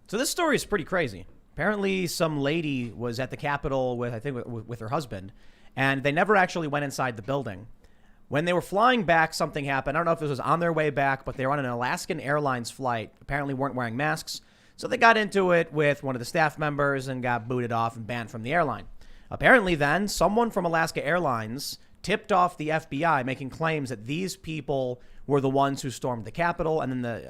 So this story is pretty crazy. Apparently, some lady was at the Capitol with her husband, and they never actually went inside the building. When they were flying back, something happened. I don't know if this was on their way back, but they were on an Alaskan Airlines flight. Apparently weren't wearing masks. So they got into it with one of the staff members and got booted off and banned from the airline. Apparently then, someone from Alaska Airlines tipped off the FBI, making claims that these people were the ones who stormed the Capitol, and then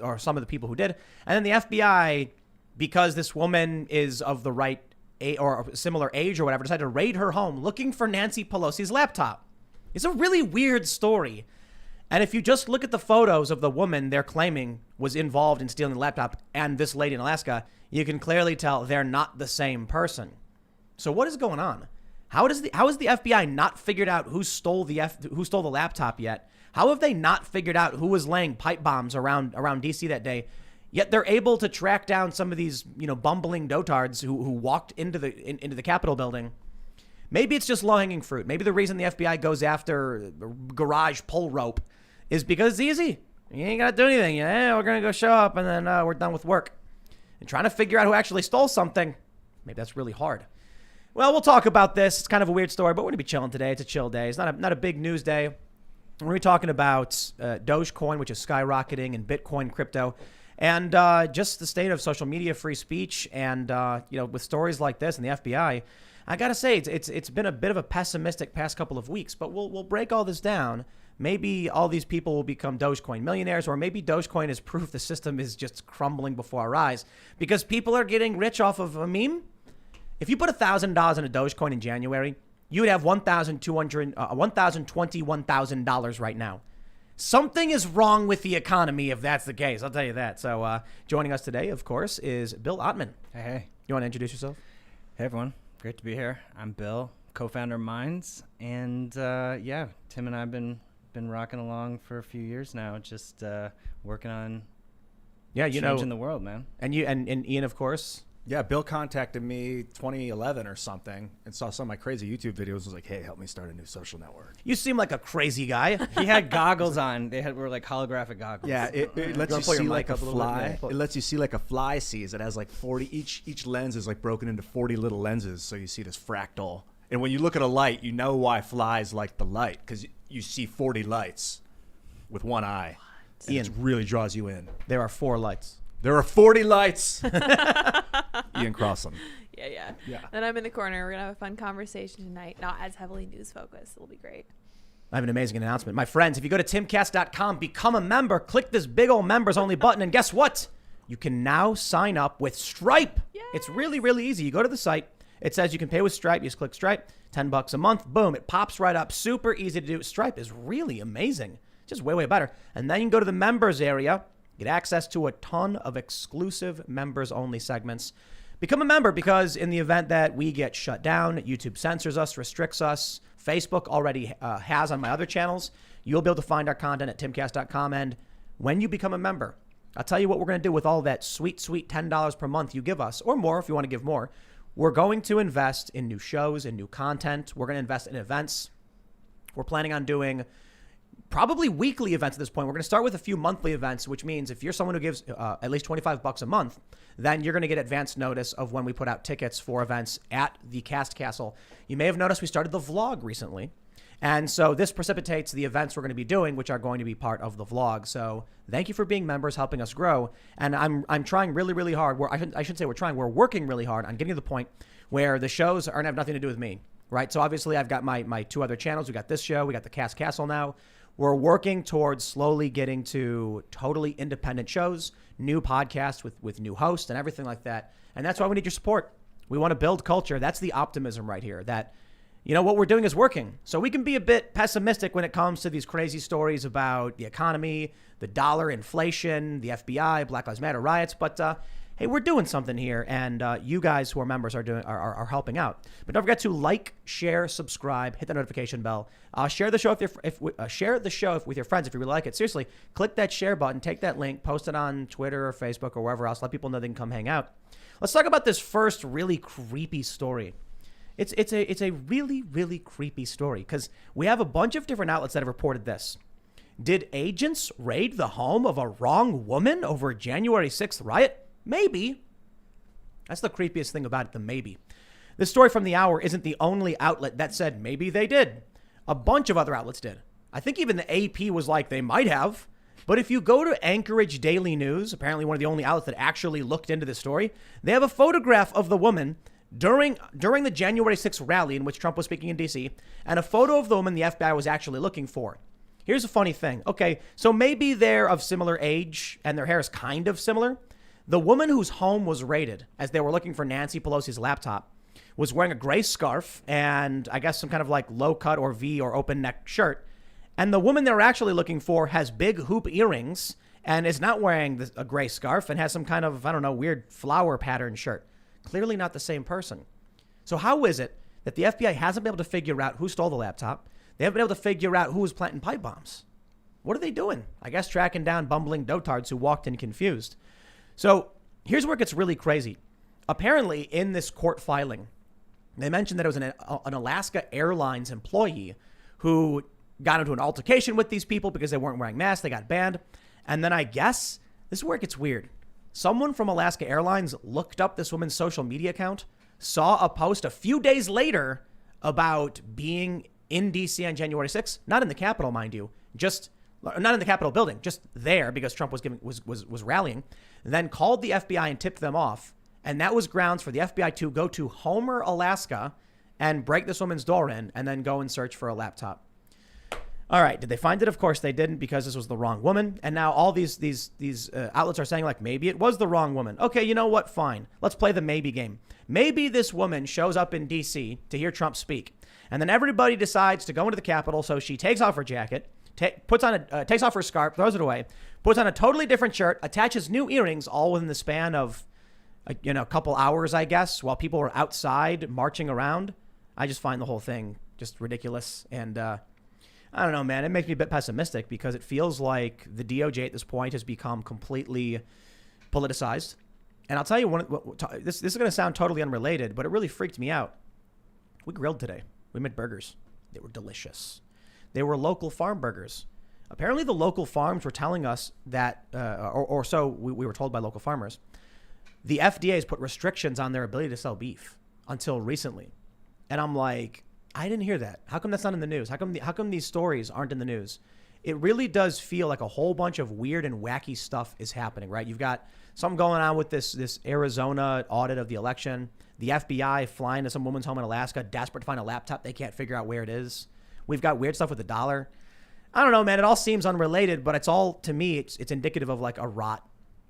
or some of the people who did. And then the FBI, because this woman is of the right or similar age or whatever, decided to raid her home looking for Nancy Pelosi's laptop. It's a really weird story. And if you just look at the photos of the woman they're claiming was involved in stealing the laptop and this lady in Alaska, you can clearly tell they're not the same person. So what is going on? How has the FBI not figured out who stole the laptop yet? How have they not figured out who was laying pipe bombs around DC that day? Yet they're able to track down some of these, bumbling dotards who walked into the Capitol building. Maybe it's just low-hanging fruit. Maybe the reason the FBI goes after garage pull rope is because it's easy. You ain't got to do anything. We're going to go show up and then we're done with work. And trying to figure out who actually stole something, maybe that's really hard. Well, we'll talk about this. It's kind of a weird story, but we're going to be chilling today. It's a chill day. It's not a big news day. We're going to be talking about Dogecoin, which is skyrocketing, and Bitcoin crypto, and just the state of social media, free speech, and with stories like this and the FBI. I gotta say, it's been a bit of a pessimistic past couple of weeks, but we'll break all this down. Maybe all these people will become Dogecoin millionaires, or maybe Dogecoin is proof the system is just crumbling before our eyes because people are getting rich off of a meme. If you put $1,000 in a Dogecoin in January, you would have $1,021,000 right now. Something is wrong with the economy if that's the case. I'll tell you that. So joining us today, of course, is Bill Ottman. Hey. You want to introduce yourself? Hey, everyone. Great to be here. I'm Bill, co-founder of Minds, and Tim and I have been rocking along for a few years now, just working on changing the world, man. And you and Ian, of course. Yeah, Bill contacted me 2011 or something and saw some of my crazy YouTube videos. Was like, hey, help me start a new social network. You seem like a crazy guy. He had goggles on. Were like holographic goggles. Yeah, it lets you see like a fly. It lets you see like a fly sees. It has like 40. Each lens is like broken into 40 little lenses, so you see this fractal. And when you look at a light, you know why flies like the light, because you see 40 lights with one eye. And it really draws you in. There are 4 lights. There are 40 lights. Ian Crossland. Yeah. Then I'm in the corner. We're going to have a fun conversation tonight. Not as heavily news focused. It'll be great. I have an amazing announcement. My friends, if you go to timcast.com, become a member, click this big old members only button, and guess what? You can now sign up with Stripe. Yes. It's really, really easy. You go to the site. It says you can pay with Stripe. You just click Stripe. $10 a month. Boom. It pops right up. Super easy to do. Stripe is really amazing. Just way, way better. And then you can go to the members area. Get access to a ton of exclusive members-only segments. Become a member because in the event that we get shut down, YouTube censors us, restricts us, Facebook already has on my other channels, you'll be able to find our content at timcast.com. And when you become a member, I'll tell you what we're going to do with all that sweet, sweet $10 per month you give us, or more if you want to give more. We're going to invest in new shows and new content. We're going to invest in events. We're planning on doing probably weekly events at this point. We're going to start with a few monthly events, which means if you're someone who gives at least $25 a month, then you're going to get advance notice of when we put out tickets for events at the Cast Castle. You may have noticed we started the vlog recently. And so this precipitates the events we're going to be doing, which are going to be part of the vlog. So thank you for being members, helping us grow. And I'm trying really, really hard. I shouldn't say we're trying. We're working really hard on getting to the point where the shows have nothing to do with me, right? So obviously I've got my 2 other channels. We got this show. We got the Cast Castle now. We're working towards slowly getting to totally independent shows, new podcasts with new hosts and everything like that. And that's why we need your support. We want to build culture. That's the optimism right here, that, what we're doing is working. So we can be a bit pessimistic when it comes to these crazy stories about the economy, the dollar, inflation, the FBI, Black Lives Matter riots. But hey, we're doing something here, and you guys who are members are helping out. But don't forget to like, share, subscribe, hit the notification bell, share the show with your friends if you really like it. Seriously, click that share button, take that link, post it on Twitter or Facebook or wherever else. Let people know they can come hang out. Let's talk about this first really creepy story. It's a really, really creepy story because we have a bunch of different outlets that have reported this. Did agents raid the home of a wrong woman over a January 6th riot? Maybe. That's the creepiest thing about it, the maybe. This story from The Hour isn't the only outlet that said maybe they did. A bunch of other outlets did. I think even the AP was like, they might have. But if you go to Anchorage Daily News, apparently one of the only outlets that actually looked into this story, they have a photograph of the woman during the January 6th rally in which Trump was speaking in D.C., and a photo of the woman the FBI was actually looking for. Here's a funny thing. Okay, so maybe they're of similar age and their hair is kind of similar. The woman whose home was raided as they were looking for Nancy Pelosi's laptop was wearing a gray scarf and I guess some kind of like low cut or V or open neck shirt. And the woman they were actually looking for has big hoop earrings and is not wearing a gray scarf and has some kind of, I don't know, weird flower pattern shirt. Clearly not the same person. So how is it that the FBI hasn't been able to figure out who stole the laptop? They haven't been able to figure out who was planting pipe bombs. What are they doing? I guess tracking down bumbling dotards who walked in confused. So here's where it gets really crazy. Apparently in this court filing, they mentioned that it was an Alaska Airlines employee who got into an altercation with these people because they weren't wearing masks. They got banned. And then I guess this is where it gets weird. Someone from Alaska Airlines looked up this woman's social media account, saw a post a few days later about being in D.C. on January 6th, not in the Capitol, mind you, just not in the Capitol building, just there because Trump was rallying, then called the FBI and tipped them off. And that was grounds for the FBI to go to Homer, Alaska and break this woman's door in and then go and search for a laptop. All right. Did they find it? Of course they didn't because this was the wrong woman. And now all these outlets are saying like, maybe it was the wrong woman. Okay. You know what? Fine. Let's play the maybe game. Maybe this woman shows up in DC to hear Trump speak. And then everybody decides to go into the Capitol. So she takes off her jacket, takes off her scarf, throws it away, puts on a totally different shirt, attaches new earrings all within the span of, a couple hours, I guess, while people were outside marching around. I just find the whole thing just ridiculous. And, I don't know, man. It makes me a bit pessimistic because it feels like the DOJ at this point has become completely politicized. And I'll tell you, this is going to sound totally unrelated, but it really freaked me out. We grilled today. We made burgers. They were delicious. They were local farm burgers. Apparently, the local farms were telling us that, or so we were told by local farmers, the FDA has put restrictions on their ability to sell beef until recently. And I'm like, I didn't hear that. How come that's not in the news? How come these stories aren't in the news? It really does feel like a whole bunch of weird and wacky stuff is happening, right? You've got something going on with this Arizona audit of the election. The FBI flying to some woman's home in Alaska, desperate to find a laptop. They can't figure out where it is. We've got weird stuff with the dollar. I don't know, man. It all seems unrelated, but it's all, to me, it's indicative of like a rot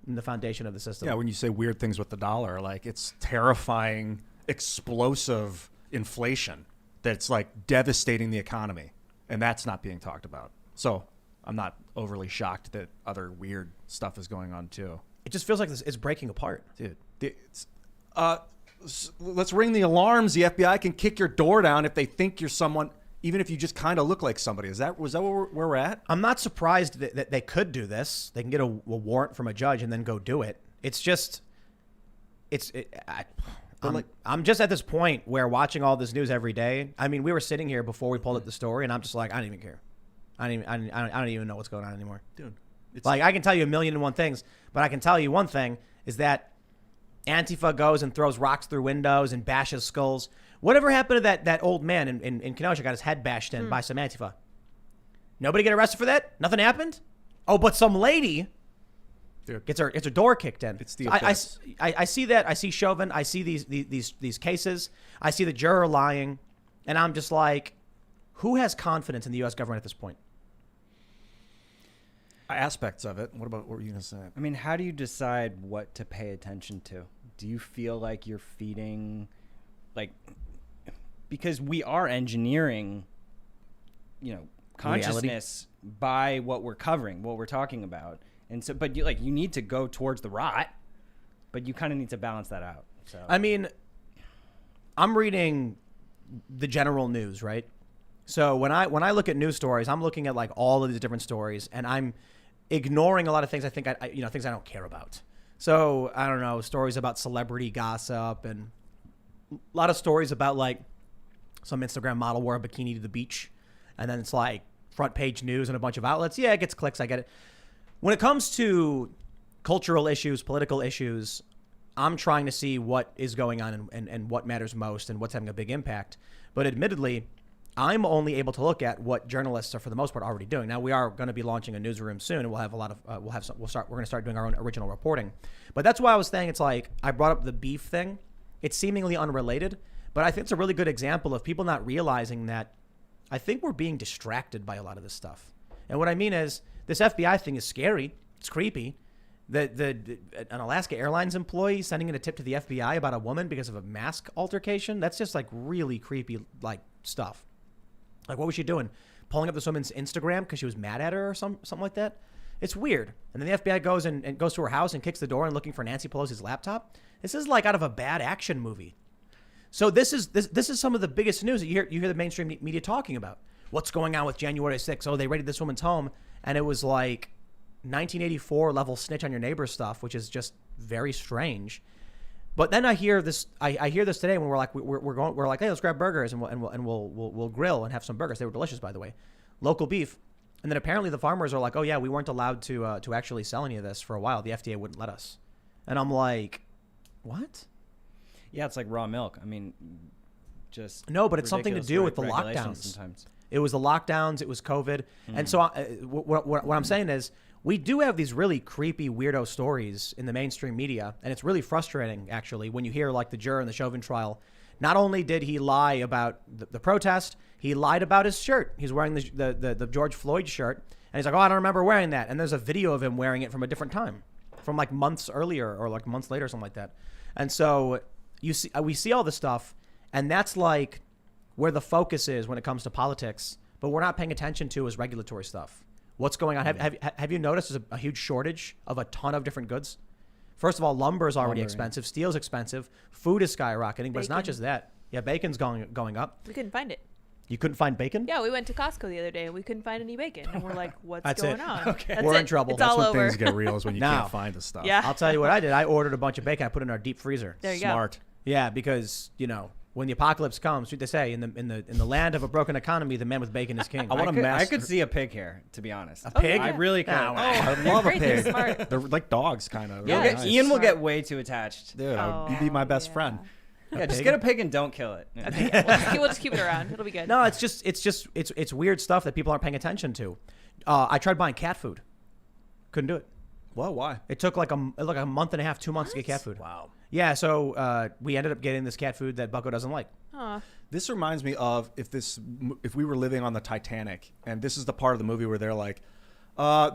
in the foundation of the system. Yeah, when you say weird things with the dollar, like it's terrifying, explosive inflation that's like devastating the economy, and that's not being talked about. So I'm not overly shocked that other weird stuff is going on too. It just feels like it's breaking apart, dude. Let's ring the alarms. The FBI can kick your door down if they think you're someone, even if you just kind of look like somebody. Was that where we're at? I'm not surprised that they could do this. They can get a warrant from a judge and then go do it. It's just, I'm just at this point where watching all this news every day. I mean, we were sitting here before we pulled up the story, and I'm just like, I don't even care. I don't even know what's going on anymore, dude. It's like I can tell you a million and one things, but I can tell you one thing is that Antifa goes and throws rocks through windows and bashes skulls. Whatever happened to that old man in Kenosha got his head bashed in by some Antifa? Nobody get arrested for that? Nothing happened? Oh, but some lady gets her door kicked in. It's the I see that. I see Chauvin. I see these cases. I see the juror lying, and I'm just like, who has confidence in the U.S. government at this point? Aspects of it. What were you going to say? I mean, how do you decide what to pay attention to? Do you feel like you're feeding, because we are engineering, consciousness by what we're covering, what we're talking about. And so, but you need to go towards the rot, but you kind of need to balance that out. So, I mean, I'm reading the general news, right? So when I look at news stories, I'm looking at like all of these different stories, and I'm ignoring a lot of things I think things I don't care about. So I don't know, stories about celebrity gossip and a lot of stories about like some Instagram model wore a bikini to the beach, and then it's like front page news and a bunch of outlets. Yeah, it gets clicks. I get it. When it comes to cultural issues, political issues. I'm trying to see what is going on and what matters most and what's having a big impact. But admittedly, I'm only able to look at what journalists are, for the most part, already doing. Now, we are going to be launching a newsroom soon, and we'll have a lot of we're going to start doing our own original reporting. But that's why I was saying, it's like, I brought up the beef thing. It's seemingly unrelated, but I think it's a really good example of people not realizing that I think we're being distracted by a lot of this stuff. And what I mean is, this FBI thing is scary. It's creepy. An Alaska Airlines employee sending in a tip to the FBI about a woman because of a mask altercation. That's just like really creepy, like, stuff. Like, what was she doing? Pulling up this woman's Instagram because she was mad at her or something like that? It's weird. And then the FBI goes and goes to her house and kicks the door and looking for Nancy Pelosi's laptop. This is like out of a bad action movie. So this is some of the biggest news that you hear the mainstream media talking about. What's going on with January 6th? Oh, they raided this woman's home, and it was like 1984 level snitch on your neighbor stuff, which is just very strange. But then I hear this. I hear this today when we're like, hey, let's grab burgers and we'll grill and have some burgers. They were delicious, by the way, local beef. And then apparently the farmers are like, oh yeah, we weren't allowed to actually sell any of this for a while. The FDA wouldn't let us. And I'm like, what? Yeah, it's like raw milk. I mean, just no, but it's something to do with the lockdowns. Sometimes it was the lockdowns. It was COVID. And so what I'm saying is, we do have these really creepy, weirdo stories in the mainstream media, and it's really frustrating, actually, when you hear, like, the juror in the Chauvin trial. Not only did he lie about the protest, he lied about his shirt. He's wearing the George Floyd shirt, and he's like, oh, I don't remember wearing that. And there's a video of him wearing it from a different time, from, like, months earlier or, like, months later or something like that. And so we see all this stuff, and that's, like, where the focus is when it comes to politics, but we're not paying attention to is regulatory stuff. What's going on? Have you noticed there's a huge shortage of a ton of different goods? First of all, lumber is already expensive. Steel's expensive. Food is skyrocketing, but it's not just that. Yeah, bacon's going up. We couldn't find it. You couldn't find bacon? Yeah, we went to Costco the other day and we couldn't find any bacon. And we're like, what's going on? Okay. We're in trouble. It's That's all when over. things get real, is when you can't find the stuff. Yeah. I'll tell you what I did. I ordered a bunch of bacon. I put it in our deep freezer. There you go. Smart. Yeah, because, when the apocalypse comes, what they say, in the land of a broken economy, the man with bacon is king. I could see a pig here, to be honest. A pig? I really could. I love a Great, they're pig. smart. They're like dogs, kind of. Yeah, Really nice. Ian will Smart. get way too attached. Dude, you'd be my best friend. Yeah, just pig? get a pig and don't kill it. Yeah. Okay, yeah, we'll just keep it around. It'll be good. No, it's weird stuff that people aren't paying attention to. I tried buying cat food. Couldn't do it. Well, why? It took like a month and a half, 2 months to get cat food. Wow. Yeah, so we ended up getting this cat food that Bucko doesn't like. Aw. This reminds me of if we were living on the Titanic, and this is the part of the movie where they're like,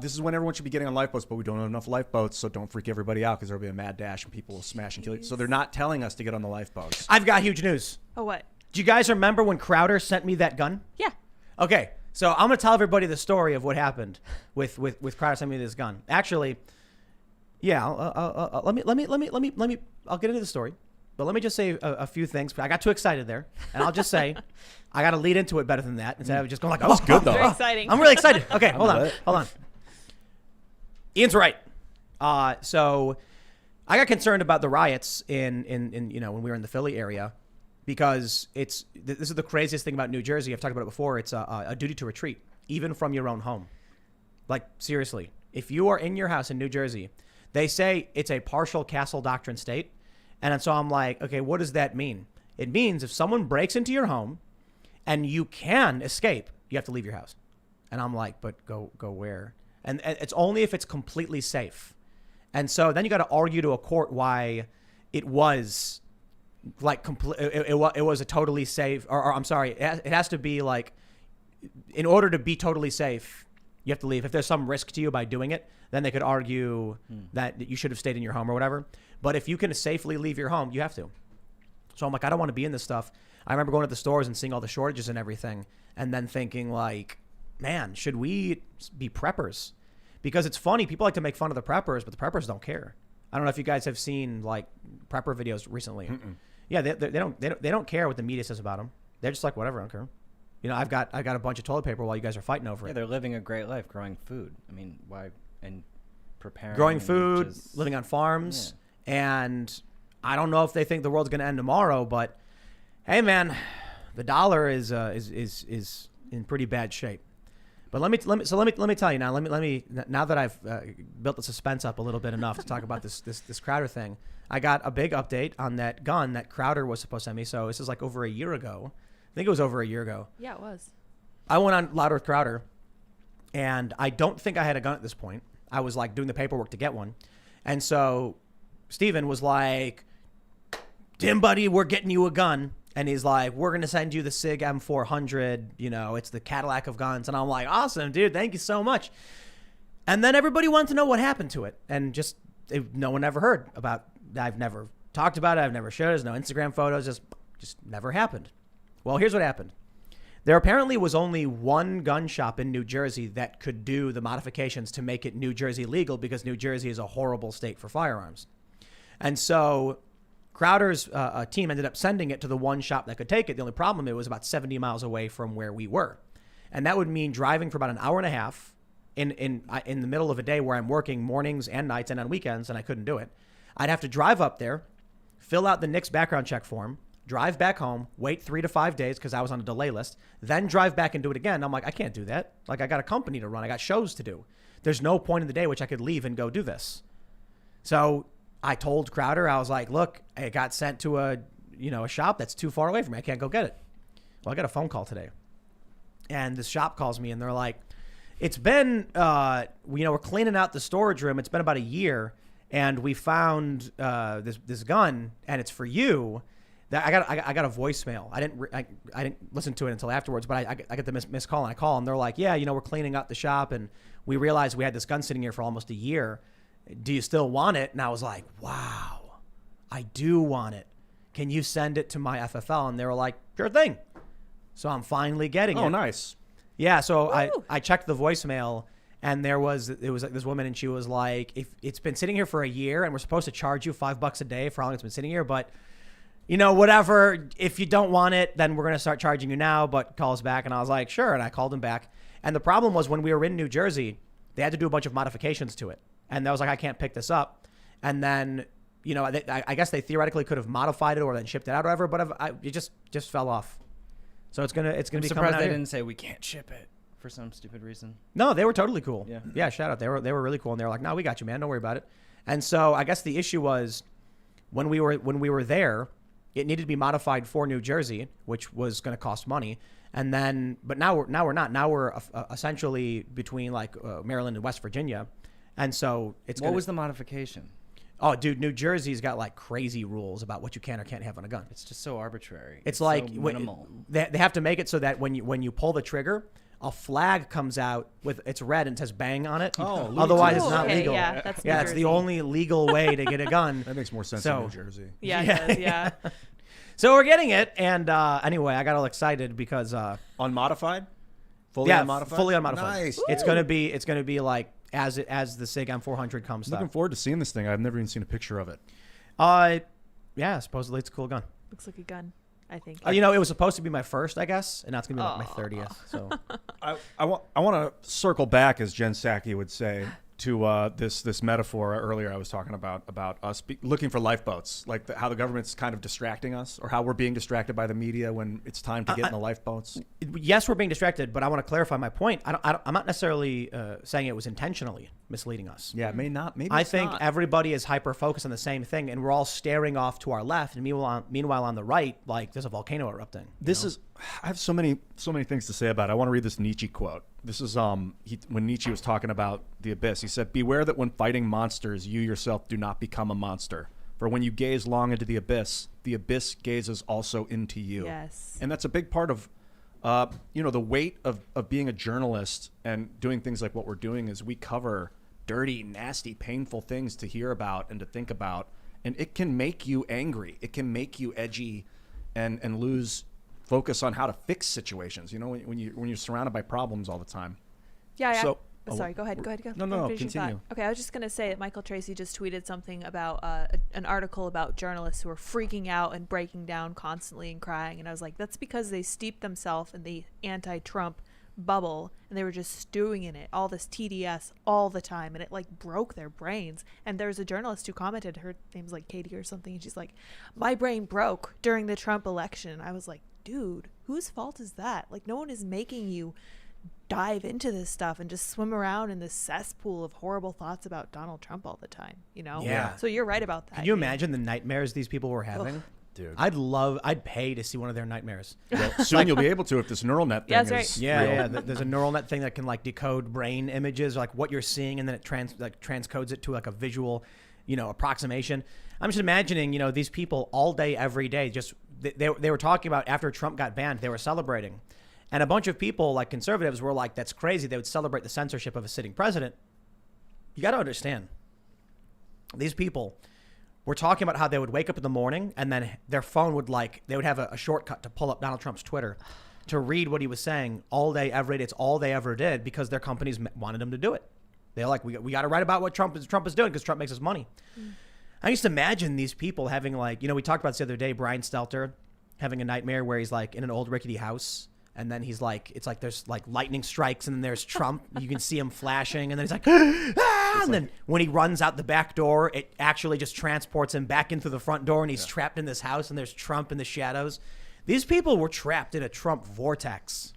this is when everyone should be getting on lifeboats, but we don't have enough lifeboats, so don't freak everybody out because there'll be a mad dash and people will smash and kill you. So they're not telling us to get on the lifeboats. I've got huge news. Oh, what? Do you guys remember when Crowder sent me that gun? Yeah. Okay, so I'm gonna tell everybody the story of what happened with Crowder sending me this gun. Actually, yeah, let me. I'll get into the story, but let me just say a few things. I got too excited there, and I'll just say I got to lead into it better than that instead of just going like, "Oh, That was good though. Very exciting. I'm really excited." Okay, hold love on. it. Ian's right. So I got concerned about the riots in when we were in the Philly area, because this is the craziest thing about New Jersey. I've talked about it before. It's a duty to retreat, even from your own home. Like, seriously, if you are in your house in New Jersey, they say it's a partial castle doctrine state. And so I'm like, okay, what does that mean? It means if someone breaks into your home and you can escape, you have to leave your house. And I'm like, but go where? And it's only if it's completely safe. And so then you got to argue to a court why it was like it was a totally safe, or I'm sorry, it has to be like, in order to be totally safe, you have to leave. If there's some risk to you by doing it, then they could argue that you should have stayed in your home or whatever. But if you can safely leave your home, you have to. So I'm like, I don't want to be in this stuff. I remember going to the stores and seeing all the shortages and everything, and then thinking like, man, should we be preppers? Because it's funny, people like to make fun of the preppers, but the preppers don't care. I don't know if you guys have seen like prepper videos recently. Mm-mm. Yeah, they don't care what the media says about them. They're just like, whatever, I don't care. I've got a bunch of toilet paper while you guys are fighting over it. Yeah, they're living a great life growing food. I mean, why? And preparing. Growing food, living on farms. Yeah. And I don't know if they think the world's going to end tomorrow, but hey, man, the dollar is in pretty bad shape. But let me tell you now. Now that I've built the suspense up a little bit enough to talk about this Crowder thing, I got a big update on that gun that Crowder was supposed to send me. So this is like over a year ago. I think it was over a year ago. Yeah, it was. I went on Louder with Crowder, and I don't think I had a gun at this point. I was like doing the paperwork to get one, and so Steven was like, "Tim, buddy, we're getting you a gun." And he's like, "We're going to send you the SIG M400. You know, it's the Cadillac of guns." And I'm like, "Awesome, dude. Thank you so much." And then everybody wanted to know what happened to it. And just no one ever heard about it. I've never talked about it. I've never showed it. There's no Instagram photos. Just never happened. Well, here's what happened. There apparently was only one gun shop in New Jersey that could do the modifications to make it New Jersey legal, because New Jersey is a horrible state for firearms. And so Crowder's team ended up sending it to the one shop that could take it. The only problem, it was about 70 miles away from where we were. And that would mean driving for about an hour and a half in the middle of a day where I'm working mornings and nights and on weekends, and I couldn't do it. I'd have to drive up there, fill out the NICS background check form, drive back home, wait 3 to 5 days because I was on a delay list, then drive back and do it again. I'm like, I can't do that. Like, I got a company to run. I got shows to do. There's no point in the day which I could leave and go do this. So I told Crowder, I was like, look, it got sent to a shop that's too far away from me. I can't go get it. Well, I got a phone call today. And this shop calls me and they're like, it's been, we're cleaning out the storage room. It's been about a year. And we found this gun, and it's for you. That I got a voicemail. I didn't listen to it until afterwards, but I get the missed call, and I call, and they're like, yeah, we're cleaning up the shop, and we realized we had this gun sitting here for almost a year. Do you still want it? And I was like, wow, I do want it. Can you send it to my FFL? And they were like, sure thing. So I'm finally getting it. Oh, nice. Yeah. So I checked the voicemail, and it was like this woman, and she was like, if it's been sitting here for a year, and we're supposed to charge you $5 a day for how long it's been sitting here, but whatever, if you don't want it, then we're going to start charging you now, but call us back. And I was like, sure. And I called him back. And the problem was, when we were in New Jersey, they had to do a bunch of modifications to it. And I was like, I can't pick this up. And then, I guess they theoretically could have modified it or then shipped it out or whatever, but it just fell off. So it's gonna be coming out. Surprised they didn't say we can't ship it for some stupid reason. No, they were totally cool. Yeah. Yeah, shout out. They were really cool, and they were like, no, we got you, man. Don't worry about it. And so I guess the issue was, when we were there, it needed to be modified for New Jersey, which was going to cost money. And then, but now we're not. Now we're essentially between like Maryland and West Virginia, and so it's. What was the modification? Oh, dude, New Jersey's got like crazy rules about what you can or can't have on a gun. It's just so arbitrary. It's like so minimal. They have to make it so that when you pull the trigger, a flag comes out with it's red and says "bang" on it. Oh, otherwise it's not okay, legal. Yeah, that's New it's Jersey. the only legal way to get a gun. That makes more sense So- in New Jersey. Yeah, it does, yeah. So we're getting it, and anyway, I got all excited because Unmodified? Fully unmodified? fully unmodified. Nice. It's gonna be like as the SIG M400 comes. Looking forward to seeing this thing. I've never even seen a picture of it. Yeah, supposedly it's a cool gun. Looks like a gun, I think. It was supposed to be my first, I guess, and now it's gonna be like my 30th. So I want to circle back, as Jen Psaki would say, to this metaphor earlier I was talking about us looking for lifeboats, like how the government's kind of distracting us, or how we're being distracted by the media when it's time to get in the lifeboats. yes, we're being distracted, but I want to clarify my point. I'm not necessarily saying it was intentionally misleading us. Yeah, maybe I think everybody is hyper focused on the same thing, and we're all staring off to our left, and meanwhile on the right, like there's a volcano erupting. I have so many things to say about it. I want to read this Nietzsche quote. This is when Nietzsche was talking about the abyss. He said, "Beware that when fighting monsters, you yourself do not become a monster. For when you gaze long into the abyss gazes also into you." Yes. And that's a big part of, the weight of being a journalist and doing things like what we're doing is we cover dirty, nasty, painful things to hear about and to think about. And it can make you angry. It can make you edgy and lose focus on how to fix situations, when you're surrounded by problems all the time. Yeah. So, Sorry, go ahead. No, Finish your thought. continue. Okay, I was just going to say that Michael Tracy just tweeted something about an article about journalists who are freaking out and breaking down constantly and crying. And I was like, that's because they steeped themselves in the anti-Trump bubble and they were just stewing in it, all this TDS all the time, and it like broke their brains. And there's a journalist who commented, her name's like Katie or something, and she's like, my brain broke during the Trump election. I was like, dude, whose fault is that? Like, no one is making you dive into this stuff and just swim around in this cesspool of horrible thoughts about Donald Trump all the time, you know? Yeah. So you're right about that. Can you imagine the nightmares these people were having? Ugh. Dude. I'd pay to see one of their nightmares. Well, soon you'll be able to if this neural net thing That's is right. Yeah, real. yeah. There's a neural net thing that can like decode brain images, like what you're seeing, and then it transcodes it to like a visual, approximation. I'm just imagining, these people all day, every day, just they were talking about after Trump got banned, they were celebrating. And a bunch of people, like conservatives, were like, that's crazy. They would celebrate the censorship of a sitting president. You got to understand, these people were talking about how they would wake up in the morning and then their phone would they would have a shortcut to pull up Donald Trump's Twitter to read what he was saying all day, every day. It's all they ever did because their companies wanted them to do it. They're like, we got to write about what Trump is doing because Trump makes us money. I used to imagine these people having we talked about this the other day, Brian Stelter having a nightmare where he's like in an old rickety house. And then he's like, it's like there's like lightning strikes and then there's Trump. You can see him flashing. And then he's like, ah! And then when he runs out the back door, it actually just transports him back into the front door. And he's trapped in this house and there's Trump in the shadows. These people were trapped in a Trump vortex.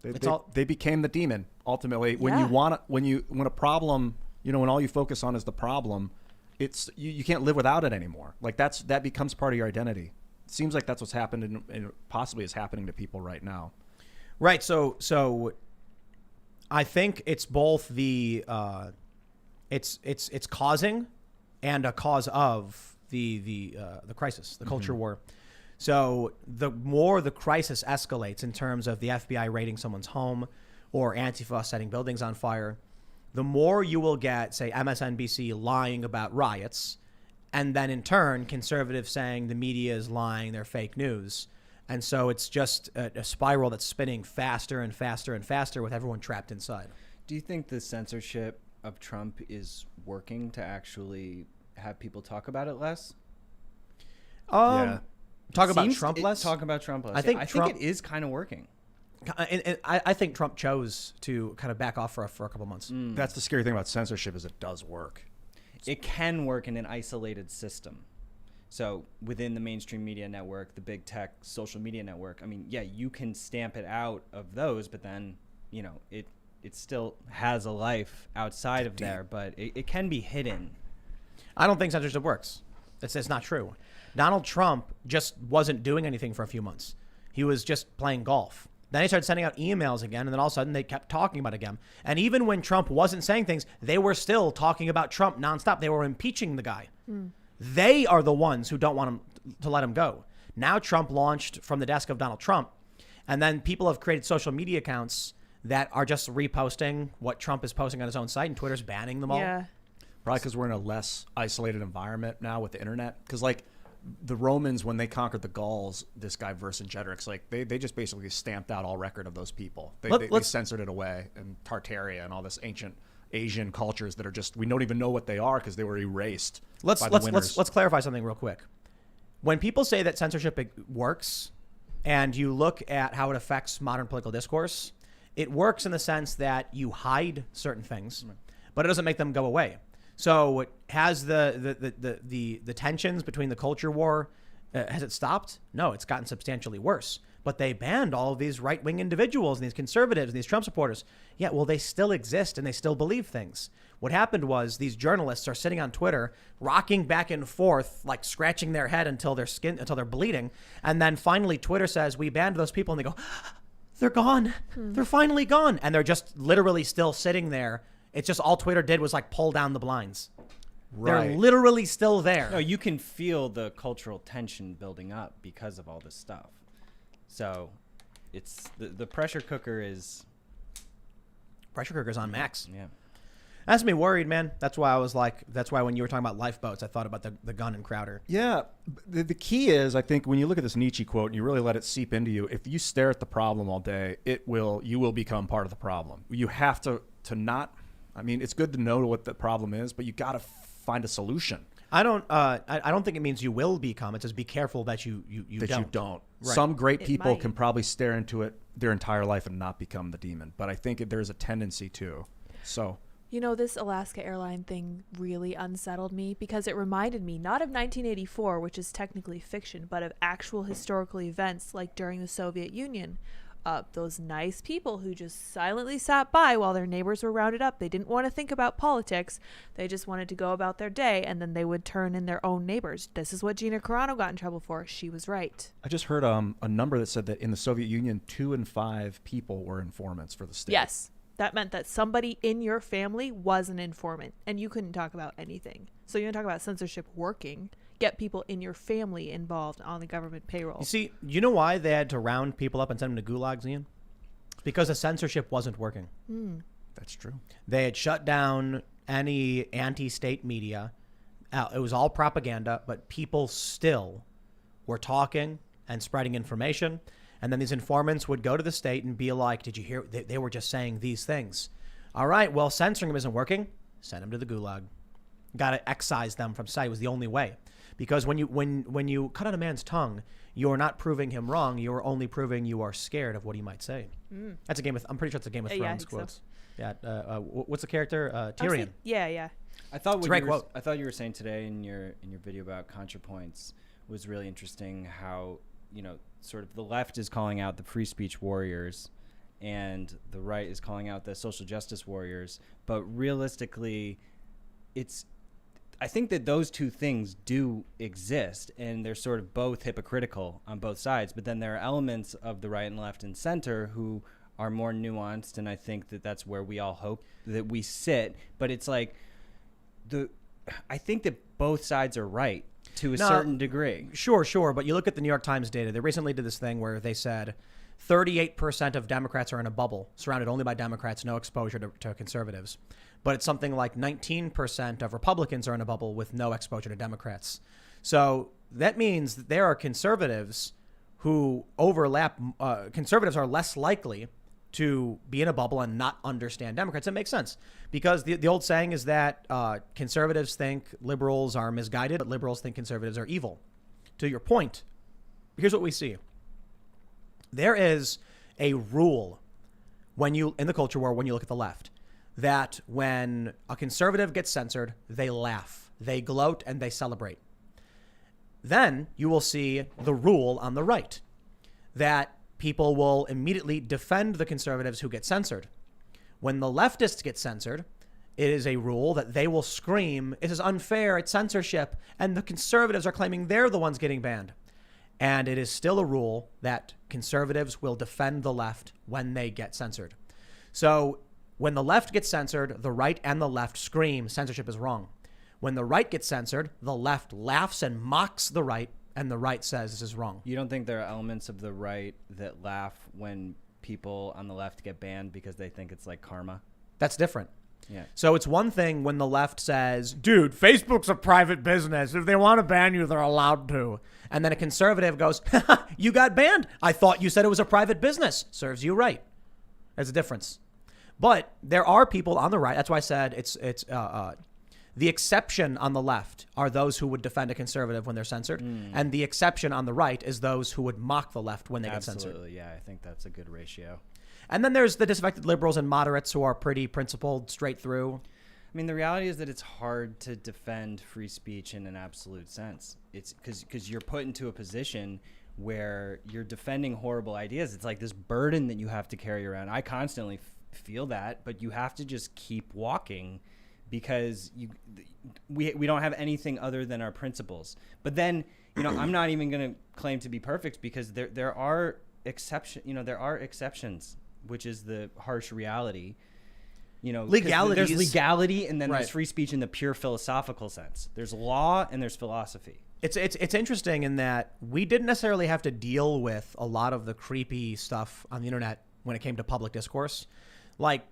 They became the demon ultimately. When Yeah. when a problem, when all you focus on is the problem, it's you can't live without it anymore. Like that becomes part of your identity. It seems like that's what's happened and possibly is happening to people right now. Right. So I think it's both the it's causing and a cause of the crisis, the culture war. So the more the crisis escalates in terms of the FBI raiding someone's home or Antifa setting buildings on fire, the more you will get, say, MSNBC lying about riots, and then in turn, conservatives saying the media is lying, they're fake news. And so it's just a spiral that's spinning faster and faster and faster with everyone trapped inside. Do you think the censorship of Trump is working to actually have people talk about it less? Yeah. Talk about Trump less? Talk about Trump less. I think Trump- it is kind of working. And I think Trump chose to kind of back off for a couple months. That's the scary thing about censorship is it does work. It can work in an isolated system. So within the mainstream media network, the big tech social media network, I mean, yeah, you can stamp it out of those, but then, it still has a life outside of there, but it can be hidden. I don't think censorship works. It's not true. Donald Trump just wasn't doing anything for a few months. He was just playing golf. Then he started sending out emails again, and then all of a sudden they kept talking about it again. And even when Trump wasn't saying things, they were still talking about Trump nonstop. They were impeaching the guy. They are the ones who don't want him to let him go. Now Trump launched from the desk of Donald Trump, and then people have created social media accounts that are just reposting what Trump is posting on his own site, and Twitter's banning them all. Yeah. Probably because we're in a less isolated environment now with the internet. Because the Romans, when they conquered the Gauls, this guy Vercingetorix, they just basically stamped out all record of those people. They censored it away, and Tartaria and all this ancient Asian cultures that are just, we don't even know what they are because they were erased. Let's clarify something real quick. When people say that censorship works, and you look at how it affects modern political discourse, it works in the sense that you hide certain things, but it doesn't make them go away. So has the tensions between the culture war, has it stopped? No, it's gotten substantially worse. But they banned all of these right-wing individuals and these conservatives and these Trump supporters. Yeah, well, they still exist and they still believe things. What happened was these journalists are sitting on Twitter, rocking back and forth, like scratching their head until they're bleeding. And then finally Twitter says, we banned those people. And they go, they're gone. They're finally gone. And they're just literally still sitting there. It's just all Twitter did was pull down the blinds. Right. They're literally still there. No, you can feel the cultural tension building up because of all this stuff. So it's the pressure cooker is... Pressure cooker's on max. Yeah. That's me worried, man. That's why when you were talking about lifeboats, I thought about the gun and Crowder. Yeah. The key is, I think, when you look at this Nietzsche quote and you really let it seep into you, if you stare at the problem all day, you will become part of the problem. You have to not... I mean, it's good to know what the problem is, but you got to find a solution. I don't think it means you will become. It says be careful that you don't. Right. Some great It people might. can probably stare into it their entire life and not become the demon. But I think there's a tendency to. So. This Alaska Airline thing really unsettled me because it reminded me not of 1984, which is technically fiction, but of actual historical events like during the Soviet Union, those nice people who just silently sat by while their neighbors were rounded up. They didn't want to think about politics. They just wanted to go about their day, and then they would turn in their own neighbors. This is what Gina Carano got in trouble for. She was right. I just heard a number that said that in the Soviet Union, 2 in 5 people were informants for the state. Yes. That meant that somebody in your family was an informant, and you couldn't talk about anything. So you can talk about censorship working. Get people in your family involved on the government payroll. You see, you know why they had to round people up and send them to gulags, Ian? Because the censorship wasn't working. That's true. They had shut down any anti-state media. It was all propaganda, but people still were talking and spreading information. And then these informants would go to the state and be like, did you hear? They were just saying these things. All right, well, censoring them isn't working. Send them to the gulag. Got to excise them from society was the only way. Because when you cut out a man's tongue, you're not proving him wrong. You're only proving you are scared of what he might say. That's a game of. I'm pretty sure it's a Game of Thrones quote. So. Yeah. What's the character? Tyrion. Yeah. I thought you were saying today in your video about ContraPoints was really interesting. How sort of the left is calling out the free speech warriors, and the right is calling out the social justice warriors. But realistically, I think that those two things do exist, and they're sort of both hypocritical on both sides. But then there are elements of the right and left and center who are more nuanced, and I think that that's where we all hope that we sit. But it's like I think that both sides are right to a certain degree. Sure. But you look at the New York Times data. They recently did this thing where they said 38% of Democrats are in a bubble, surrounded only by Democrats, no exposure to conservatives. But it's something like 19% of Republicans are in a bubble with no exposure to Democrats. So that means that there are conservatives who overlap. Conservatives are less likely to be in a bubble and not understand Democrats. It makes sense because the old saying is that conservatives think liberals are misguided, but liberals think conservatives are evil. To your point, here's what we see. There is a rule in the culture war when you look at the left, that when a conservative gets censored, they laugh, they gloat, and they celebrate. Then you will see the rule on the right, that people will immediately defend the conservatives who get censored. When the leftists get censored, it is a rule that they will scream, it is unfair, it's censorship, and the conservatives are claiming they're the ones getting banned. And it is still a rule that conservatives will defend the left when they get censored. So when the left gets censored, the right and the left scream censorship is wrong. When the right gets censored, the left laughs and mocks the right, and the right says this is wrong. You don't think there are elements of the right that laugh when people on the left get banned because they think it's like karma? That's different. Yeah. So it's one thing when the left says, dude, Facebook's a private business. If they want to ban you, they're allowed to. And then a conservative goes, you got banned. I thought you said it was a private business. Serves you right. There's a difference. But there are people on the right. That's why I said it's the exception on the left are those who would defend a conservative when they're censored. And the exception on the right is those who would mock the left when they get censored. Absolutely. Yeah, I think that's a good ratio. And then there's the disaffected liberals and moderates who are pretty principled straight through. I mean, the reality is that it's hard to defend free speech in an absolute sense. It's because you're put into a position where you're defending horrible ideas. It's like this burden that you have to carry around. I constantly feel that, but you have to just keep walking because we don't have anything other than our principles. But then, I'm not even going to claim to be perfect because there are exceptions, which is the harsh reality. Legality. There's legality, and then there's free speech in the pure philosophical sense. There's law and there's philosophy. It's interesting in that we didn't necessarily have to deal with a lot of the creepy stuff on the internet when it came to public discourse. Like,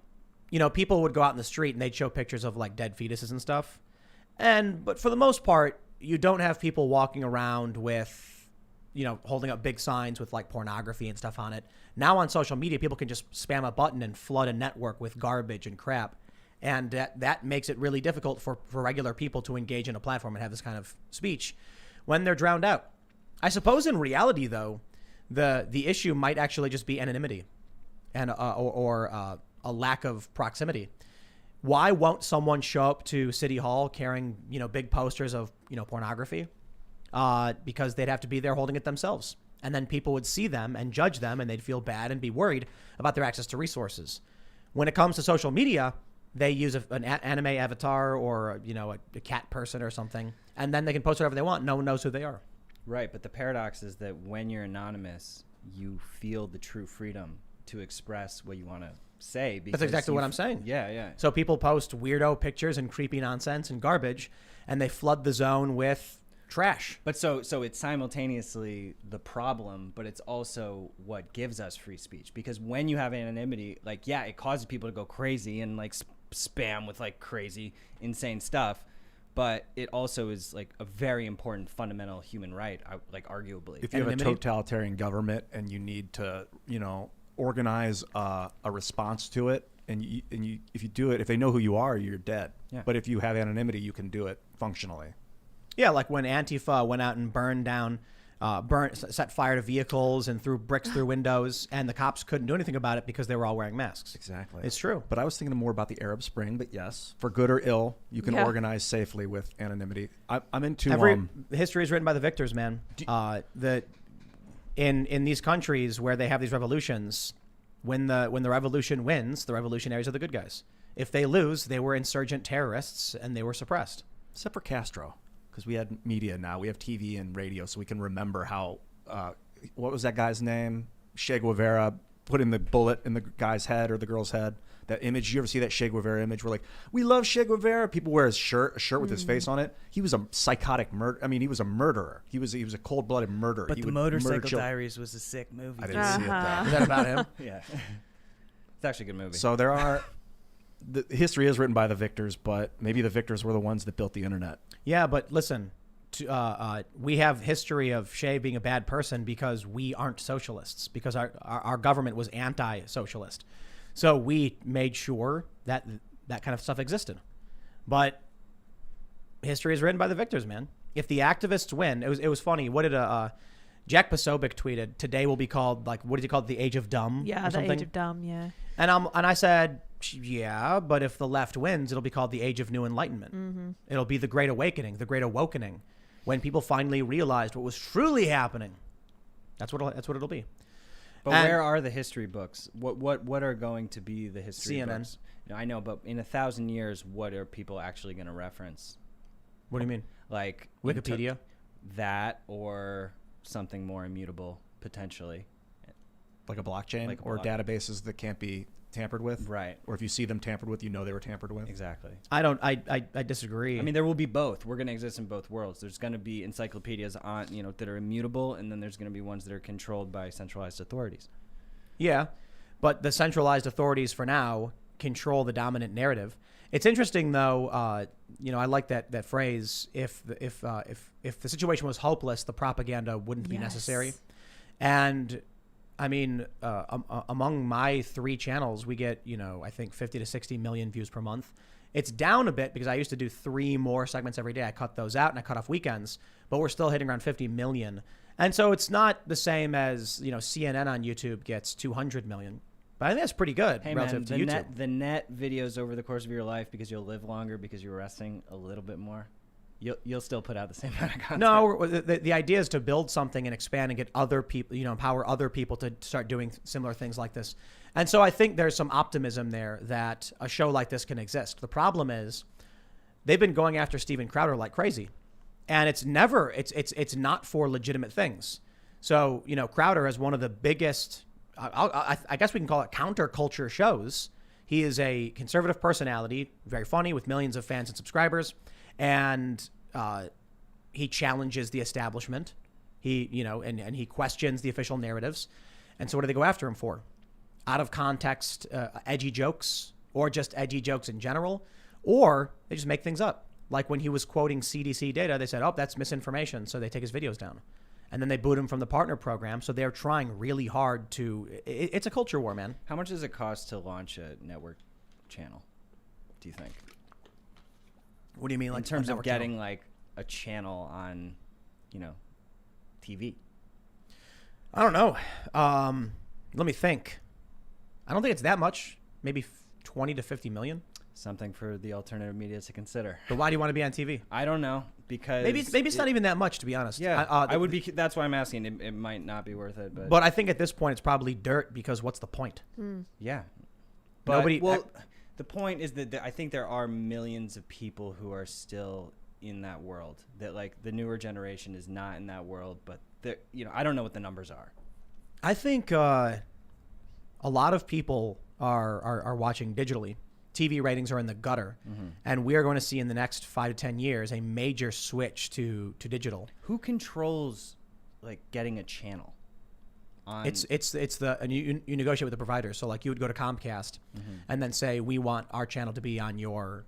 people would go out in the street and they'd show pictures of like dead fetuses and stuff. But for the most part, you don't have people walking around with, holding up big signs with like pornography and stuff on it. Now on social media, people can just spam a button and flood a network with garbage and crap. And that makes it really difficult for regular people to engage in a platform and have this kind of speech when they're drowned out. I suppose in reality, though, the issue might actually just be anonymity and or a lack of proximity. Why won't someone show up to City Hall carrying, big posters of, pornography? Because they'd have to be there holding it themselves. And then people would see them and judge them, and they'd feel bad and be worried about their access to resources. When it comes to social media, they use an anime avatar or, a cat person or something, and then they can post whatever they want. No one knows who they are. Right, but the paradox is that when you're anonymous, you feel the true freedom to express what you want to say. That's exactly what I'm saying. Yeah. So people post weirdo pictures and creepy nonsense and garbage, and they flood the zone with trash. But so it's simultaneously the problem, but it's also what gives us free speech. Because when you have anonymity, it causes people to go crazy and spam with crazy, insane stuff. But it also is a very important fundamental human right, arguably. If you have a totalitarian government and you need to, organize a response to it, and if you do it, if they know who you are, you're dead. Yeah. But if you have anonymity, you can do it functionally. Yeah, like when Antifa went out and set fire to vehicles and threw bricks through windows, and the cops couldn't do anything about it because they were all wearing masks. Exactly. It's true. But I was thinking more about the Arab Spring, but yes, for good or ill, you can organize safely with anonymity. I'm into... history is written by the victors, man. In these countries where they have these revolutions, when the revolution wins, the revolutionaries are the good guys. If they lose, they were insurgent terrorists and they were suppressed. Except for Castro. Because we had media now. We have TV and radio, so we can remember how, what was that guy's name? Che Guevara putting the bullet in the guy's head or the girl's head. That image, you ever see that Che Guevara image where we love Che Guevara? People wear a shirt with his face on it. He was a psychotic murderer. I mean, he was a murderer. He was a cold-blooded murderer. But the Motorcycle Diaries was a sick movie. I didn't see it. Is that about him? Yeah. It's actually a good movie. So there are... The history is written by the victors, but maybe the victors were the ones that built the internet. Yeah, but listen, we have history of Che being a bad person because we aren't socialists, because our government was anti-socialist. So we made sure that kind of stuff existed. But history is written by the victors, man. If the activists win, it was funny. What did Jack Posobiec tweeted? Today will be called what did he call it? The Age of Dumb? Yeah, the Age of Dumb. Yeah. And I said, yeah, but if the left wins, it'll be called the Age of New Enlightenment. Mm-hmm. It'll be the Great Awakening, the Great Awokening, when people finally realized what was truly happening. That's what it'll be. But where are the history books? What are going to be the history CNN. books? I know, but in 1,000 years, what are people actually going to reference? What do you mean? Wikipedia? That or something more immutable, potentially. Like a blockchain or databases that can't be tampered with? Right. Or if you see them tampered with, they were tampered with? Exactly. I disagree. I mean, there will be both. We're going to exist in both worlds. There's going to be encyclopedias that are immutable, and then there's going to be ones that are controlled by centralized authorities. Yeah, but the centralized authorities for now control the dominant narrative. It's interesting, though. I like that phrase. If the situation was hopeless, the propaganda wouldn't be necessary. And I mean, among my 3 channels, we get, I think 50 to 60 million views per month. It's down a bit because I used to do 3 more segments every day. I cut those out and I cut off weekends, but we're still hitting around 50 million. And so it's not the same as, CNN on YouTube gets 200 million. But I think that's pretty good relative to YouTube. The net videos over the course of your life, because you'll live longer, because you're resting a little bit more. You'll still put out the same amount of content. No, the idea is to build something and expand and get other people, empower other people to start doing similar things like this. And so I think there's some optimism there that a show like this can exist. The problem is they've been going after Steven Crowder like crazy, and it's not for legitimate things. So, Crowder is one of the biggest, I guess we can call it counterculture shows. He is a conservative personality, very funny with millions of fans and subscribers. And he challenges the establishment. And he questions the official narratives. And so what do they go after him for? Out of context, edgy jokes, or just edgy jokes in general, or they just make things up. Like when he was quoting CDC data, they said, "Oh, that's misinformation," so they take his videos down. And then they boot him from the partner program. So they're trying really hard to. It's a culture war, man. How much does it cost to launch a network channel? Do you think? What do you mean, in terms of getting a channel on, TV? I don't know. Let me think. I don't think it's that much. Maybe 20 to 50 million. Something for the alternative media to consider. But why do you want to be on TV? I don't know. because maybe it's not even that much, to be honest. Yeah, I would be. That's why I'm asking. It might not be worth it, but I think at this point it's probably dirt, because what's the point? Yeah, but the point is that I think there are millions of people who are still in that world. That like the newer generation is not in that world, but I don't know what the numbers are. I think a lot of people are watching digitally. TV ratings are in the gutter, and we are going to see in the next 5 to 10 years a major switch to digital. Who controls like getting a channel? You negotiate with the provider. So like you would go to Comcast and then say, we want our channel to be on your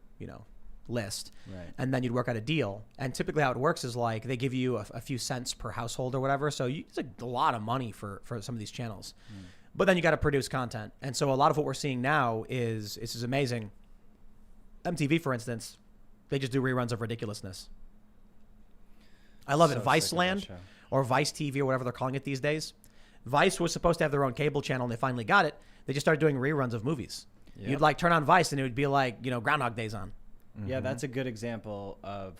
list, right. And then you'd work out a deal. And typically how it works is like they give you a few cents per household or whatever. So it's a lot of money for some of these channels. But then you got to produce content. And so a lot of what we're seeing now is amazing. MTV, for instance, they just do reruns of ridiculousness. I love it. Vice Land or Vice TV or whatever they're calling it these days. Vice was supposed to have their own cable channel, and they finally got it. They just started doing reruns of movies. Yep. You'd like turn on Vice and it would be like, Groundhog Day's on. Yeah, that's a good example of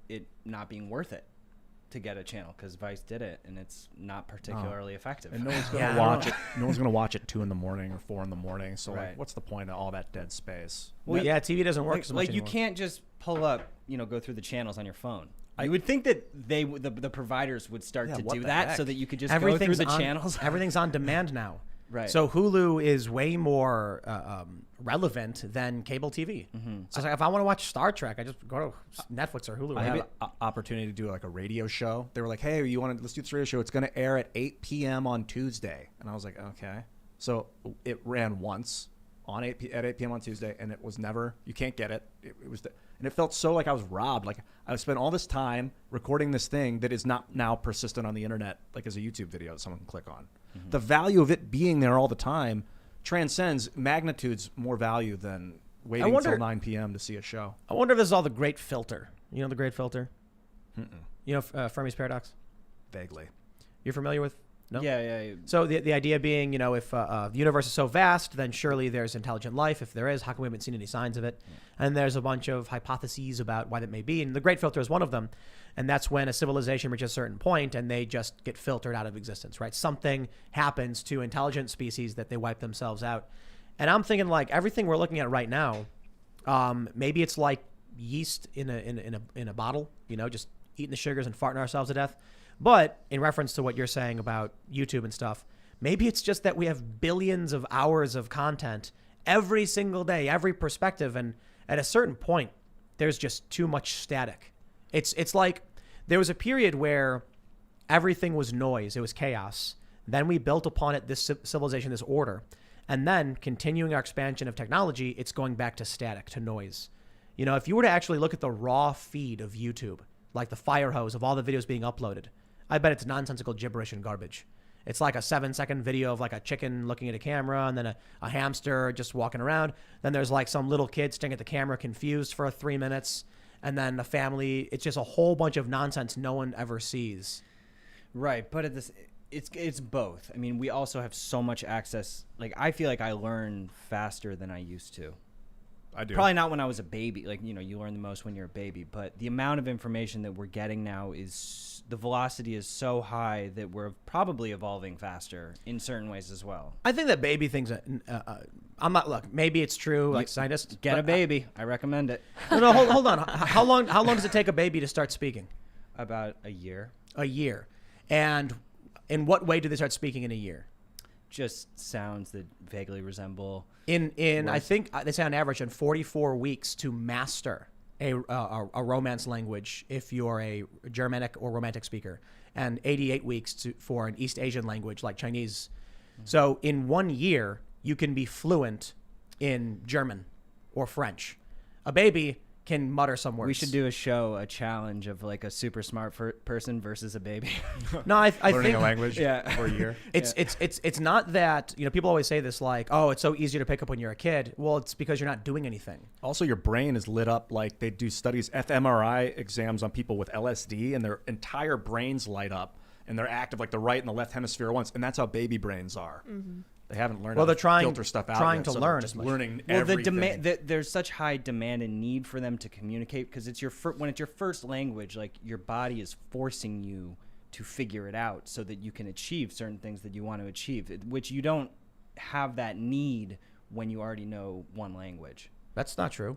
it not being worth it to get a channel, because Vice did it and it's not particularly effective. And no one's going to watch it. No one's going to watch it 2 a.m. or 4 a.m. So like, what's the point of all that dead space? Well, yeah, TV doesn't work so much anymore. You can't just pull up, go through the channels on your phone. You would think that the providers would start to do that so that you could just go through the channels. Everything's on demand now. Right. So Hulu is way more relevant than cable TV. So it's like if I want to watch Star Trek, I just go to Netflix or Hulu. I had an opportunity to do like a radio show. They were like, "Hey, let's do this radio show. It's going to air at 8 p.m. on Tuesday." And I was like, "Okay." So it ran once at 8 p.m. on Tuesday, and it was never. You can't get it. And it felt so like I was robbed. Like I spent all this time recording this thing that is not now persistent on the internet, like as a YouTube video that someone can click on. The value of it being there all the time transcends magnitudes more value than waiting until 9 p.m. to see a show. I wonder if this is all the great filter. You know the great filter? Fermi's paradox? Vaguely. You're familiar with? No? Yeah. So the idea being, if the universe is so vast, then surely there's intelligent life. If there is, how come we haven't seen any signs of it? And there's a bunch of hypotheses about why that may be. And the great filter is one of them. And that's when a civilization reaches a certain point and they just get filtered out of existence, right? Something happens to intelligent species that they wipe themselves out. And I'm thinking like everything we're looking at right now, maybe it's like yeast in a bottle, just eating the sugars and farting ourselves to death. But in reference to what you're saying about YouTube and stuff, maybe it's just that we have billions of hours of content every single day, every perspective. And at a certain point, there's just too much static. It's like there was a period where everything was noise. It was chaos. Then we built upon it this civilization, this order. And then continuing our expansion of technology, it's going back to static, to noise. If you were to actually look at the raw feed of YouTube, like the fire hose of all the videos being uploaded, I bet it's nonsensical gibberish and garbage. It's like a 7-second video of like a chicken looking at a camera and then a hamster just walking around. Then there's like some little kid staring at the camera confused for 3 minutes. And then a family, it's just a whole bunch of nonsense no one ever sees. Right, but it's both. I mean, we also have so much access. Like, I feel like I learn faster than I used to. I do. Probably not when I was a baby. Like, you learn the most when you're a baby. But the amount of information that we're getting now the velocity is so high that we're probably evolving faster in certain ways as well. I think that baby things, maybe it's true, like scientists. Get a baby. I recommend it. No, hold on. How long does it take a baby to start speaking? About a year. A year. And in what way do they start speaking in a year? Just sounds that vaguely resemble. I think they say on average in 44 weeks to master a Romance language if you're a Germanic or Romantic speaker, and 88 weeks for an East Asian language like Chinese. So in 1 year, you can be fluent in German or French. A baby can mutter some words. We should do a challenge of like a super smart person versus a baby. No, I learning think a language for a year. It's not that, people always say this like, oh, it's so easy to pick up when you're a kid. Well, it's because you're not doing anything. Also, your brain is lit up like they do studies, fMRI exams on people with LSD, and their entire brains light up and they're active like the right and the left hemisphere at once. And that's how baby brains are. They haven't learned Well, how they're to filter stuff out trying yet, to so learn they're just as much. learning Well, everything. there's such high demand and need for them to communicate because it's when it's your first language, like your body is forcing you to figure it out so that you can achieve certain things that you want to achieve, which you don't have that need when you already know one language. That's not true.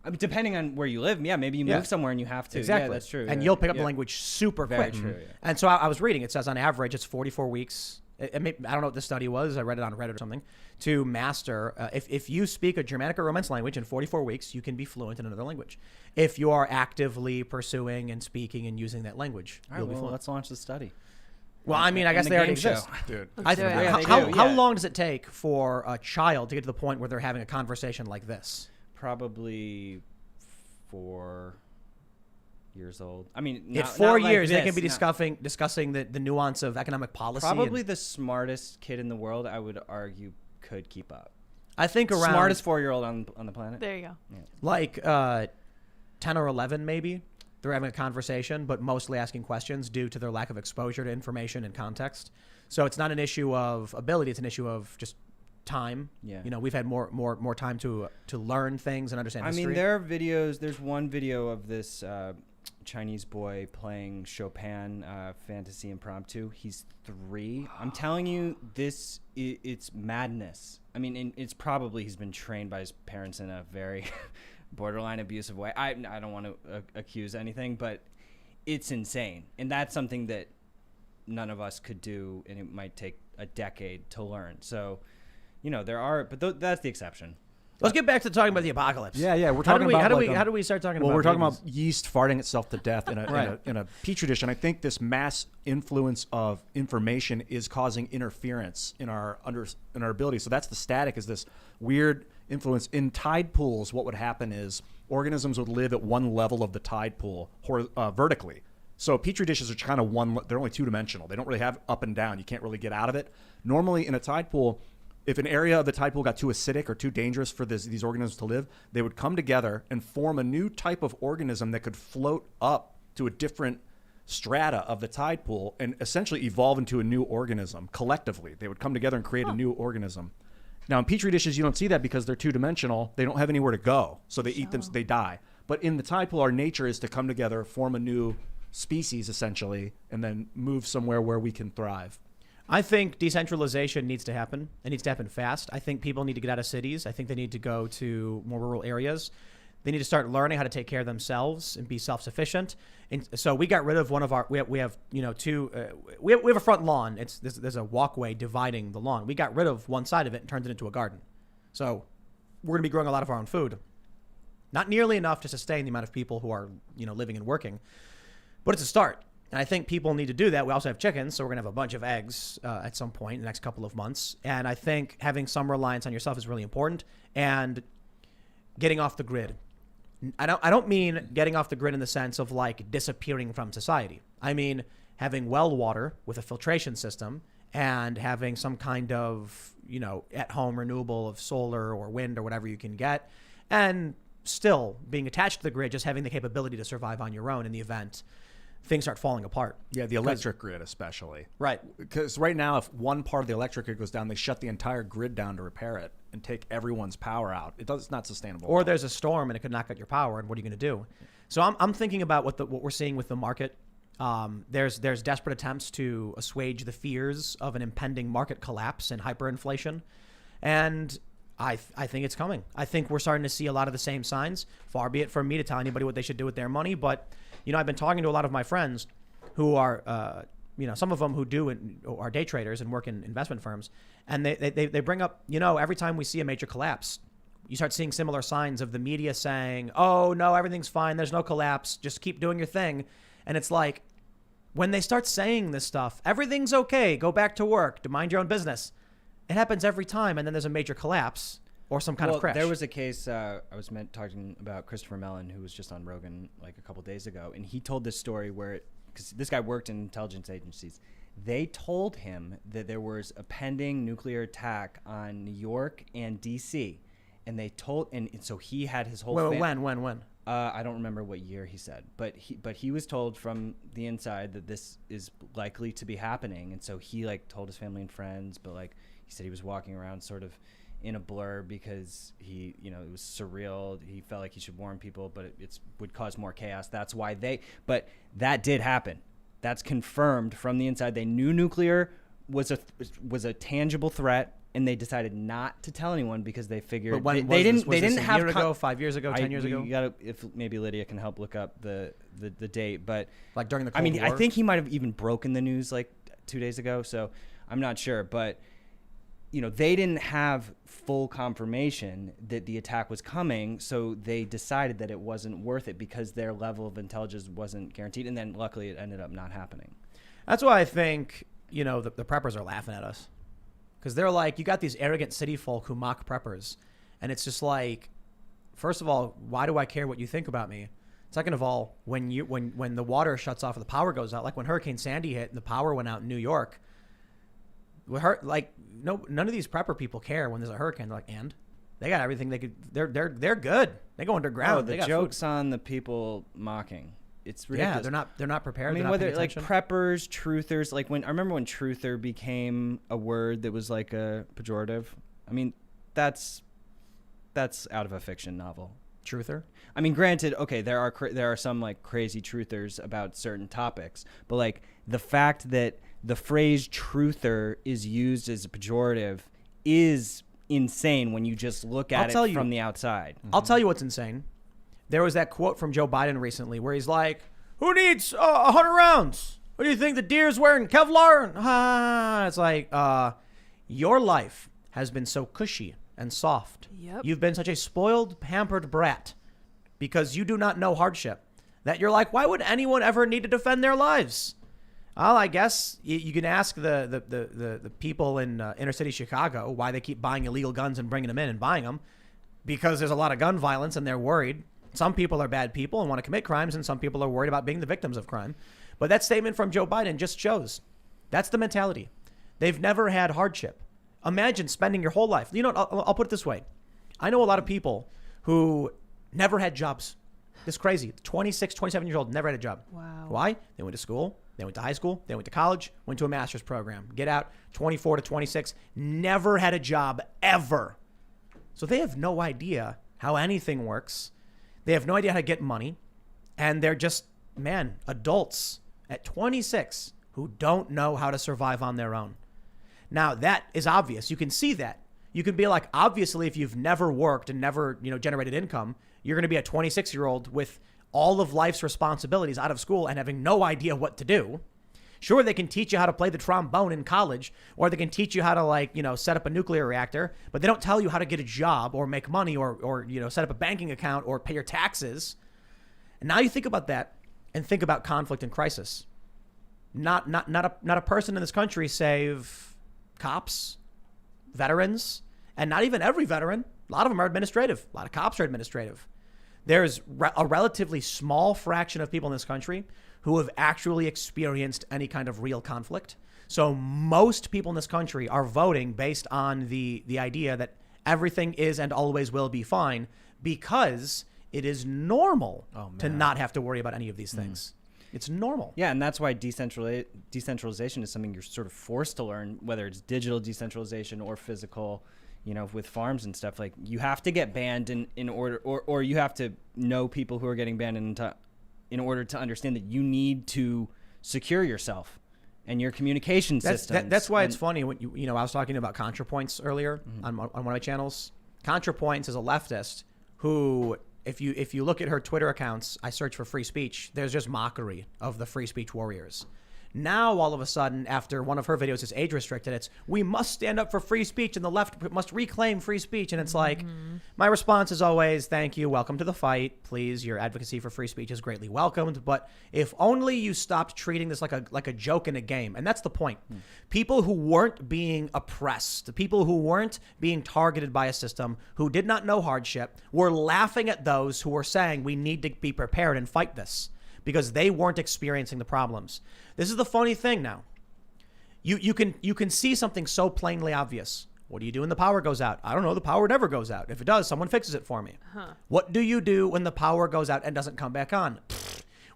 I mean, depending on where you live, maybe you move somewhere and you have to. Exactly. Yeah, that's true. And yeah. you'll pick up the language super Very quick. true, yeah. And so I was reading, it says on average it's 44 weeks. I don't know what the study was. I read it on Reddit or something. To master, if you speak a Germanic or Romance language in 44 weeks, you can be fluent in another language. If you are actively pursuing and speaking and using that language, All right, you'll be well, fluent. let's launch the study. Well, I mean, I guess the they already game show. exist. Dude. How long does it take for a child to get to the point where they're having a conversation like this? Probably 4 years old. I mean, At 4 years, they can be discussing the nuance of economic policy. Probably the smartest kid in the world, I would argue, could keep up. I think around Smartest 4-year-old on the planet. There you go. like 10 or 11 maybe. They're having a conversation, but mostly asking questions due to their lack of exposure to information and context. So it's not an issue of ability; it's an issue of just time. Yeah. You know, we've had more time to learn things and understand history. I mean, there are videos. There's one video of this Chinese boy playing Chopin Fantasy Impromptu. He's 3. I'm telling you, it's madness. I mean, and it's probably he's been trained by his parents in a very borderline abusive way. I don't want to accuse anything, but it's insane. And that's something that none of us could do, and it might take a decade to learn. So, you know, there are, but that's the exception. Let's get back to talking about the apocalypse. Yeah, we're talking about how do we start talking about? Well, we're talking babies? about yeast farting itself to death in a petri dish, and I think this mass influence of information is causing interference in our ability. So that's the static. Is this weird influence in tide pools? What would happen is organisms would live at one level of the tide pool vertically. So petri dishes are kind of they're only 2-dimensional. They don't really have up and down. You can't really get out of it. Normally in a tide pool, if an area of the tide pool got too acidic or too dangerous for these organisms to live, they would come together and form a new type of organism that could float up to a different strata of the tide pool and essentially evolve into a new organism collectively. They would come together and create a new organism. Now, in petri dishes, you don't see that because they're 2-dimensional. They don't have anywhere to go, so they eat them, they die. But in the tide pool, our nature is to come together, form a new species, essentially, and then move somewhere where we can thrive. I think decentralization needs to happen. It needs to happen fast. I think people need to get out of cities. I think they need to go to more rural areas. They need to start learning how to take care of themselves and be self-sufficient. And so we got rid of one of our. We have we have a front lawn. There's a walkway dividing the lawn. We got rid of one side of it and turned it into a garden. So we're going to be growing a lot of our own food. Not nearly enough to sustain the amount of people who are living and working, but it's a start. And I think people need to do that. We also have chickens, so we're going to have a bunch of eggs at some point in the next couple of months. And I think having some reliance on yourself is really important. And getting off the grid. I don't mean getting off the grid in the sense of like disappearing from society. I mean having well water with a filtration system and having some kind of, at-home renewable of solar or wind or whatever you can get. And still being attached to the grid, just having the capability to survive on your own in the event things start falling apart. Yeah, the electric grid especially. Right. Because right now, if one part of the electric grid goes down, they shut the entire grid down to repair it and take everyone's power out. It's not sustainable. Or there's a storm and it could knock out your power, and what are you going to do? So I'm thinking about what we're seeing with the market. There's desperate attempts to assuage the fears of an impending market collapse and hyperinflation. And I think it's coming. I think we're starting to see a lot of the same signs. Far be it from me to tell anybody what they should do with their money, but I've been talking to a lot of my friends who are, some of them who are day traders and work in investment firms, and they bring up, every time we see a major collapse, you start seeing similar signs of the media saying, "Oh no, everything's fine. There's no collapse. Just keep doing your thing." And it's like, when they start saying this stuff, everything's okay. Go back to work. To mind your own business. It happens every time, and then there's a major collapse or some kind of crash. There was a case I was talking about Christopher Mellon, who was just on Rogan like a couple days ago, and he told this story because this guy worked in intelligence agencies. They told him that there was a pending nuclear attack on New York and D.C., and so he had his whole When? I don't remember what year he said, but he was told from the inside that this is likely to be happening, and so he like told his family and friends. But like he said, he was walking around sort of in a blur because he, you know, it was surreal. He felt like he should warn people, but it would cause more chaos. That's why but that did happen. That's confirmed from the inside. They knew nuclear was a tangible threat, and they decided not to tell anyone because they figured But when they was didn't this? they didn't Was this a have year ago, 5 years ago, 10 years ago. You gotta, if maybe Lydia can help look up the date, but Like during the Cold War? I think he might have even broken the news like 2 days ago, so I'm not sure, but you know, they didn't have full confirmation that the attack was coming, so they decided that it wasn't worth it because their level of intelligence wasn't guaranteed, and then luckily it ended up not happening. That's why I think, you know, the preppers are laughing at us. Because they're like, you got these arrogant city folk who mock preppers. And it's just like, first of all, why do I care what you think about me? Second of all, when the water shuts off or the power goes out, like when Hurricane Sandy hit and the power went out in New York, none of these prepper people care when there's a hurricane. They're like, and they got everything they could. They're good. They go underground. Oh, the joke's on the people mocking. It's ridiculous. Yeah, they're not prepared. I mean, they're not whether paying like attention. preppers, truthers, like I remember when truther became a word that was like a pejorative. I mean, that's out of a fiction novel. Truther. I mean, granted, okay, there are some like crazy truthers about certain topics, but like the fact that the phrase truther is used as a pejorative is insane when you just look at it from the outside. I'll tell you what's insane. There was that quote from Joe Biden recently where he's like, who needs 100 rounds? What do you think the deer's wearing? Kevlar? It's like, your life has been so cushy and soft. Yep. You've been such a spoiled, pampered brat because you do not know hardship that you're like, why would anyone ever need to defend their lives? Well, I guess you can ask the people in inner city Chicago why they keep buying illegal guns and bringing them in and buying them, because there's a lot of gun violence and they're worried. Some people are bad people and want to commit crimes, and some people are worried about being the victims of crime. But that statement from Joe Biden just shows that's the mentality. They've never had hardship. Imagine spending your whole life. You know, I'll put it this way. I know a lot of people who never had jobs. It's crazy. 26, 27 years old, never had a job. Wow. Why? They went to school. They went to high school. They went to college, went to a master's program. Get out, 24 to 26, never had a job ever. So they have no idea how anything works. They have no idea how to get money. And they're just, adults at 26 who don't know how to survive on their own. Now, that is obvious. You can see that. You can be like, obviously, if you've never worked and never, generated income, you're going to be a 26-year-old with all of life's responsibilities out of school and having no idea what to do. Sure, they can teach you how to play the trombone in college, or they can teach you how to set up a nuclear reactor, but they don't tell you how to get a job or make money or set up a banking account or pay your taxes. And now you think about that and think about conflict and crisis. Not a person in this country, save cops, veterans, and not even every veteran. A lot of them are administrative. A lot of cops are administrative. There's a relatively small fraction of people in this country who have actually experienced any kind of real conflict. So most people in this country are voting based on the idea that everything is and always will be fine because it is normal to not have to worry about any of these things. It's normal. Yeah, and that's why decentralization is something you're sort of forced to learn, whether it's digital decentralization or physical, with farms and stuff. Like, you have to get banned in order, or you have to know people who are getting banned in order to understand that you need to secure yourself and your communication systems. That's why it's funny when I was talking about ContraPoints earlier on one of my channels. ContraPoints is a leftist who, if you look at her Twitter accounts, I search for free speech, there's just mockery of the free speech warriors. Now, all of a sudden, after one of her videos is age restricted, it's, we must stand up for free speech and the left must reclaim free speech. And it's like, my response is always, thank you, welcome to the fight. Please, your advocacy for free speech is greatly welcomed. But if only you stopped treating this like a joke in a game. And that's the point. People who weren't being oppressed, the people who weren't being targeted by a system, who did not know hardship, were laughing at those who were saying we need to be prepared and fight this, because they weren't experiencing the problems. This is the funny thing now. You can see something so plainly obvious. What do you do when the power goes out? I don't know. The power never goes out. If it does, someone fixes it for me. What do you do when the power goes out and doesn't come back on?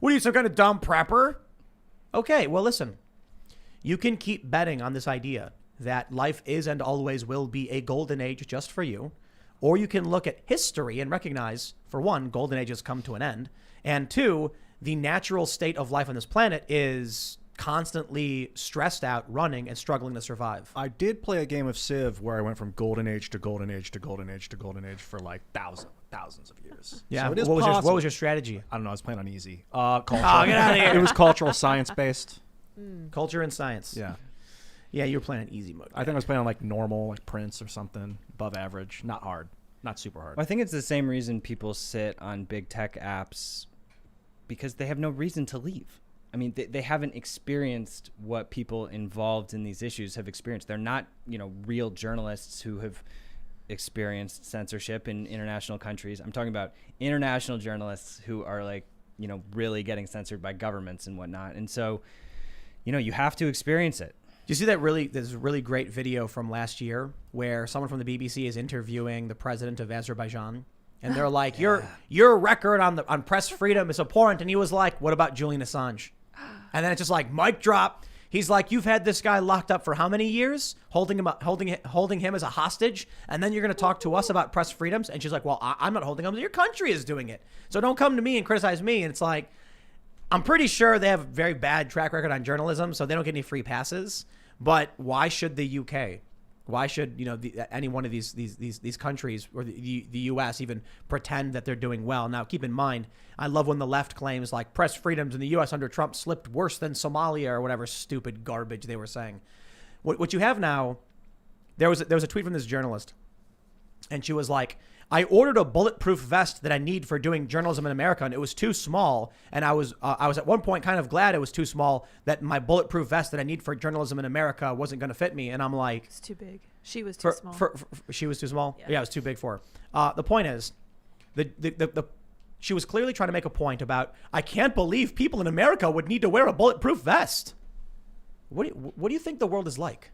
What are you, some kind of dumb prepper? Okay, well, listen. You can keep betting on this idea that life is and always will be a golden age just for you. Or you can look at history and recognize, for one, golden ages come to an end. And two, the natural state of life on this planet is constantly stressed out, running, and struggling to survive. I did play a game of Civ where I went from golden age to golden age to golden age to golden age for like thousands of years. Yeah. So what was your strategy? I don't know. I was playing on easy. Cultural. Oh, get out of here. It was cultural science based. Culture and science. Yeah. Yeah, you were playing on easy mode. I think I was playing on like normal, like Prince or something, above average, not hard, not super hard. I think it's the same reason people sit on big tech apps, because they have no reason to leave. I mean, they haven't experienced what people involved in these issues have experienced. They're not, real journalists who have experienced censorship in international countries. I'm talking about international journalists who are like, really getting censored by governments and whatnot. And so, you have to experience it. Do you see this really great video from last year where someone from the BBC is interviewing the president of Azerbaijan, and they're like, your record on press freedom is abhorrent, and he was like, what about Julian Assange? And then it's just like mic drop. He's like, you've had this guy locked up for how many years, holding him as a hostage, and then you're going to talk to us about press freedoms? And she's like, well, I'm not holding him. Your country is doing it, so don't come to me and criticize me. And it's like, I'm pretty sure they have a very bad track record on journalism, so they don't get any free passes. But why should the UK? Why should any one of these countries or the U.S. even pretend that they're doing well? Now, keep in mind, I love when the left claims like press freedoms in the U.S. under Trump slipped worse than Somalia or whatever stupid garbage they were saying. What you have now, there was a tweet from this journalist, and she was like, I ordered a bulletproof vest that I need for doing journalism in America, and it was too small. And I was at one point kind of glad it was too small, that my bulletproof vest that I need for journalism in America wasn't going to fit me. And I'm like, it's too big. She was too small. She was too small. Yeah, it was too big for her. The point is, she was clearly trying to make a point about, I can't believe people in America would need to wear a bulletproof vest. What do you think the world is like?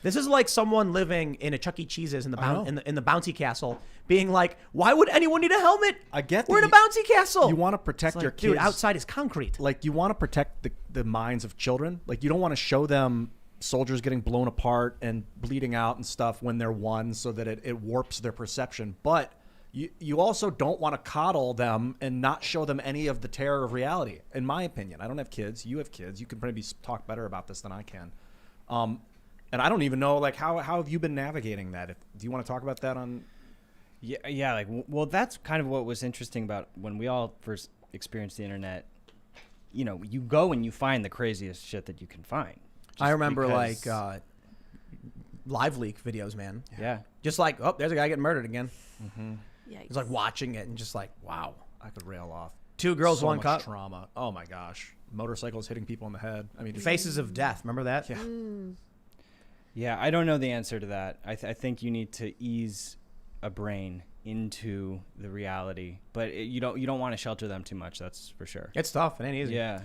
This is like someone living in a Chuck E. Cheese's in the bouncy castle, being like, "Why would anyone need a helmet? I get we're in a bouncy castle. You want to protect your kids, dude. Outside is concrete. Like you want to protect the minds of children. Like you don't want to show them soldiers getting blown apart and bleeding out and stuff when they're one, so that it warps their perception. But you also don't want to coddle them and not show them any of the terror of reality. In my opinion, I don't have kids. You have kids. You can probably talk better about this than I can. And I don't even know, like, how have you been navigating that? Do you want to talk about that on? Yeah. Like, well, that's kind of what was interesting about when we all first experienced the internet. You go and you find the craziest shit that you can find. I remember like live leak videos, man. Yeah. Just like, oh, there's a guy getting murdered again. Mm-hmm. It's like watching it and just like, wow. I could rail off. 2 girls, so 1 much cup. Trauma. Oh my gosh. Motorcycles hitting people in the head. I mean, Faces of Death. Remember that? Yeah. Yeah, I don't know the answer to that. I think you need to ease a brain into the reality, but you don't want to shelter them too much. That's for sure. It's tough. It ain't easy. Yeah,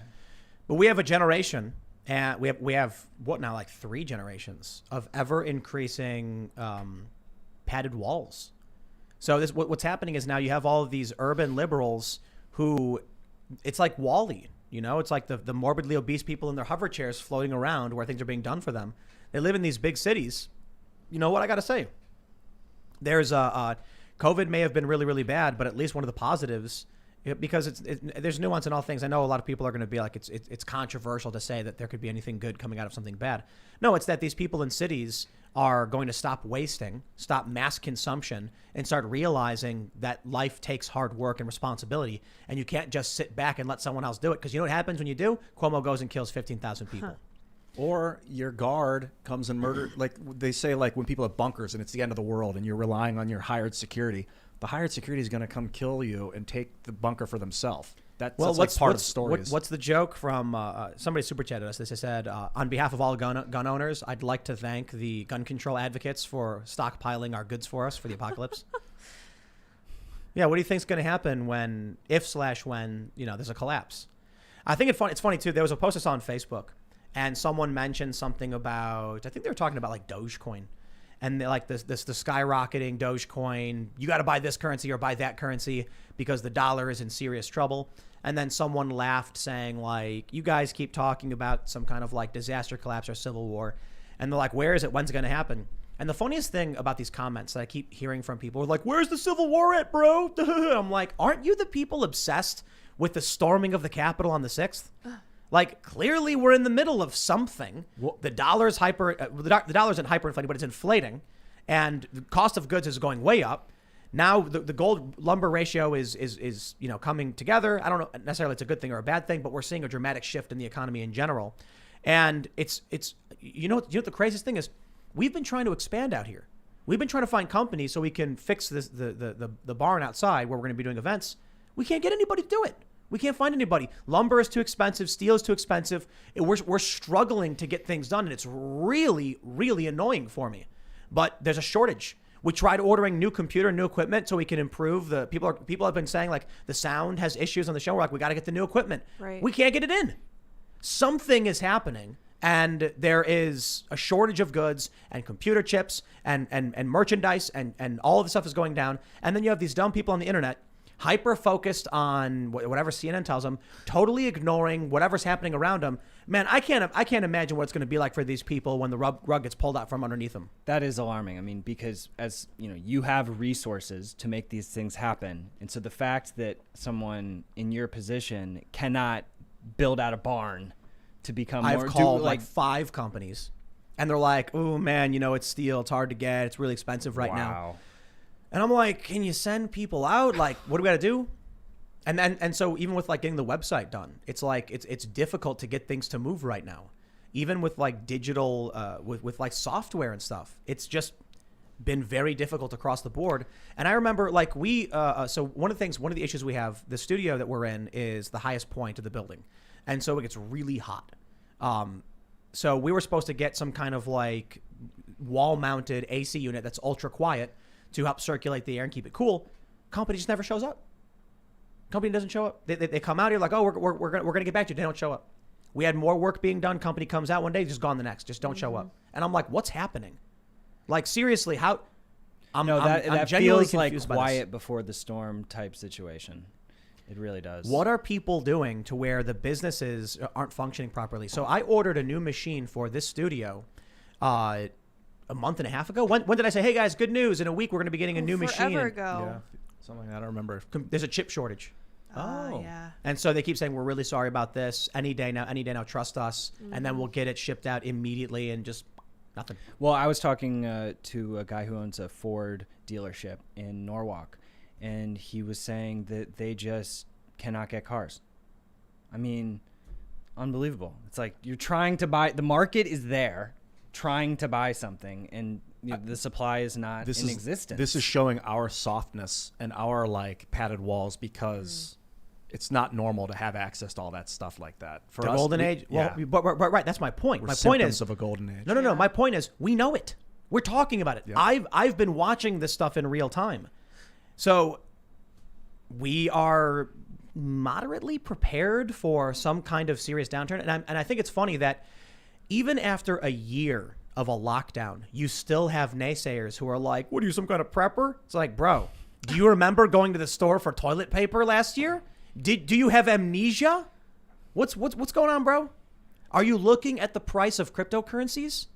but we have a generation, and we have what now, like 3 generations of ever increasing padded walls. So what's happening is now you have all of these urban liberals who, it's like WALL-E. It's like the morbidly obese people in their hover chairs floating around where things are being done for them. They live in these big cities. You know what I got to say? There's COVID may have been really, really bad, but at least one of the positives, because there's nuance in all things. I know a lot of people are going to be like, it's controversial to say that there could be anything good coming out of something bad. No, it's that these people in cities are going to stop wasting, stop mass consumption, and start realizing that life takes hard work and responsibility, and you can't just sit back and let someone else do it. Because you know what happens when you do? Cuomo goes and kills 15,000 people. Or your guard comes and murder, like they say, like when people have bunkers and it's the end of the world and you're relying on your hired security, the hired security is going to come kill you and take the bunker for themselves. That's like part of the story. What's the joke from somebody super chatted us? They said, on behalf of all gun owners, I'd like to thank the gun control advocates for stockpiling our goods for us for the apocalypse. Yeah, what do you think is going to happen when there's a collapse? I think it's funny too. There was a post I saw on Facebook, and someone mentioned something about, I think they were talking about like Dogecoin. and they're like the skyrocketing Dogecoin. You got to buy this currency or buy that currency because the dollar is in serious trouble. And then someone laughed saying like, you guys keep talking about some kind of like disaster collapse or civil war. And they're like, where is it? When's it going to happen? And the funniest thing about these comments that I keep hearing from people are like, where's the Civil War at, bro? I'm like, aren't you the people obsessed with the storming of the Capitol on the 6th? Like, clearly we're in the middle of something. The dollar's the dollar isn't hyperinflating, but it's inflating. And the cost of goods is going way up. Now the gold lumber ratio is coming together. I don't know necessarily it's a good thing or a bad thing, but we're seeing a dramatic shift in the economy in general. And it's you know what the craziest thing is? We've been trying to expand out here. We've been trying to find companies so we can fix the barn outside where we're going to be doing events. We can't get anybody to do it. We can't find anybody. Lumber is too expensive. Steel is too expensive. We're struggling to get things done, and it's really, really annoying for me. But there's a shortage. We tried ordering new equipment so we can improve the people have been saying like the sound has issues on the show. We're like, we got to get the new equipment. Right. We can't get it in. Something is happening. And there is a shortage of goods and computer chips and merchandise and all of the stuff is going down. And then you have these dumb people on the internet hyper focused on whatever CNN tells them, totally ignoring whatever's happening around them. Man, I can't imagine what it's going to be like for these people when the rug gets pulled out from underneath them. That is alarming. I mean, because as you know, you have resources to make these things happen. And so the fact that someone in your position cannot build out a barn to become I've more called like 5 companies and they're like, oh man, it's steel. It's hard to get. It's really expensive right now. And I'm like, can you send people out? Like, what do we got to do? And so even with like getting the website done, it's like, it's difficult to get things to move right now. Even with like digital, with like software and stuff, it's just been very difficult across the board. And I remember like so one of the issues we have, the studio that we're in is the highest point of the building. And so it gets really hot. So we were supposed to get some kind of like wall-mounted AC unit that's ultra quiet to help circulate the air and keep it cool. Company just never shows up. Company doesn't show up. They come out here like, oh, we're gonna get back to you. They don't show up. We had more work being done. Company comes out one day, just gone the next. Just don't show up. And I'm like, what's happening? Like seriously, how? I'm genuinely feels like confused by quiet this. before the storm type situation. It really does. What are people doing to where the businesses aren't functioning properly? So I ordered a new machine for this studio a month and a half ago. When did I say, hey guys, good news. In a week, we're going to be getting a new machine. Forever ago. Yeah, something like that. I don't remember. There's a chip shortage. Yeah. And so they keep saying, we're really sorry about this. Any day now, trust us. Mm-hmm. And then we'll get it shipped out immediately and just nothing. Well, I was talking to a guy who owns a Ford dealership in Norwalk, and he was saying that they just cannot get cars. I mean, unbelievable. It's like you're trying to buy, the market is there, trying to buy something, and the supply is not in existence. This is showing our softness and our like padded walls because it's not normal to have access to all that stuff like that. For the us, golden age. Well, but right. That's my point. We're My point is of a golden age. No. My point is we know it. We're talking about it. Yeah. I've been watching this stuff in real time. So we are moderately prepared for some kind of serious downturn. And I think it's funny that even after a year of a lockdown, you still have naysayers who are like, what are you, some kind of prepper? It's like, bro, do you remember going to the store for toilet paper last year? Do you have amnesia? What's going on, bro? Are you looking at the price of cryptocurrencies?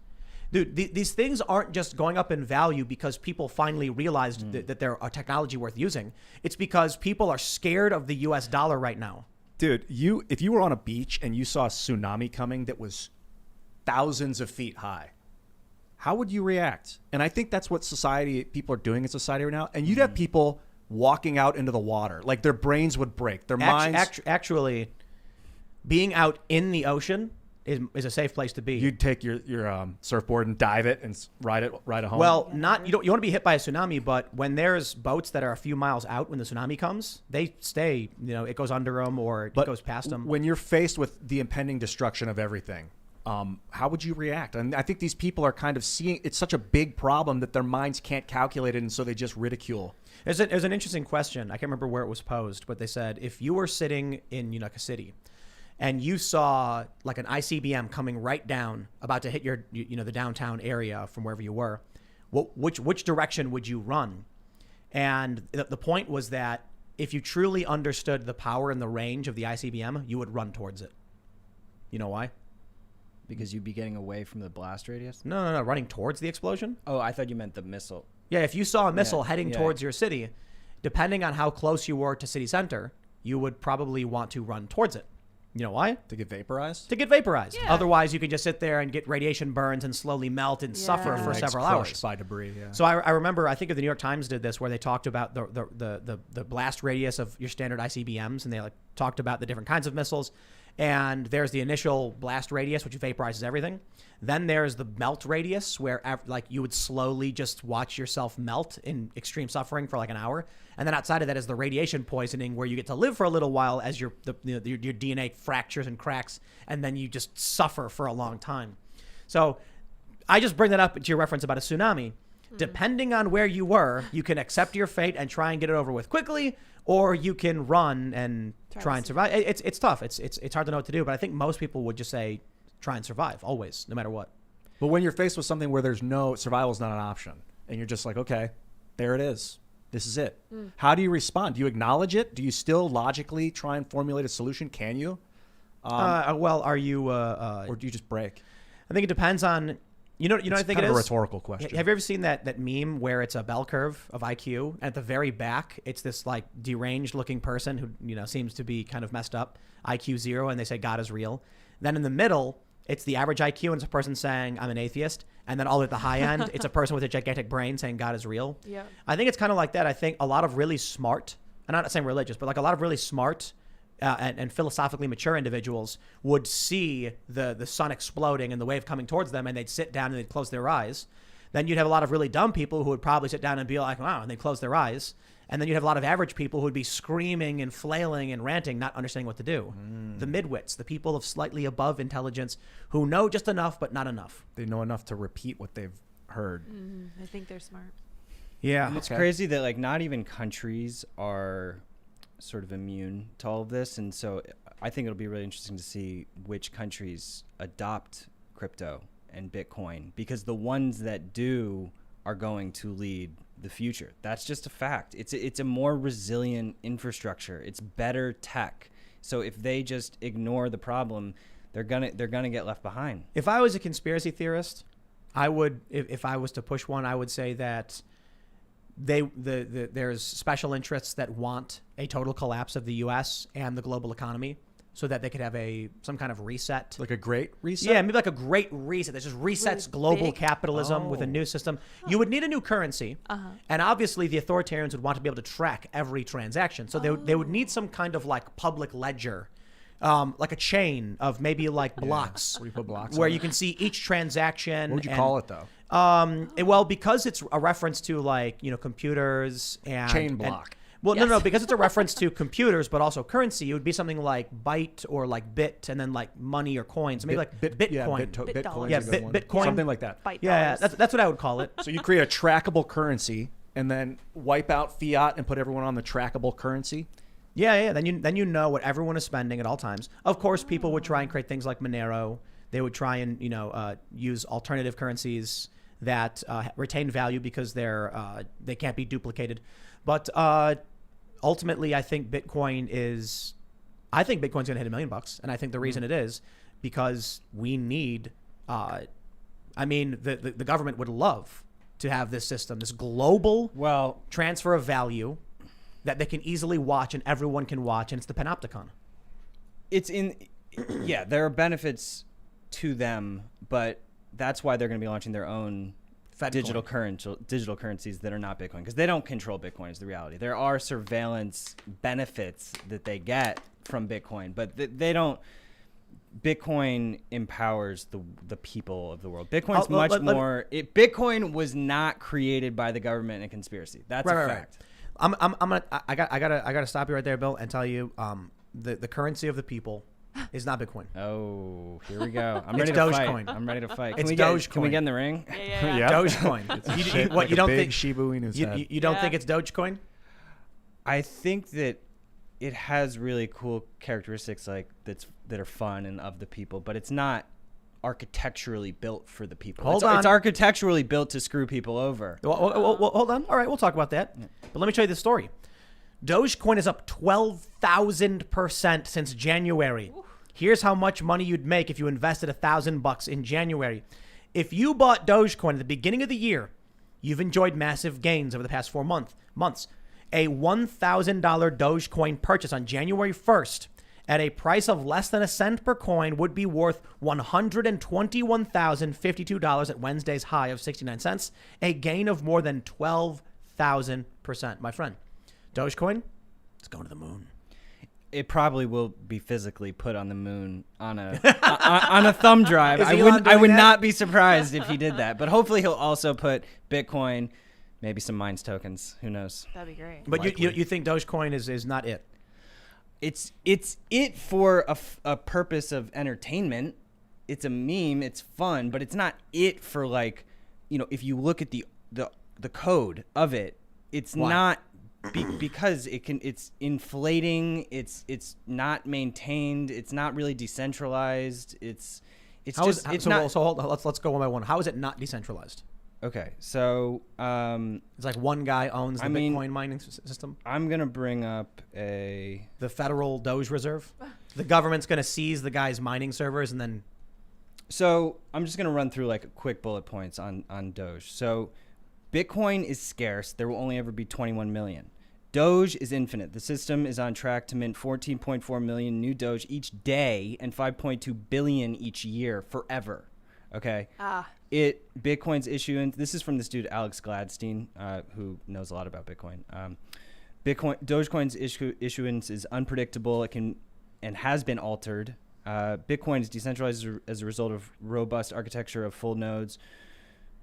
Dude, these things aren't just going up in value because people finally realized that they're a technology worth using. It's because people are scared of the US dollar right now. Dude, if you were on a beach and you saw a tsunami coming that was thousands of feet high, how would you react? And I think that's what people are doing in society right now. And you'd have people walking out into the water, like their brains would break. Their minds. Actually, being out in the ocean is a safe place to be. You'd take your surfboard and dive it and ride it home. Well, you want to be hit by a tsunami, but when there's boats that are a few miles out when the tsunami comes, they stay. It goes under them or it goes past them. When you're faced with the impending destruction of everything, how would you react? And I think these people are kind of seeing it's such a big problem that their minds can't calculate it, and so they just ridicule. There's an interesting question. I can't remember where it was posed, but they said if you were sitting in a city and you saw like an ICBM coming right down, about to hit the downtown area from wherever you were, which direction would you run? And the point was that if you truly understood the power and the range of the ICBM, you would run towards it. You know why? Because you'd be getting away from the blast radius? No, running towards the explosion. Oh, I thought you meant the missile. Yeah, if you saw a missile heading towards your city, depending on how close you were to city center, you would probably want to run towards it. You know why? To get vaporized? To get vaporized. Yeah. Otherwise, you could just sit there and get radiation burns and slowly melt and suffer for several hours. By debris, yeah. So I remember, I think the New York Times did this, where they talked about the blast radius of your standard ICBMs, and they like talked about the different kinds of missiles. And there's the initial blast radius, which vaporizes everything. Then there's the melt radius, where like you would slowly just watch yourself melt in extreme suffering for like an hour. And then outside of that is the radiation poisoning, where you get to live for a little while as your DNA fractures and cracks, and then you just suffer for a long time. So I just bring that up to your reference about a tsunami. Depending on where you were, you can accept your fate and try and get it over with quickly, or you can run and try and survive. It's tough. It's hard to know what to do, but I think most people would just say try and survive always, no matter what. But when you're faced with something where there's no survival is not an option, and you're just like, okay, there it is. This is it. How do you respond? Do you acknowledge it? Do you still logically try and formulate a solution? Can you? Well, are you? Or do you just break? I think it depends on. You know, I think kind it of is a rhetorical question. Have you ever seen that meme where it's a bell curve of IQ, and at the very back, it's this like deranged looking person who seems to be kind of messed up, IQ 0, and they say God is real. Then in the middle, it's the average IQ, and it's a person saying I'm an atheist, and then all at the high end, it's a person with a gigantic brain saying God is real. Yeah. I think it's kind of like that. I think a lot of really smart, and I'm not saying religious, but like a lot of really smart and philosophically mature individuals would see the sun exploding and the wave coming towards them, and they'd sit down and they'd close their eyes. Then you'd have a lot of really dumb people who would probably sit down and be like, wow, and they'd close their eyes. And then you'd have a lot of average people who would be screaming and flailing and ranting, not understanding what to do. The midwits, the people of slightly above intelligence who know just enough but not enough. They know enough to repeat what they've heard. I think they're smart. Yeah. And it's crazy that like not even countries are sort of immune to all of this, and so I think it'll be really interesting to see which countries adopt crypto and Bitcoin, because the ones that do are going to lead the future. That's just a fact. It's a more resilient infrastructure. It's better tech. So if they just ignore the problem, they're gonna get left behind. If I was a conspiracy theorist, I would, if I was to push one, I would say that there's special interests that want a total collapse of the U.S. and the global economy, so that they could have some kind of reset. Like a great reset? Yeah, maybe like a great reset that just resets global capitalism with a new system. You would need a new currency. And obviously the authoritarians would want to be able to track every transaction. So they would need some kind of like public ledger, like a chain of maybe like blocks. Where you put blocks where on you it? can see each transaction. What would you call it though? Well, because it's a reference to like, computers and Chain block. Well, no, because it's a reference to computers, but also currency. It would be something like byte or like bit, and then like money or coins. So maybe like Bitcoin. Yeah, Bitcoin. Yeah, Bitcoin. Something like that. Byte Yeah, dollars. that's what I would call it. So you create a trackable currency and then wipe out fiat and put everyone on the trackable currency. Yeah. Then you know what everyone is spending at all times. Of course, people would try and create things like Monero. They would try and use alternative currencies that retain value because they can't be duplicated. But ultimately, I think Bitcoin's going to hit $1 million, and I think the reason it is because we need. The government would love to have this system, this global transfer of value that they can easily watch and everyone can watch, and it's the panopticon. There are benefits to them, but that's why they're going to be launching their own digital currencies that are not Bitcoin, because they don't control Bitcoin is the reality. There are surveillance benefits that they get from Bitcoin, but they don't. Bitcoin empowers the people of the world. Bitcoin's much more. Bitcoin was not created by the government and conspiracy. That's a fact. I gotta stop you right there, Bill, and tell you the currency of the people is not Bitcoin. Oh, here we go. I'm It's ready to Dogecoin. fight. I'm ready to fight. It's Can Dogecoin. we get in the ring? Yeah. Dogecoin. What you don't big think Shiba Inu's head. you don't think it's Dogecoin? I think that it has really cool characteristics like that are fun and of the people, but it's not architecturally built for the people. Hold on. It's architecturally built to screw people over. Well, hold on. All right, we'll talk about that. But let me tell you the story. Dogecoin is up 12,000% since January. Here's how much money you'd make if you invested $1,000 in January. If you bought Dogecoin at the beginning of the year, you've enjoyed massive gains over the past 4 months. A $1,000 Dogecoin purchase on January 1st at a price of less than a cent per coin would be worth $121,052 at Wednesday's high of 69 cents, a gain of more than 12,000%. My friend, Dogecoin, it's going to the moon. It probably will be physically put on the moon on a on a thumb drive. I would not be surprised if he did that. But hopefully he'll also put Bitcoin, maybe some Minds tokens. Who knows? That'd be great. But you think Dogecoin is not it? It's it for a purpose of entertainment. It's a meme. It's fun, but it's not it for, like, you know, if you look at the code of it, it's Why? not because it's inflating. It's not maintained. It's not really decentralized. Let's go one by one. How is it not decentralized? Okay, so It's like one guy owns the Bitcoin mining system. I'm gonna bring up The federal Doge Reserve. The government's gonna seize the guy's mining servers and then. So I'm just gonna run through like quick bullet points on Doge. So Bitcoin is scarce. There will only ever be 21 million. Doge is infinite. The system is on track to mint 14.4 million new Doge each day and 5.2 billion each year forever. Okay. Bitcoin's issuance. This is from this dude Alex Gladstein, who knows a lot about Bitcoin. Dogecoin's issuance is unpredictable. It can and has been altered. Bitcoin is decentralized as a result of robust architecture of full nodes.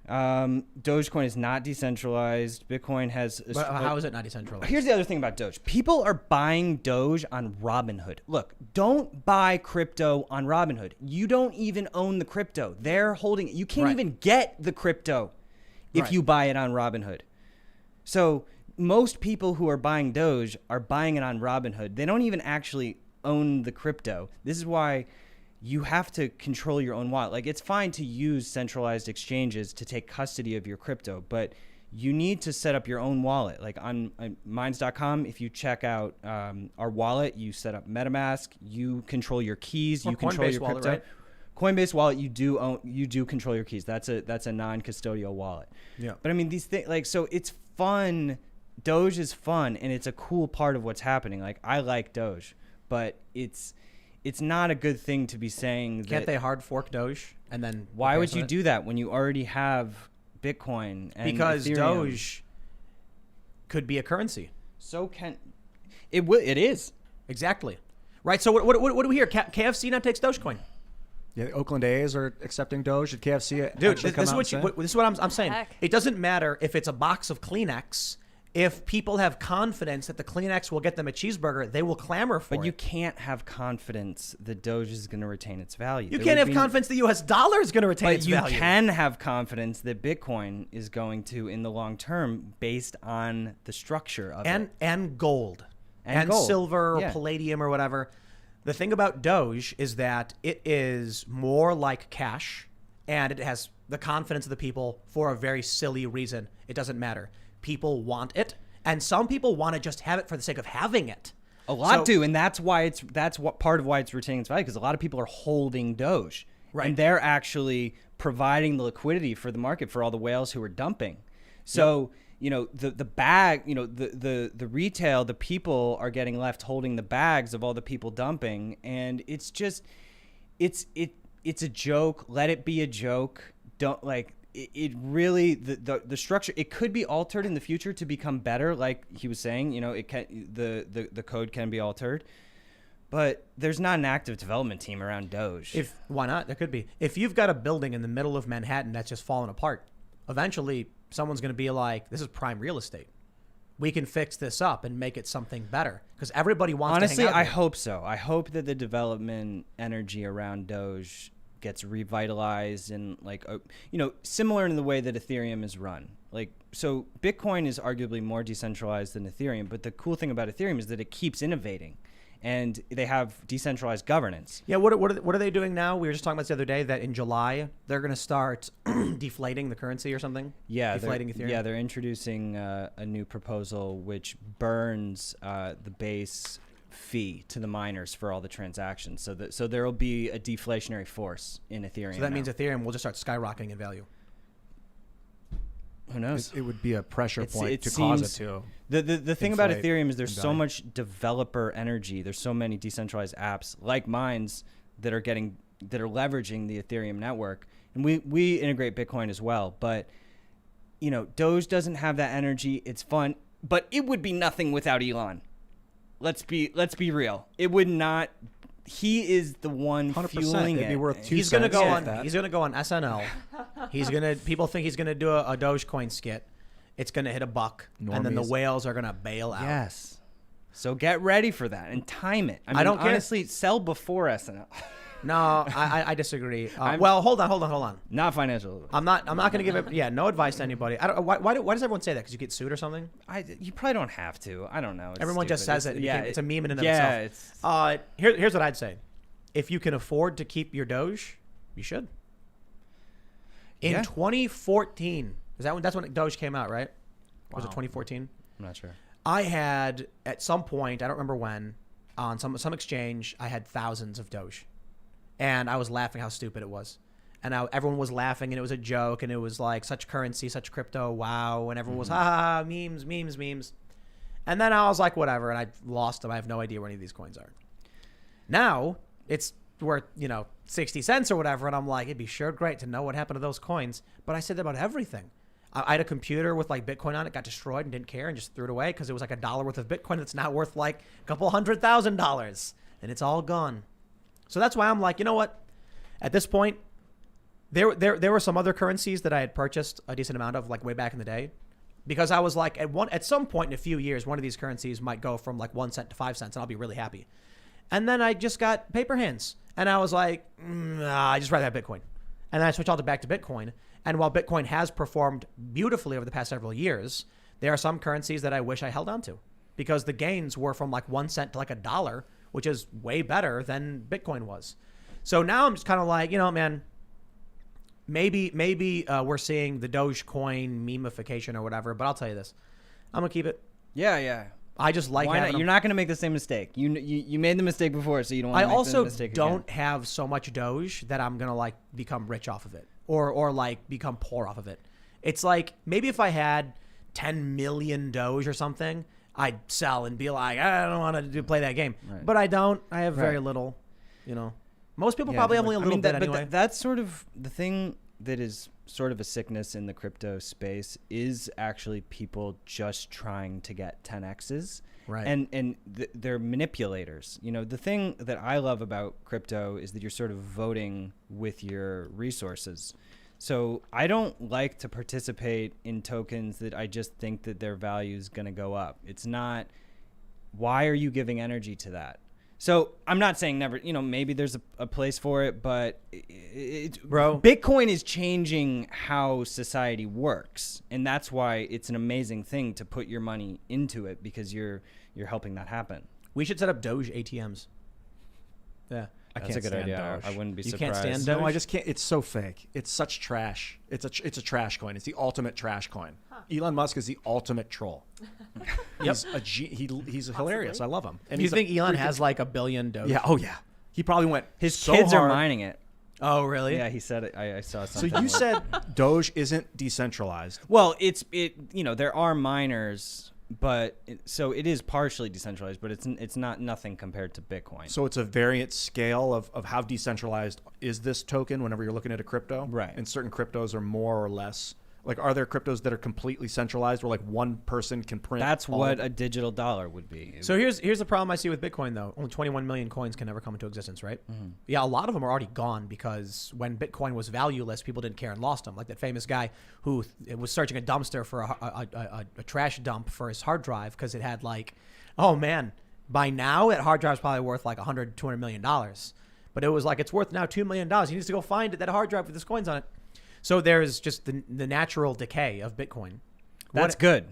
Dogecoin is not decentralized. Bitcoin has. How is it not decentralized? Here's the other thing about Doge. People are buying Doge on Robinhood. Look, don't buy crypto on Robinhood. You don't even own the crypto. They're holding it. You can't even get the crypto if you buy it on Robinhood. So most people who are buying Doge are buying it on Robinhood. They don't even actually own the crypto. This is why you have to control your own wallet. Like, it's fine to use centralized exchanges to take custody of your crypto, but you need to set up your own wallet. Like on Minds.com, if you check out our wallet, you set up MetaMask, you control your keys, you control your crypto. Wallet, right? Coinbase wallet, you do control your keys. That's a non-custodial wallet. Yeah. But I mean, these things, like, so it's fun. Doge is fun, and it's a cool part of what's happening. Like, I like Doge, but it's not a good thing to be saying. Can't they hard fork Doge and then? Why would you do that when you already have Bitcoin and because Ethereum? Doge could be a currency. So can it? It is exactly right. So what do we hear? KFC now takes Dogecoin. Yeah, the Oakland A's are accepting Doge. At KFC, dude, this is what I'm saying. Heck? It doesn't matter if it's a box of Kleenex. If people have confidence that the Kleenex will get them a cheeseburger, they will clamor for it. But you can't have confidence that Doge is going to retain its value. You can't have confidence the U.S. dollar is going to retain its value. But you can have confidence that Bitcoin is going to, in the long term, based on the structure of it. And gold. And gold. Silver or palladium or whatever. The thing about Doge is that it is more like cash, and it has the confidence of the people for a very silly reason. It doesn't matter. People want it, and some people want to just have it for the sake of having it. A lot do, and that's what part of why it's retaining its value, because a lot of people are holding Doge, right? And they're actually providing the liquidity for the market for all the whales who are dumping. So you know, the bag, you know, the retail, the people are getting left holding the bags of all the people dumping, and it's just it's a joke. Let it be a joke. Don't like. It really the structure, it could be altered in the future to become better, like he was saying. You know, it can the code can be altered, but there's not an active development team around Doge. Why not? There could be. If you've got a building in the middle of Manhattan that's just falling apart, eventually someone's going to be like, "This is prime real estate. We can fix this up and make it something better," because everybody wants. Honestly, to hang out I there. hope so. I hope that the development energy around Doge gets revitalized and, like, you know, similar in the way that Ethereum is run. Like, so Bitcoin is arguably more decentralized than Ethereum, but the cool thing about Ethereum is that it keeps innovating, and they have decentralized governance. Yeah, what are they doing now? We were just talking about this the other day that in July they're going to start deflating the currency or something. Yeah, deflating Ethereum. Yeah, they're introducing a new proposal which burns the base fee to the miners for all the transactions. So there will be a deflationary force in Ethereum. So that means Ethereum will just start skyrocketing in value. Who knows? It would be a pressure point to cause it to. The thing about Ethereum is there's so much developer energy. There's so many decentralized apps like Minds that are leveraging the Ethereum network, and we integrate Bitcoin as well. But Doge doesn't have that energy. It's fun, but it would be nothing without Elon. Let's be real. It would not. He is the one 100%. Fueling It'd be it. worth 2 He's cents. gonna go on. He's gonna go on SNL. People think he's gonna do a Dogecoin skit. It's gonna hit $1, and then the whales are gonna bail out. Yes. So get ready for that and time it. I don't care. Honestly, sell before SNL. No, I disagree. Well, hold on. Not financial. I'm not gonna give it. Yeah, no advice to anybody. I don't. Why does everyone say that? Because you get sued or something? You probably don't have to. I don't know. It's Everyone just stupid. says it. Yeah, it's a meme in and of itself. It's. Here's what I'd say. If you can afford to keep your Doge, you should. In 2014, that's when Doge came out, right? Wow. Was it 2014? I'm not sure. I had at some point, I don't remember when, on some exchange, I had thousands of Doge. And I was laughing how stupid it was. And everyone was laughing, and it was a joke, and it was like such currency, such crypto, wow. And everyone was, ha, memes. And then I was like, whatever, and I lost them. I have no idea where any of these coins are. Now, it's worth, 60 cents or whatever, and I'm like, it'd be sure great to know what happened to those coins. But I said that about everything. I had a computer with like Bitcoin on it, got destroyed and didn't care and just threw it away because it was like $1 worth of Bitcoin that's now worth like a couple $100,000, and it's all gone. So that's why I'm like, you know what? At this point, there were some other currencies that I had purchased a decent amount of, like way back in the day, because I was like, at some point in a few years, one of these currencies might go from like 1 cent to 5 cents, and I'll be really happy. And then I just got paper hands, and I was like, I just rather have Bitcoin, and then I switched all back to Bitcoin. And while Bitcoin has performed beautifully over the past several years, there are some currencies that I wish I held on to because the gains were from like 1 cent to like $1, which is way better than Bitcoin was. So now I'm just kind of like, man, maybe we're seeing the Dogecoin memification or whatever, but I'll tell you this. I'm going to keep it. Yeah. I just like Why not? You're not going to make the same mistake. You made the mistake before, so you don't want to make the mistake again. I also don't have so much Doge that I'm going to like become rich off of it or like become poor off of it. It's like maybe if I had 10 million Doge or something, I'd sell and be like, I don't want to play that game. Right. But I don't. I have very little, Most people probably have only a little bit anyway. That's sort of the thing that is sort of a sickness in the crypto space is actually people just trying to get 10Xs. Right. And they're manipulators. The thing that I love about crypto is that you're sort of voting with your resources. So I don't like to participate in tokens that I just think that their value is going to go up. It's not, why are you giving energy to that? So I'm not saying never, maybe there's a place for it, but Bitcoin is changing how society works. And that's why it's an amazing thing to put your money into it because you're helping that happen. We should set up Doge ATMs. Yeah. That's a good idea. I wouldn't be surprised. You can't stand Doge? No, I just can't. It's so fake. It's such trash. It's a trash coin. It's the ultimate trash coin. Huh. Elon Musk is the ultimate troll. He's he's hilarious. I love him. And do you think Elon has like a billion Doge? Yeah. Oh yeah. He probably went. His kids are mining it. Oh really? Yeah, he said it. I saw something. So you said Doge isn't decentralized. Well, there are miners. But it is partially decentralized, but it's not nothing compared to Bitcoin. So it's a variant scale of how decentralized is this token whenever you're looking at a crypto? Right. And certain cryptos are more or less. Like, are there cryptos that are completely centralized where like one person can print? That's what a digital dollar would be. So here's the problem I see with Bitcoin though. Only 21 million coins can never come into existence, right? Mm-hmm. Yeah, a lot of them are already gone because when Bitcoin was valueless, people didn't care and lost them. Like that famous guy who was searching a dumpster for a trash dump for his hard drive because it had like, oh man, by now that hard drive is probably worth like $100-200 million. But it was like, it's worth now $2 million. He needs to go find that hard drive with his coins on it. So there's just the natural decay of Bitcoin. That's good.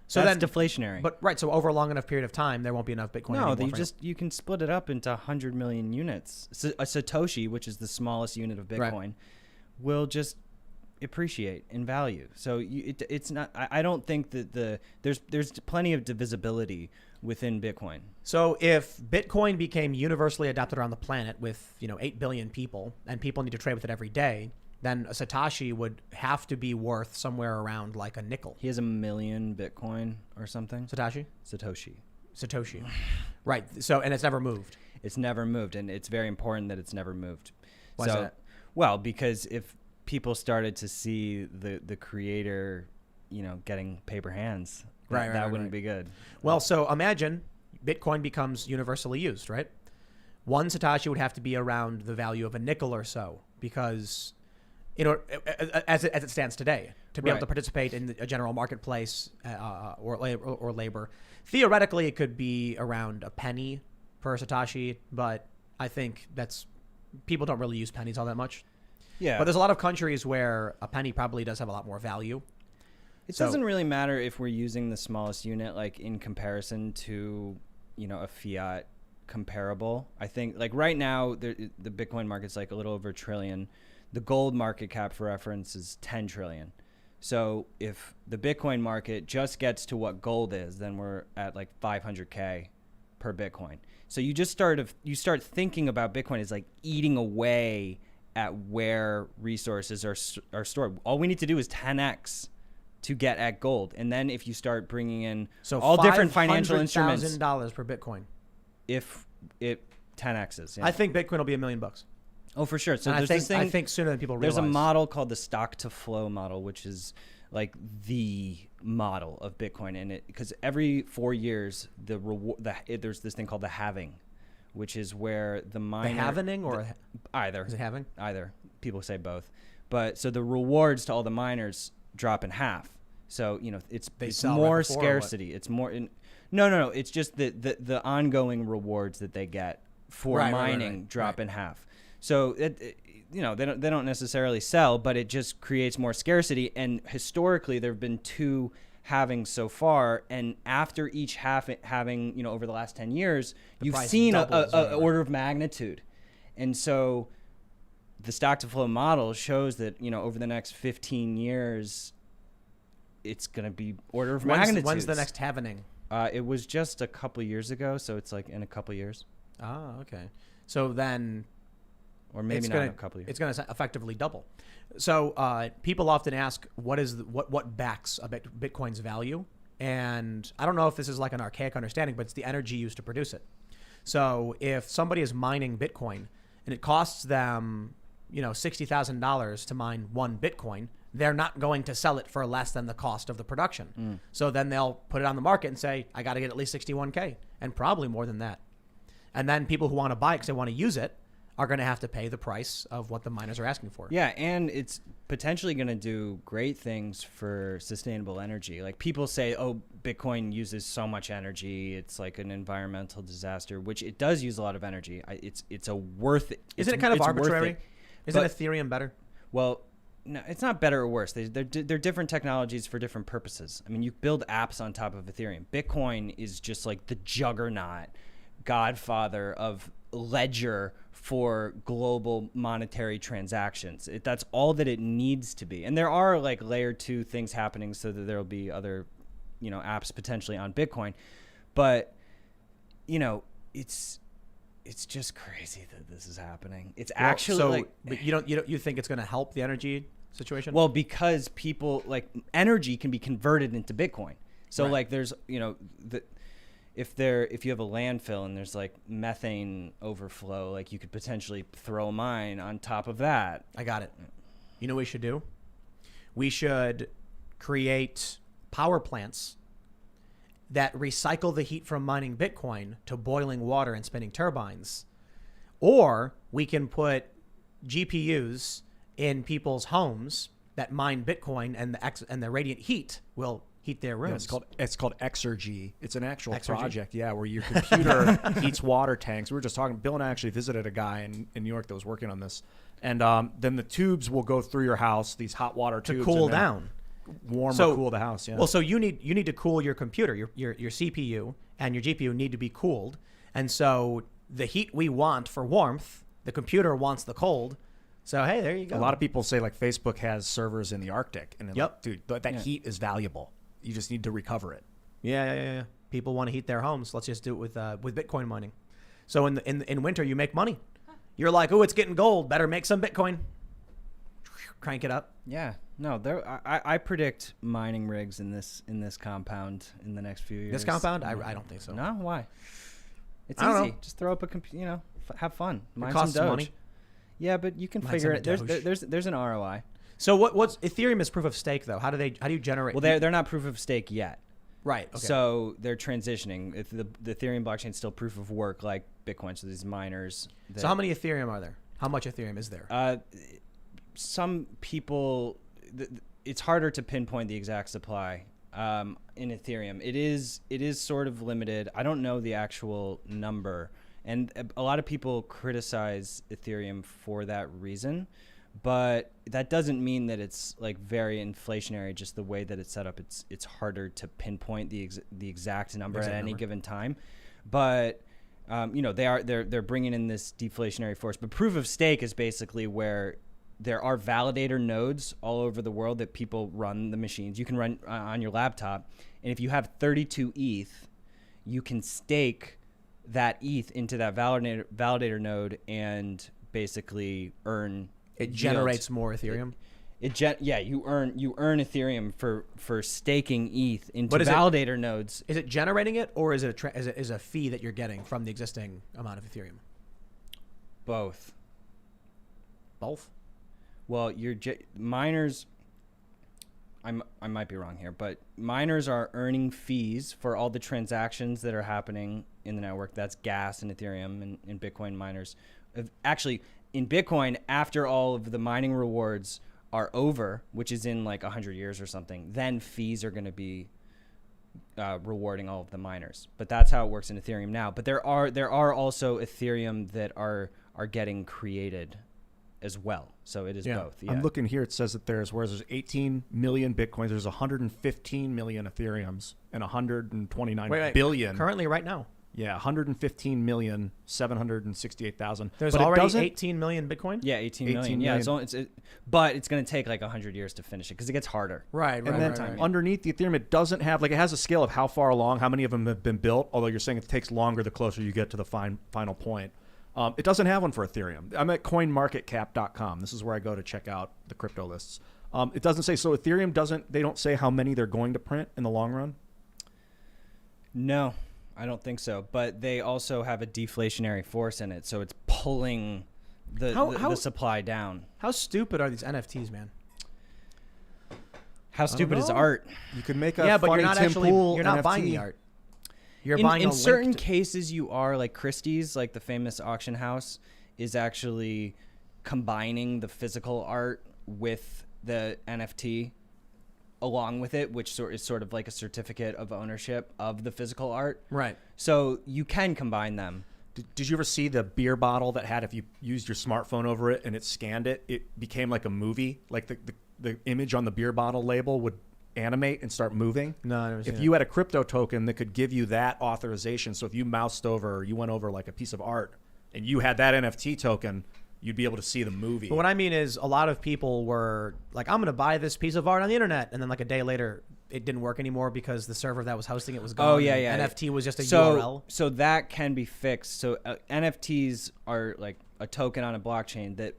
So that's then deflationary. But right, so over a long enough period of time, there won't be enough Bitcoin. No, you can split it up into 100 million units. So a Satoshi, which is the smallest unit of Bitcoin, will just appreciate in value. So it's not. I don't think that there's plenty of divisibility within Bitcoin. So if Bitcoin became universally adopted around the planet with 8 billion people, and people need to trade with it every day, then a Satoshi would have to be worth somewhere around like a nickel. He has 1 million Bitcoin or something. Satoshi. Right. So, and it's never moved. It's never moved, and it's very important that it's never moved. Why is that? Well, because if people started to see the creator, getting paper hands, that wouldn't be good. Well, so imagine Bitcoin becomes universally used, right? One Satoshi would have to be around the value of a nickel or so, because as it stands today, to be able to participate in a general marketplace or labor. Theoretically, it could be around a penny per Satoshi, but I think people don't really use pennies all that much. Yeah. But there's a lot of countries where a penny probably does have a lot more value. It doesn't really matter if we're using the smallest unit, like in comparison to, a fiat comparable. I think like right now, the Bitcoin market's like a little over $1 trillion. The gold market cap, for reference, is 10 trillion. So if the Bitcoin market just gets to what gold is, then we're at like 500K per Bitcoin. So you start thinking about Bitcoin as like eating away at where resources are stored. All we need to do is 10x to get at gold. And then if you start bringing in all different financial instruments, $500,000 per Bitcoin. If it 10x's. Yeah. I think Bitcoin will be $1 million. Oh, for sure. So I think sooner than people realize. There's a model called the stock to flow model, which is like the model of Bitcoin, and because every 4 years there's this thing called the halving, which is where the miner the halvening or either is it halving? Either people say both, but so the rewards to all the miners drop in half. So it's more scarcity. It's more no. It's just the ongoing rewards that they get for mining drop in half. So they don't necessarily sell, but it just creates more scarcity. And historically, there have been 2 halvings so far, and after each halving, over the last 10 years, you've seen a order of magnitude. And so the stock to flow model shows that over the next 15 years, it's going to be order of magnitude. When's the next halvening? It was just a couple years ago, so it's like in a couple years. Oh, okay. So then. Or maybe not in a couple years. It's going to effectively double. So people often ask, what backs a Bitcoin's value? And I don't know if this is like an archaic understanding, but it's the energy used to produce it. So if somebody is mining Bitcoin and it costs them, $60,000 to mine 1 Bitcoin, they're not going to sell it for less than the cost of the production. So then they'll put it on the market and say, I got to get at least 61K, and probably more than that. And then people who want to buy it because they want to use it are going to have to pay the price of what the miners are asking for. Yeah, and it's potentially going to do great things for sustainable energy. Like people say, oh, Bitcoin uses so much energy, it's like an environmental disaster, which it does use a lot of energy. It's a worth it. Isn't it kind of arbitrary? Isn't Ethereum better? Well, no, it's not better or worse. They're different technologies for different purposes. I mean, you build apps on top of Ethereum. Bitcoin is just like the juggernaut, godfather of ledger for global monetary transactions. That's all that it needs to be. And there are like layer 2 things happening so that there'll be other, apps potentially on Bitcoin. But, it's just crazy that this is happening. It's actually but you think it's going to help the energy situation? Well, because people energy can be converted into Bitcoin. So there's, if you have a landfill and there's like methane overflow, like you could potentially throw a mine on top of that. I got it. You know what we should do? We should create power plants that recycle the heat from mining Bitcoin to boiling water and spinning turbines. Or we can put GPUs in people's homes that mine Bitcoin, and the radiant heat will heat their rooms. Yeah, it's called Exergy. It's an actual project, where your computer heats water tanks. We were just talking. Bill and I actually visited a guy in New York that was working on this, and then the tubes will go through your house. These hot water tubes to cool down. warm or cool the house. Yeah. Well, so you need to cool your computer, your CPU and your GPU need to be cooled, and so the heat we want for warmth, the computer wants the cold. So hey, there you go. A lot of people say like Facebook has servers in the Arctic, and yep, like, dude, that heat is valuable. You just need to recover it. Yeah. People want to heat their homes. Let's just do it with Bitcoin mining. So in winter you make money. You're like, oh, it's getting gold. Better make some Bitcoin. Crank it up. Yeah. No, I predict mining rigs in this compound in the next few years. This compound? I don't think so. No, why? It's I don't easy. know. Just throw up a have fun. Mine It costs some Doge. money. Yeah, but you can Mine figure some it. Doge. There's an ROI. So what's Ethereum is proof of stake though? How do you generate? Well, they're not proof of stake yet. Right. Okay. So they're transitioning. If the Ethereum blockchain is still proof of work like Bitcoin, so these miners. So how many Ethereum are there? How much Ethereum is there? Some people, it's harder to pinpoint the exact supply in Ethereum. It is sort of limited. I don't know the actual number, and a lot of people criticize Ethereum for that reason. But that doesn't mean that it's like very inflationary. Just the way that it's set up, it's harder to pinpoint the exact number at any given time. But they're bringing in this deflationary force. But proof of stake is basically where there are validator nodes all over the world that people run the machines. You can run on your laptop, and if you have 32 ETH, you can stake that ETH into that validator node and basically earn. It generates more Ethereum. You earn Ethereum for staking ETH into validator nodes. Is it generating it, or is it is a fee that you're getting from the existing amount of Ethereum? Both. Both. Well, miners. I might be wrong here, but miners are earning fees for all the transactions that are happening in the network. That's gas and Ethereum and Bitcoin miners. Actually, in Bitcoin, after all of the mining rewards are over, which is in like 100 years or something, then fees are going to be rewarding all of the miners. But that's how it works in Ethereum now. But there are also Ethereum that are getting created as well. So it is both. Yeah. I'm looking here. It says that there's 18 million Bitcoins. There's 115 million Ethereums and 129 billion. Currently, right now. Yeah, 115,768,000. There's already 18 million Bitcoin? Yeah, 18 million. Yeah, but it's going to take like 100 years to finish it because it gets harder. Right. And then underneath the Ethereum, it doesn't have, like, it has a scale of how far along, how many of them have been built, although you're saying it takes longer the closer you get to the final point. It doesn't have one for Ethereum. I'm at coinmarketcap.com. This is where I go to check out the crypto lists. It doesn't say, so Ethereum they don't say how many they're going to print in the long run? No. I don't think so, but they also have a deflationary force in it, so it's pulling the supply down. How stupid are these NFTs, man? How stupid is art? You could make but you're not Pool not NFT. buying the art. You're buying in certain cases you are, like Christie's, like the famous auction house, is actually combining the physical art with the NFT along with it, which is sort of like a certificate of ownership of the physical art. Right. So you can combine them. Did you ever see the beer bottle that had, if you used your smartphone over it and it scanned it, it became like a movie? Like the image on the beer bottle label would animate and start moving? No, I never seen If you had a crypto token that could give you that authorization, so if you moused over or you went over like a piece of art and you had that NFT token, you'd be able to see the movie. But what I mean is a lot of people were like, I'm going to buy this piece of art on the internet. And then like a day later, it didn't work anymore because the server that was hosting it was gone. Oh, yeah. NFT was just a URL. So that can be fixed. So NFTs are like a token on a blockchain that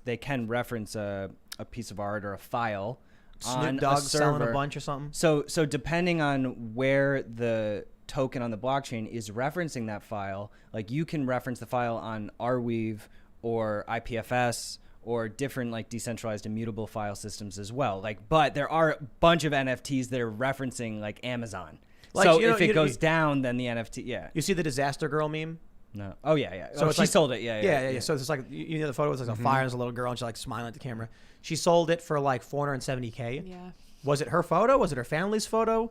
they can reference a piece of art or a file on Snoop Dogg a server. selling a bunch or something. So depending on where the token on the blockchain is referencing that file, like you can reference the file on Arweave or IPFS or different like decentralized immutable file systems as well. Like, but there are a bunch of NFTs that are referencing like Amazon. Like, so if it goes down, then the NFT, You see the Disaster Girl meme? No. Oh yeah. So she sold it. Yeah. So it's like, you know, the photo was like a fire, there's a little girl and she's like smiling at the camera. She sold it for like $470K. Yeah. Was it her photo? Was it her family's photo?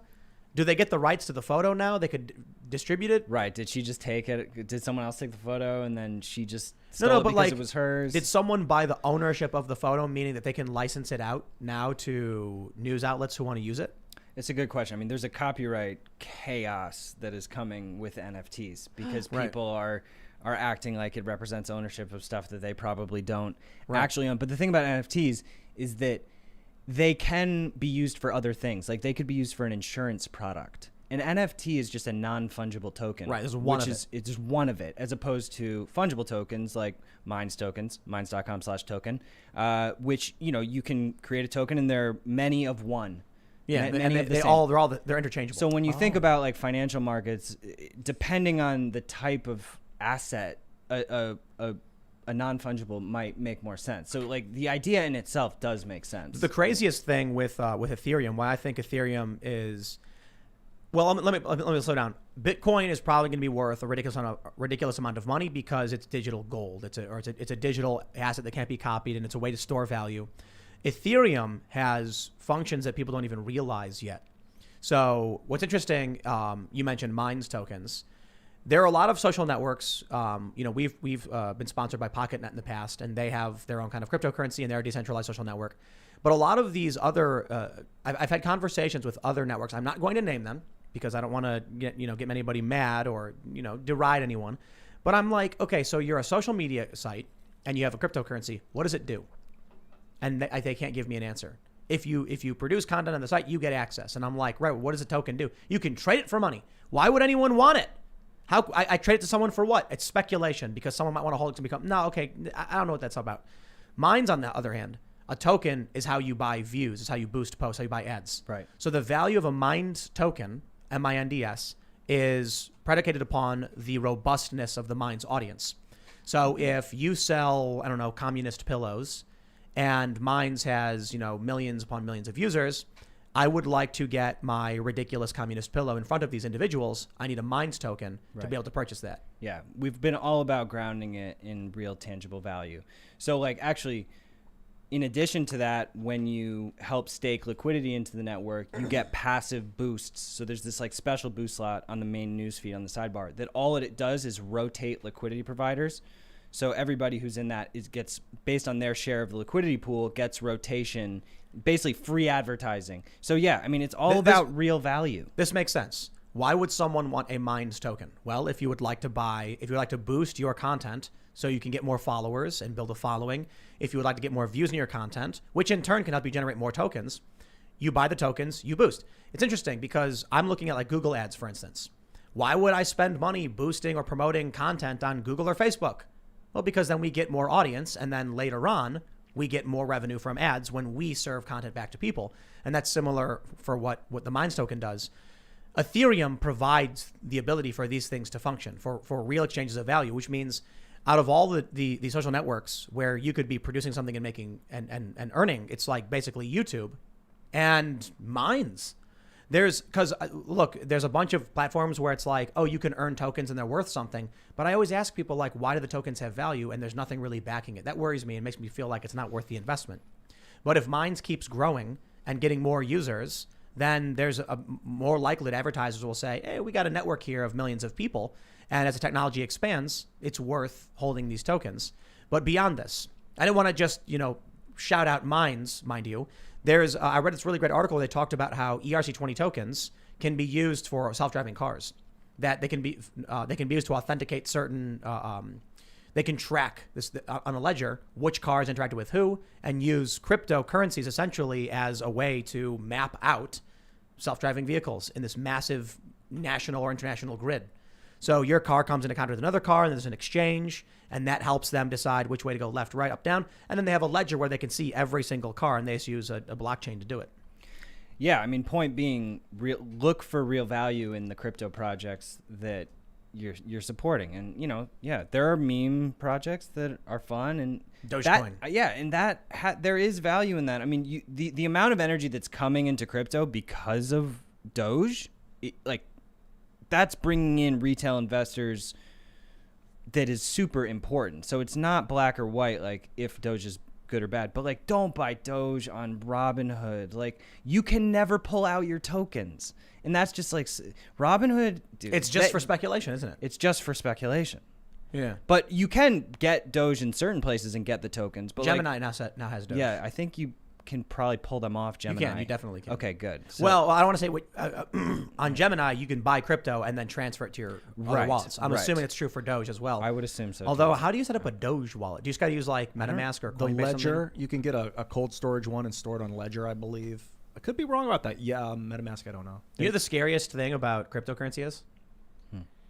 Do they get the rights to the photo now? They could distribute it? Right. Did she just take it? Did someone else take the photo and then she just stole it because like, it was hers? Did someone buy the ownership of the photo, meaning that they can license it out now to news outlets who want to use it? It's a good question. I mean, there's a copyright chaos that is coming with NFTs because people are acting like it represents ownership of stuff that they probably don't actually own. But the thing about NFTs is that they can be used for other things. Like they could be used for an insurance product. An NFT is just a non-fungible token. Right, there's one of it. It's just one of it, as opposed to fungible tokens like Minds tokens, minds.com/token, which, you can create a token and there are many of one. Yeah, and they're interchangeable. So when you think about like financial markets, depending on the type of asset, a non-fungible might make more sense. So like the idea in itself does make sense. The craziest thing with Ethereum, why I think Ethereum is, well, let me slow down. Bitcoin is probably going to be worth a ridiculous amount of money because it's digital gold. It's a digital asset that can't be copied, and it's a way to store value. Ethereum has functions that people don't even realize yet. So what's interesting, you mentioned Minds tokens. There are a lot of social networks. We've been sponsored by PocketNet in the past, and they have their own kind of cryptocurrency, and they're a decentralized social network. But a lot of these other, I've had conversations with other networks. I'm not going to name them because I don't want to get anybody mad or deride anyone. But I'm like, okay, so you're a social media site and you have a cryptocurrency. What does it do? And they can't give me an answer. If you produce content on the site, you get access. And I'm like, right, what does a token do? You can trade it for money. Why would anyone want it? I trade it to someone for what? It's speculation because someone might want to hold it to become, no, okay, I don't know what that's about. Mine's on the other hand, a token is how you buy views. It's how you boost posts, how you buy ads. Right. So the value of a Minds token, MINDS, is predicated upon the robustness of the Minds audience. So if you sell, I don't know, communist pillows, and Minds has, millions upon millions of users, I would like to get my ridiculous communist pillow in front of these individuals. I need a Minds token to be able to purchase that. Yeah, we've been all about grounding it in real tangible value. So like actually, in addition to that, when you help stake liquidity into the network, you get passive boosts. So there's this like special boost slot on the main newsfeed on the sidebar that all it does is rotate liquidity providers. So everybody who's in that gets, based on their share of the liquidity pool, gets rotation, basically free advertising. So yeah, I mean, it's all about real value. This makes sense. Why would someone want a Minds token? Well, if you would like to boost your content so you can get more followers and build a following, if you would like to get more views in your content, which in turn can help you generate more tokens, you buy the tokens, you boost. It's interesting because I'm looking at like Google ads, for instance. Why would I spend money boosting or promoting content on Google or Facebook? Well, because then we get more audience, and then later on, we get more revenue from ads when we serve content back to people. And that's similar for what the Minds token does. Ethereum provides the ability for these things to function, for real exchanges of value, which means out of all the social networks where you could be producing something and making and earning, it's like basically YouTube and Minds. There's a bunch of platforms where it's like, oh, you can earn tokens and they're worth something. But I always ask people like, why do the tokens have value? And there's nothing really backing it. That worries me and makes me feel like it's not worth the investment. But if Minds keeps growing and getting more users, then there's a more likely that advertisers will say, hey, we got a network here of millions of people. And as the technology expands, it's worth holding these tokens. But beyond this, I didn't want to just, shout out Minds, mind you. I read this really great article. They talked about how ERC20 tokens can be used for self-driving cars. That they can be used to authenticate certain. They can track this on a ledger which cars interacted with who, and use cryptocurrencies essentially as a way to map out self-driving vehicles in this massive national or international grid. So your car comes into contact with another car, and there's an exchange, and that helps them decide which way to go, left, right, up, down. And then they have a ledger where they can see every single car, and they just use a blockchain to do it. Yeah, I mean, point being, look for real value in the crypto projects that you're supporting. And, there are meme projects that are fun. And Dogecoin. There is value in that. I mean, the amount of energy that's coming into crypto because of Doge, that's bringing in retail investors that is super important. So it's not black or white. Like if Doge is good or bad, but like don't buy Doge on Robinhood. Like you can never pull out your tokens, and that's just like Robinhood. Dude, it's just for speculation, isn't it? It's just for speculation. Yeah, but you can get Doge in certain places and get the tokens. But Gemini now has Doge. Yeah, I think you can probably pull them off Gemini. You definitely can. Okay, good. So, well, I don't want to say what on Gemini you can buy crypto and then transfer it to your other wallets. I'm assuming it's true for Doge as well. I would assume so. Although, how do you set up a Doge wallet? Do you just got to use like MetaMask or Coinbase? The Ledger, you can get a cold storage one and store it on Ledger, I believe. I could be wrong about that. Yeah, MetaMask, I don't know. You know the scariest thing about cryptocurrency is?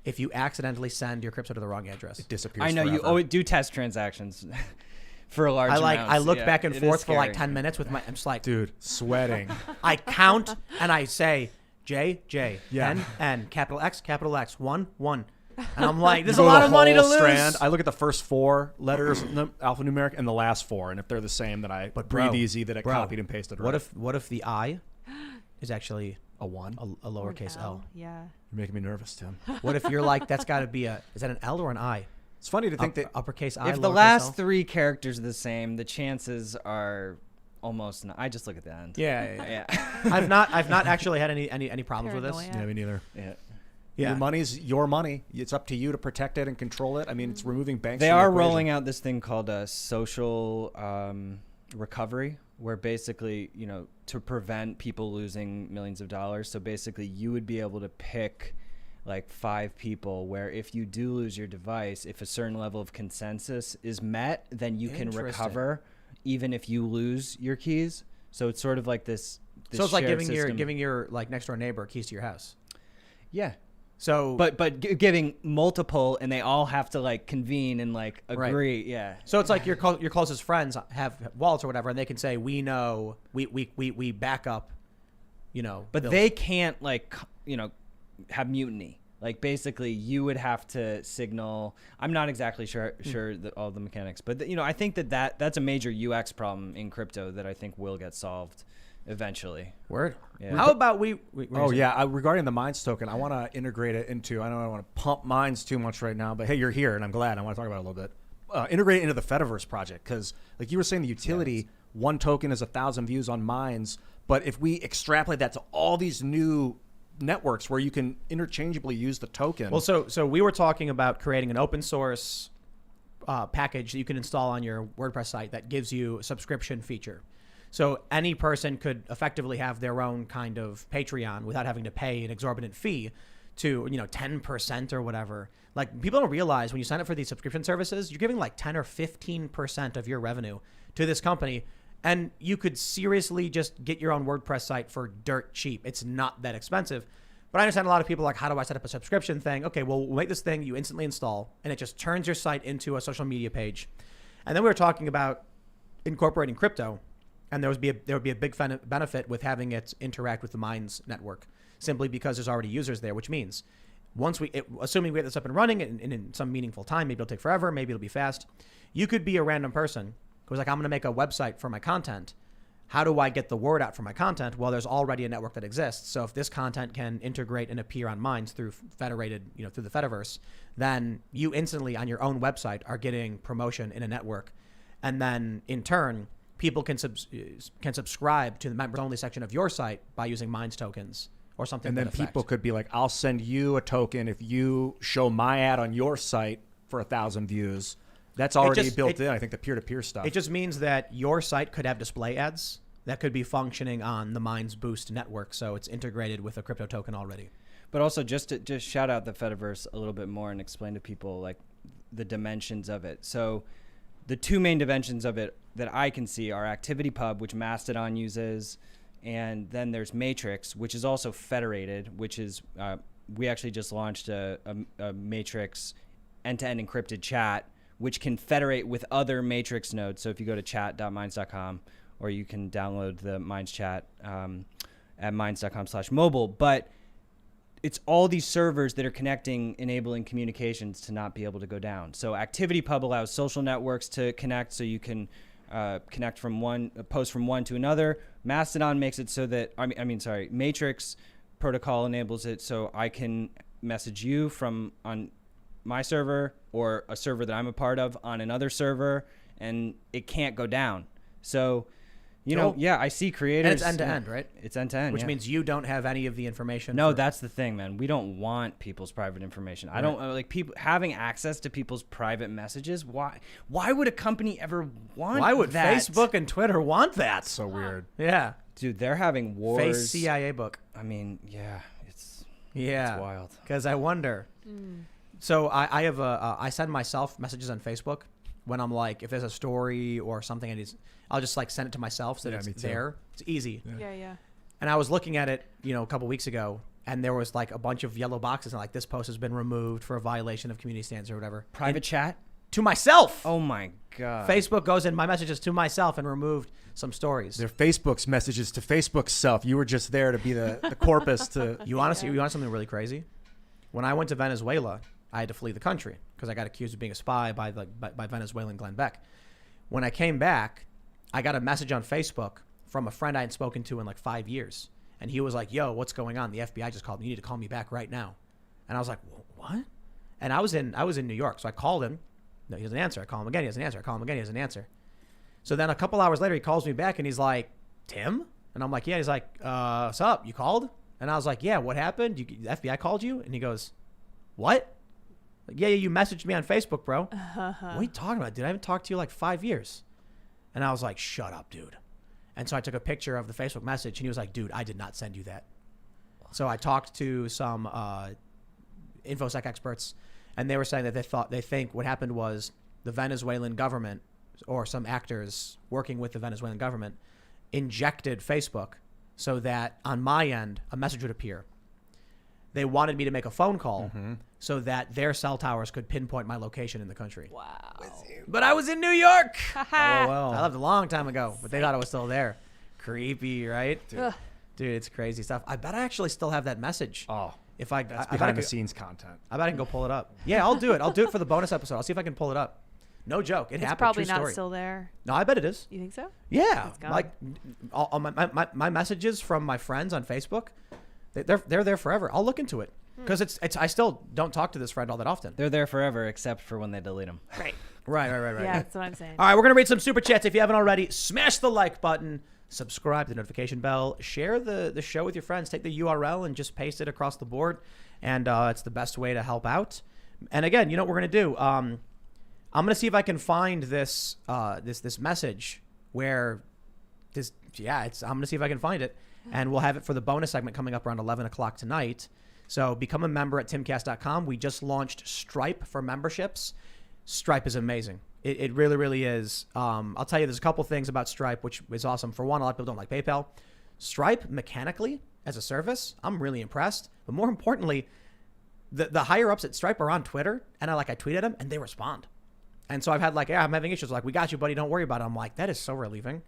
If you accidentally send your crypto to the wrong address, it disappears. I know forever. you do test transactions. For a large amount. I look back and forth for like 10 minutes with I'm just like, dude, sweating. I count and I say J, N, capital X, 1, 1. And I'm like, there's a lot of money to lose. Strand. I look at the first 4 letters, alphanumeric, and the last 4. And if they're the same, then I breathe easy that I copied and pasted right. What if the I is actually a 1? A lowercase L? Yeah. You're making me nervous, Tim. What if you're like, that's got to be is that an L or an I? It's funny to think that uppercase I. If the last 3 characters are the same, the chances are almost. I just look at the end. Yeah. I've not actually had any problems with this. Yeah, me neither. Yeah. Your money's your money. It's up to you to protect it and control it. I mean, it's removing banks. They are rolling out this thing called a social recovery, where basically, to prevent people losing millions of dollars. So basically, you would be able to pick like 5 people where if you do lose your device, if a certain level of consensus is met, then you can recover even if you lose your keys. So it's sort of like this so it's like system. giving your like next door neighbor keys to your house. Yeah. So but giving multiple, and they all have to like convene and like agree. Right. Yeah. So it's like your closest friends have wallets or whatever, and they can say, we know we back up, But Bill. they can't like have mutiny. Like basically you would have to signal. I'm not exactly sure that all the mechanics, but I think that's a major UX problem in crypto that I think will get solved eventually. Word. Yeah. How about regarding the Minds token, I want to integrate it into, I don't want to pump Minds too much right now, but hey, you're here and I'm glad. I want to talk about it a little bit. Integrate it into the Fediverse project, because like you were saying, the utility, one token is 1,000 views on Minds, but if we extrapolate that to all these new networks where you can interchangeably use the token. Well, so we were talking about creating an open source package that you can install on your WordPress site that gives you a subscription feature. So any person could effectively have their own kind of Patreon without having to pay an exorbitant fee to 10% or whatever. Like, people don't realize when you sign up for these subscription services, you're giving like 10 or 15% of your revenue to this company. And you could seriously just get your own WordPress site for dirt cheap. It's not that expensive. But I understand a lot of people are like, how do I set up a subscription thing? Okay, well, we'll make this thing you instantly install, and it just turns your site into a social media page. And then we were talking about incorporating crypto, and there would be a big benefit with having it interact with the Minds network, simply because there's already users there, which means assuming we get this up and running in some meaningful time, maybe it'll take forever, maybe it'll be fast. You could be a random person who's like, I'm going to make a website for my content. How do I get the word out for my content? Well, there's already a network that exists. So if this content can integrate and appear on Minds through federated, through the Fediverse, then you instantly on your own website are getting promotion in a network. And then in turn, people can subscribe to the members only section of your site by using Minds tokens or something. And then people could be like, I'll send you a token if you show my ad on your site for 1,000 views. That's already built in, I think, the peer-to-peer stuff. It just means that your site could have display ads that could be functioning on the Minds Boost network, so it's integrated with a crypto token already. But also, just to shout out the Fediverse a little bit more and explain to people like the dimensions of it. So the 2 main dimensions of it that I can see are ActivityPub, which Mastodon uses, and then there's Matrix, which is also federated, which is we actually just launched a Matrix end-to-end encrypted chat, which can federate with other Matrix nodes. So if you go to chat.minds.com, or you can download the Minds chat at minds.com/mobile. But it's all these servers that are connecting, enabling communications to not be able to go down. So ActivityPub allows social networks to connect, so you can connect from post from one to another. Mastodon makes it so that, Matrix protocol enables it so I can message you on my server or a server that I'm a part of on another server, and it can't go down. So, you know, I see creators. And it's end to end, right? It's end to end, which means you don't have any of the information. No, that's the thing, man. We don't want people's private information. I don't like people having access to people's private messages. Why would a company ever want? Why would that? Facebook and Twitter want that? So weird. Yeah, dude, they're having wars. Face CIA book. I mean, yeah, it's wild. Because I wonder. So I have I send myself messages on Facebook when I'm like, if there's a story or something, I'll just like send it to myself so that it's there. It's easy. Yeah. And I was looking at it, a couple weeks ago, and there was like a bunch of yellow boxes, and like this post has been removed for a violation of community standards or whatever. Private chat to myself. Oh my god. Facebook goes in my messages to myself and removed some stories. They're Facebook's messages to Facebook's self. You were just there to be the corpus to. You want something really crazy? When I went to Venezuela, I had to flee the country because I got accused of being a spy by Venezuelan Glenn Beck. When I came back, I got a message on Facebook from a friend I hadn't spoken to in like 5 years. And he was like, yo, what's going on? The FBI just called me. You need to call me back right now. And I was like, what? And I was in New York. So I called him. No, he doesn't answer. I call him again. He doesn't answer. I call him again. He doesn't answer. So then a couple hours later, he calls me back and he's like, Tim? And I'm like, yeah. He's like, what's up? You called? And I was like, yeah, what happened? The FBI called you? And he goes, what? Like, yeah, you messaged me on Facebook, bro. What are you talking about, dude? I haven't talked to you like 5 years. And I was like, shut up, dude. And so I took a picture of the Facebook message, and he was like, dude, I did not send you that. So I talked to some InfoSec experts, and they were saying that they think what happened was the Venezuelan government or some actors working with the Venezuelan government injected Facebook so that on my end, a message would appear. They wanted me to make a phone call so that their cell towers could pinpoint my location in the country. Wow. But I was in New York. well. I left a long time ago, but they thought I was still there. Creepy, right? Dude, it's crazy stuff. I bet I actually still have that message. Oh, that's behind the scenes content. I bet I can go pull it up. Yeah, I'll do it. I'll do it for the bonus episode. I'll see if I can pull it up. No joke. It happened. It's probably True not story. still there. No, I bet it is. You think so? Yeah. It's gone. Like all my messages from my friends on Facebook, they're there forever. I'll look into it because it's I still don't talk to this friend all that often. They're there forever except for when they delete them. Right. Right. Yeah, that's what I'm saying. All right, we're going to read some super chats. If you haven't already, smash the like button, subscribe to the notification bell, share the show with your friends, take the URL and just paste it across the board. And it's the best way to help out. And again, you know what we're going to do? I'm going to see if I can find this message where I'm going to see if I can find it. And we'll have it for the bonus segment coming up around 11 o'clock tonight. So become a member at timcast.com. We just launched Stripe for memberships. Stripe is amazing. It really, really is. I'll tell you, there's a couple things about Stripe, which is awesome. For one, a lot of people don't like PayPal. Stripe, mechanically, as a service, I'm really impressed. But more importantly, the higher ups at Stripe are on Twitter, and I tweet at them, and they respond. And so I've had I'm having issues. Like, we got you, buddy. Don't worry about it. I'm like, that is so relieving.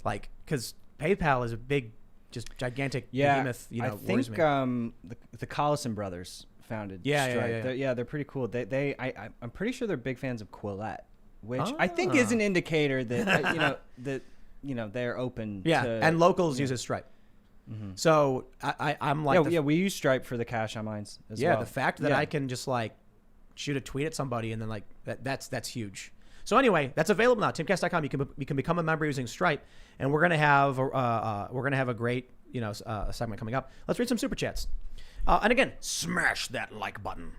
Like, because PayPal is a big, just gigantic behemoth. I think the Collison brothers founded Stripe. They're pretty cool. I'm pretty sure they're big fans of Quillette, which I think is an indicator that they're open. Yeah, to, and locals uses Stripe. Mm-hmm. So I'm like, we use Stripe for the cash on mines as well. Yeah, the fact that I can just shoot a tweet at somebody and then that's huge. So anyway, that's available now. Timcast.com. You can become a member using Stripe, and we're gonna have a great segment coming up. Let's read some super chats. And again, smash that like button.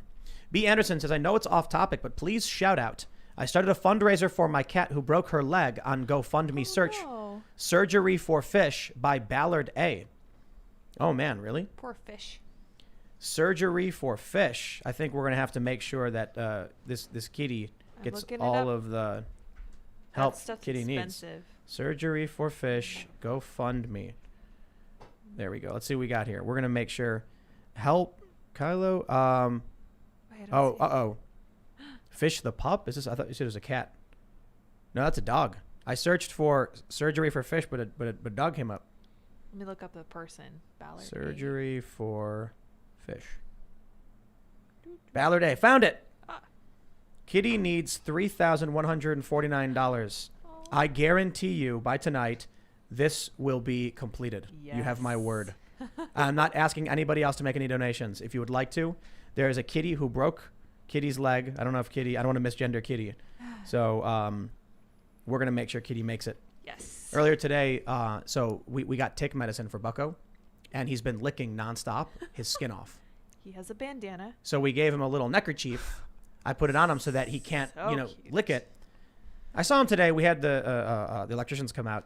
B. Anderson says, I know it's off topic, but please shout out. I started a fundraiser for my cat who broke her leg on GoFundMe search. No. Surgery for Fish by Ballard A. Oh, man, really? Poor fish. Surgery for Fish. I think we're going to have to make sure that this kitty gets all of the help kitty needs. Surgery for Fish, GoFundMe. There we go. Let's see what we got here. We're going to make sure. Help, Kylo. Fish the pup? Is this? I thought you said it was a cat. No, that's a dog. I searched for surgery for fish, but a dog came up. Let me look up the person. Ballard. Surgery for fish. Ballard A. Found it. Kitty needs $3,149. I guarantee you by tonight, this will be completed. Yes. You have my word. I'm not asking anybody else to make any donations. If you would like to, there is a kitty who broke Kitty's leg. I don't want to misgender Kitty. So we're going to make sure Kitty makes it. Yes. Earlier today, so we got tick medicine for Bucko, and he's been licking nonstop his skin off. He has a bandana. So we gave him a little neckerchief. I put it on him so that he can't, cute. lick it. I saw him today. We had the electricians come out,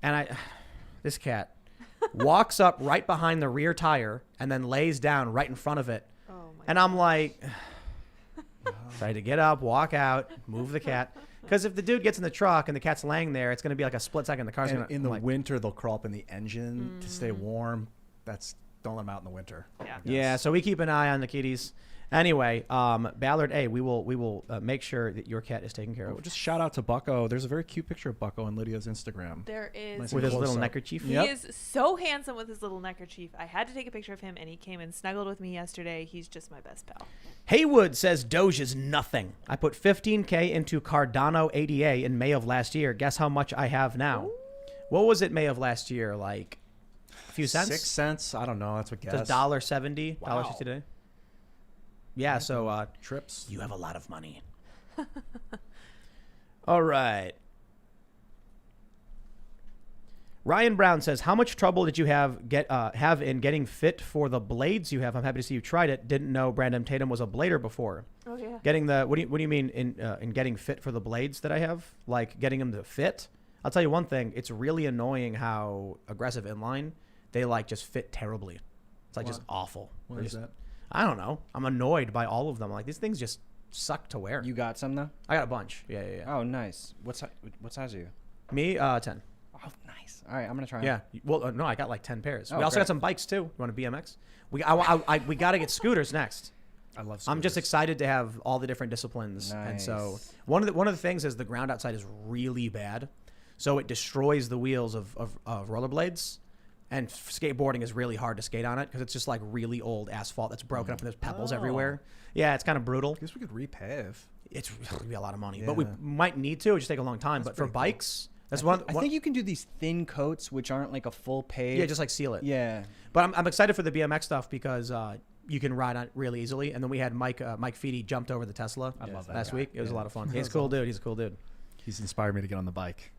and this cat walks up right behind the rear tire and then lays down right in front of it. Oh my And I'm like, try to get up, walk out, move the cat. Because if the dude gets in the truck and the cat's laying there, it's going to be like a split second. The car's And going to... in the winter, they'll crawl up in the engine to stay warm. Don't let them out in the winter. Yeah. Yeah, so we keep an eye on the kitties. Anyway, Ballard, we will make sure that your cat is taken care of. Just shout out to Bucko. There's a very cute picture of Bucko on Lydia's Instagram. There is. Nice With his little close-up. neckerchief. He is so handsome with his little neckerchief. I had to take a picture of him, and he came and snuggled with me yesterday. He's just my best pal. Haywood says Doge is nothing. I put $15K into Cardano ADA in May of last year. Guess how much I have now? Ooh. What was it May of last year? Like a few cents? 6 cents? I don't know. That's what guess. It's $1.70. Wow. $1.60 today. Yeah, so Trips. you have a lot of money. All right. Ryan Brown says, how much trouble did you have in getting fit for the blades you have? I'm happy to see you tried it. Didn't know Brandon Tatum was a blader before. Oh yeah. Getting the what do you mean in getting fit for the blades that I have? Like getting them to fit? I'll tell you one thing. It's really annoying how aggressive inline they like just fit terribly. It's like just awful. What is that? I don't know. I'm annoyed by all of them. Like these things just suck to wear. You got some though? I got a bunch. Yeah. Oh, nice. What size are you? Me, 10. Oh, nice. All right, I'm gonna try. Yeah. Well, no, I got like 10 pairs. Oh, we also great. got some bikes too. You want a BMX? We got to get scooters next. I love I'm just scooters. excited to have all the different disciplines. And so Nice. one of the things is the ground outside is really bad. So it destroys the wheels of rollerblades. And skateboarding is really hard to skate on it because it's just like really old asphalt that's broken up and there's pebbles everywhere. Yeah, it's kind of brutal. I guess we could repave. It's going to be a lot of money, but we Yeah. might need to. It just take a long time. But for pretty cool. bikes, that's one. I think you can do these thin coats, which aren't like a full pave. Yeah, just like seal it. Yeah. But I'm excited for the BMX stuff because you can ride on it really easily. And then we had Mike Feedy jumped over the Tesla last week. It was a lot of fun. He's a cool dude. He's a cool dude. He's inspired me to get on the bike.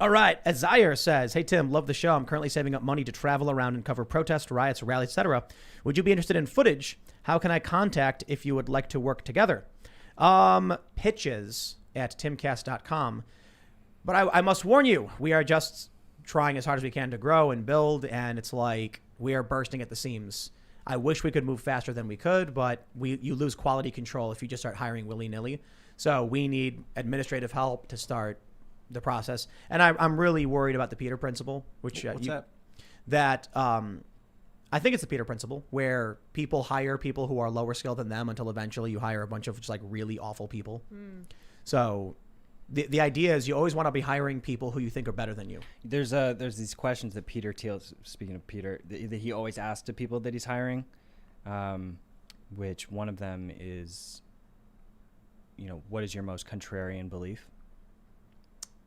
All right. Azire says, hey, Tim, love the show. I'm currently saving up money to travel around and cover protests, riots, rallies, etc. Would you be interested in footage? How can I contact if you would like to work together? Pitches at timcast.com. But I must warn you, we are just trying as hard as we can to grow and build, and it's like we are bursting at the seams. I wish we could move faster than we could, but you lose quality control if you just start hiring willy-nilly. So we need administrative help to start the process. And I'm really worried about the Peter Principle, which What's that? That I think it's the Peter Principle, where people hire people who are lower skilled than them until eventually you hire a bunch of just like really awful people. So the idea is you always want to be hiring people who you think are better than you. There's these questions that Peter Thiel, speaking of Peter, that he always asks to people that he's hiring, which one of them is, what is your most contrarian belief?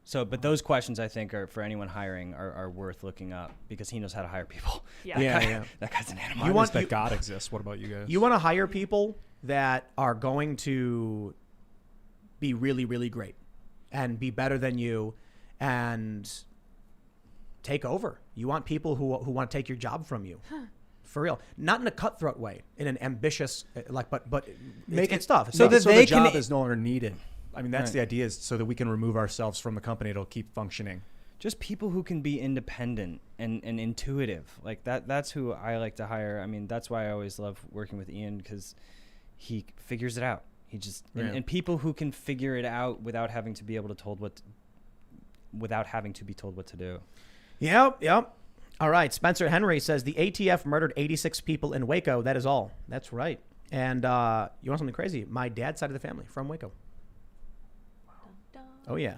So, but those questions I think are for anyone hiring are worth looking up because he knows how to hire people. Yeah. That guy's an animal. Mine was that God exists. What about you guys? You want to hire people that are going to be really, really great and be better than you and take over. You want people who want to take your job from you. For real. Not in a cutthroat way, in an ambitious, but Make it's tough. so that so they the job can- is no longer needed. I mean, that's Right. the idea, is so that we can remove ourselves from the company. It'll keep functioning. Just people who can be independent and intuitive. Like that's who I like to hire. I mean, that's why I always love working with Ian, because he figures it out. He just and people who can figure it out without having to be told what to do. Yep. All right. Spencer Henry says the ATF murdered 86 people in Waco. That is all. That's right. And you want something crazy? My dad's side of the family from Waco. Oh, yeah.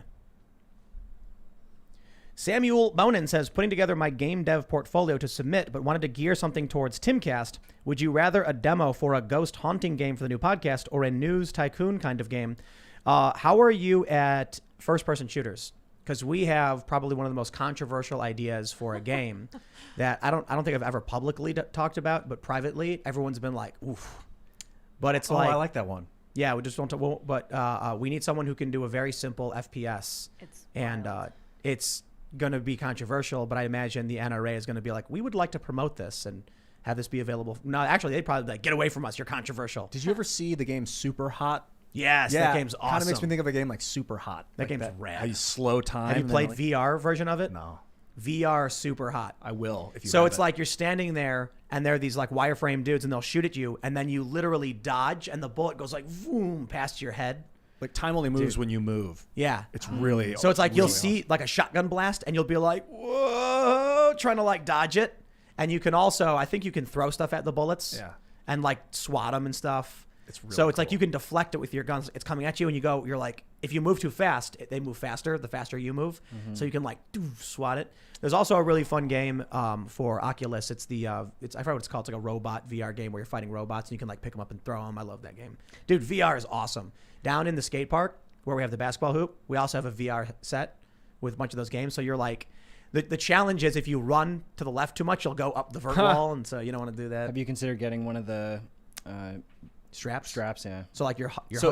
Samuel Bonin says, putting together my game dev portfolio to submit, but wanted to gear something towards Timcast. Would you rather a demo for a ghost haunting game for the new podcast or a news tycoon kind of game? How are you at first-person shooters? Because we have probably one of the most controversial ideas for a game that I don't think I've ever publicly talked about, but privately everyone's been like, oof. But it's I like that one. Yeah, we just don't. But we need someone who can do a very simple FPS. It's going to be controversial, but I imagine the NRA is going to be like, we would like to promote this and have this be available. No, actually, they'd probably be like, get away from us. You're controversial. Did you ever see the game Super Hot? Yes, that game's awesome. Kind of makes me think of a game like Super Hot. That game's rad. How you slow time. Have you played VR version of it? No. VR Super Hot. I will. If you so it's like you're standing there and there are these like wireframe dudes and they'll shoot at you and then you literally dodge and the bullet goes like boom past your head. Like time only moves when you move. Yeah. It's really so it's like really you'll see like a shotgun blast and you'll be like, whoa, trying to like dodge it. And you can also, I think you can throw stuff at the bullets. Yeah. And like swat them and stuff. It's really so it's cool. like you can deflect it with your guns. It's coming at you and you're like, if you move too fast, they move faster the faster you move. So you can like swat it. There's also a really fun game for Oculus. It's I forgot what it's called. It's like a robot VR game where you're fighting robots and you can like pick them up and throw them. I love that game. Dude, VR is awesome. Down in the skate park where we have the basketball hoop, we also have a VR set with a bunch of those games. So you're like, the challenge is if you run to the left too much, you'll go up the vert wall. And so you don't want to do that. Have you considered getting one of the straps? Straps, yeah. So like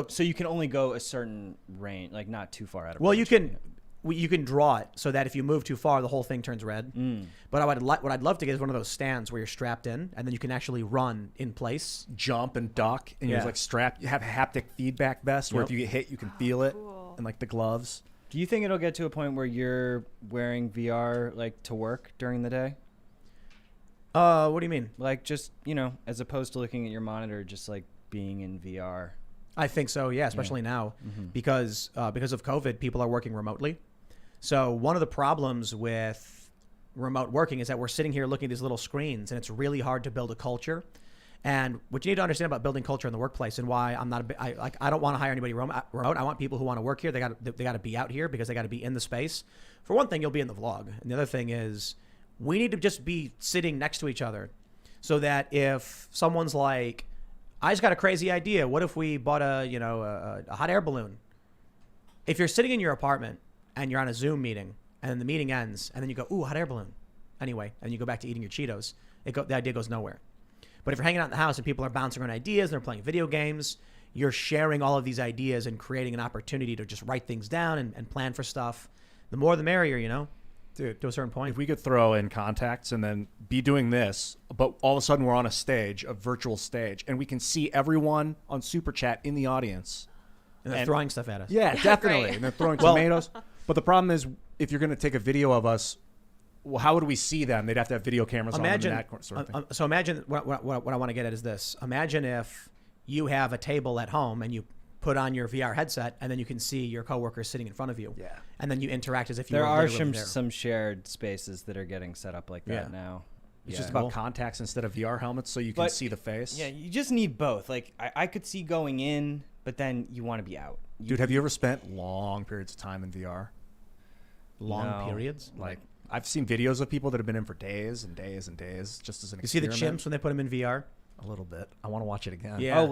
so you can only go a certain range, like not too far out of well, range. you can draw it so that if you move too far, the whole thing turns red. But what I'd love to get is one of those stands where you're strapped in, and then you can actually run in place, jump and duck, and you're like strapped. You have a haptic feedback vest where if you get hit, you can feel it, and like the gloves. Do you think it'll get to a point where you're wearing VR like to work during the day? What do you mean? Like just as opposed to looking at your monitor, just like being in VR. I think so, yeah, especially now because of COVID, people are working remotely. So one of the problems with remote working is that we're sitting here looking at these little screens, and it's really hard to build a culture. And what you need to understand about building culture in the workplace and why I don't want to hire anybody remote. I want people who want to work here. They got to be out here because they got to be in the space. For one thing, you'll be in the vlog, and the other thing is we need to just be sitting next to each other, so that if someone's like, I just got a crazy idea. What if we bought a hot air balloon? If you're sitting in your apartment and you're on a Zoom meeting and the meeting ends and then you go, ooh, hot air balloon. Anyway, and you go back to eating your Cheetos, the idea goes nowhere. But if you're hanging out in the house and people are bouncing around ideas and they're playing video games, you're sharing all of these ideas and creating an opportunity to just write things down and plan for stuff. The more the merrier, Dude, to a certain point. If we could throw in contacts and then be doing this, but all of a sudden we're on a virtual stage, and we can see everyone on Super Chat in the audience. And they're throwing stuff at us. Yeah, definitely. Great. And they're throwing tomatoes. But the problem is, if you're going to take a video of us, well, how would we see them? They'd have to have video cameras on them and that sort of thing. So imagine, what I want to get at is this. Imagine if you have a table at home and you put on your VR headset, and then you can see your coworkers sitting in front of you. Yeah. And then you interact as if you there were are literally there. some shared spaces that are getting set up like that now. It's just about contacts instead of VR helmets, so you can see the face. Yeah, you just need both. Like I could see going in, but then you want to be out. Dude, have you ever spent long periods of time in VR? Long periods? Like I've seen videos of people that have been in for days and days and days just as an You see the experiment. chimps when they put them in VR? A little bit. I want to watch it again. Yeah. Oh,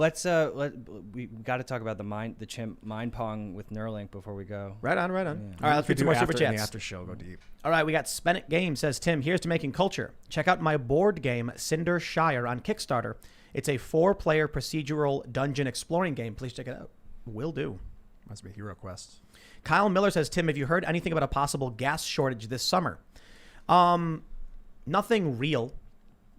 we got to talk about the chimp mind pong with Neuralink before we go. Right on. Yeah. All right, let's read some more super In chats. the after show, go deep. All right, we got Spennett Game says, Tim, here's to making culture. Check out my board game, Cinder Shire, on Kickstarter. It's a 4-player procedural dungeon exploring game. Please check it out. Will do. Must be Hero Quest. Kyle Miller says, Tim, have you heard anything about a possible gas shortage this summer? Nothing real.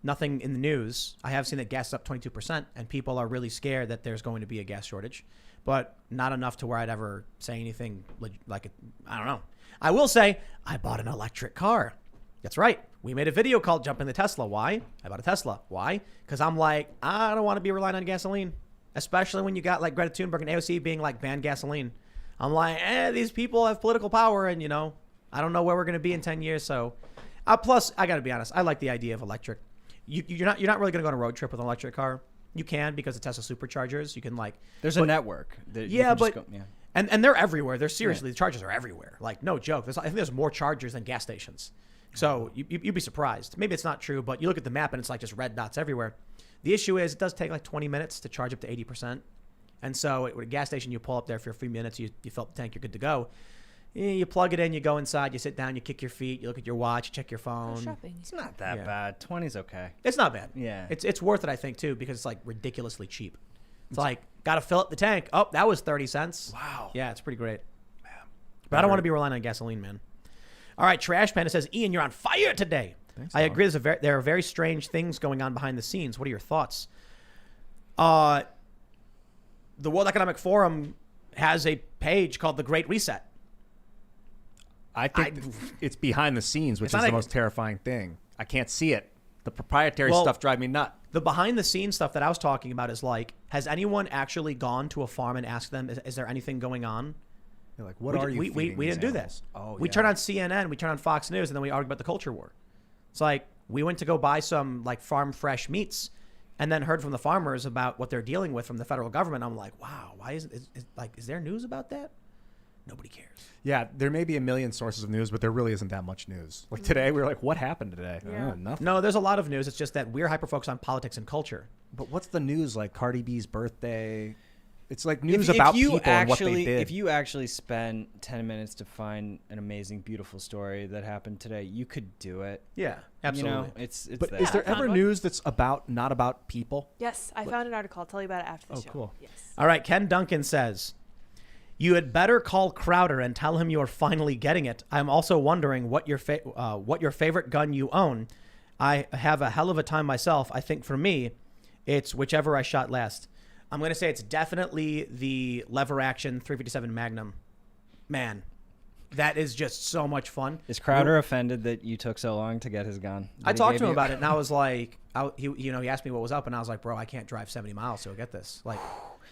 Nothing in the news. I have seen that gas is up 22%, and people are really scared that there's going to be a gas shortage, but not enough to where I'd ever say anything like, I don't know. I will say I bought an electric car. That's right. We made a video called Jumping the Tesla. Why? I bought a Tesla. Why? Because I'm like, I don't want to be relying on gasoline, especially when you got like Greta Thunberg and AOC being like, ban gasoline. I'm like, these people have political power, and I don't know where we're going to be in 10 years. So, plus, I got to be honest. I like the idea of electric. You're not really going to go on a road trip with an electric car. You can because of Tesla superchargers. You can There's a network. That and they're everywhere. They're seriously the chargers are everywhere. Like no joke. I think there's more chargers than gas stations. So you'd be surprised. Maybe it's not true, but you look at the map and it's like just red dots everywhere. The issue is it does take like 20 minutes to charge up to 80%. And so at a gas station, you pull up there for a few minutes, you fill up the tank, you're good to go. You plug it in, you go inside, you sit down, you kick your feet, you look at your watch, you check your phone. Shopping. It's not that bad. 20's okay. It's not bad. Yeah. It's worth it, I think, too, because it's like ridiculously cheap. It's like, got to fill up the tank. Oh, that was 30 cents. Wow. Yeah, it's pretty great. Man. But I don't want to be relying on gasoline, man. All right, Trash Panda says, Ian, you're on fire today. Thanks, I dog. agree. There are very strange things going on behind the scenes. What are your thoughts? The World Economic Forum has a page called The Great Reset. I think it's behind the scenes, which is the most terrifying thing. I can't see it. The proprietary stuff drives me nuts. The behind the scenes stuff that I was talking about is like, has anyone actually gone to a farm and asked them, is there anything going on? You're like, what are you feeding we these didn't do animals? that. Oh, we yeah. turn on CNN, we turn on Fox News, and then we argue about the culture war. It's like, we went to go buy some like farm fresh meats and then heard from the farmers about what they're dealing with from the federal government. I'm like, wow, why is there news about that? Nobody cares. Yeah, there may be a million sources of news, but there really isn't that much news. Like today, we were like, what happened today? Yeah. Nothing. No, there's a lot of news. It's just that we're hyper-focused on politics and culture. But what's the news? Like Cardi B's birthday? It's like news about people and what they did. If you actually spend 10 minutes to find an amazing, beautiful story that happened today, you could do it. Yeah, absolutely. You know, it's But there. is there I found ever one. news that's not about people? Yes, I found an article. I'll tell you about it after the show. Cool. Yes. All right, Ken Duncan says, you had better call Crowder and tell him you are finally getting it. I'm also wondering what your favorite gun you own. I have a hell of a time myself. I think for me, it's whichever I shot last. I'm going to say it's definitely the lever action 357 Magnum. Man, that is just so much fun. Is Crowder offended that you took so long to get his gun? I talked to him about it, and I was like, he asked me what was up, and I was like, bro, I can't drive 70 miles to go get this. Like,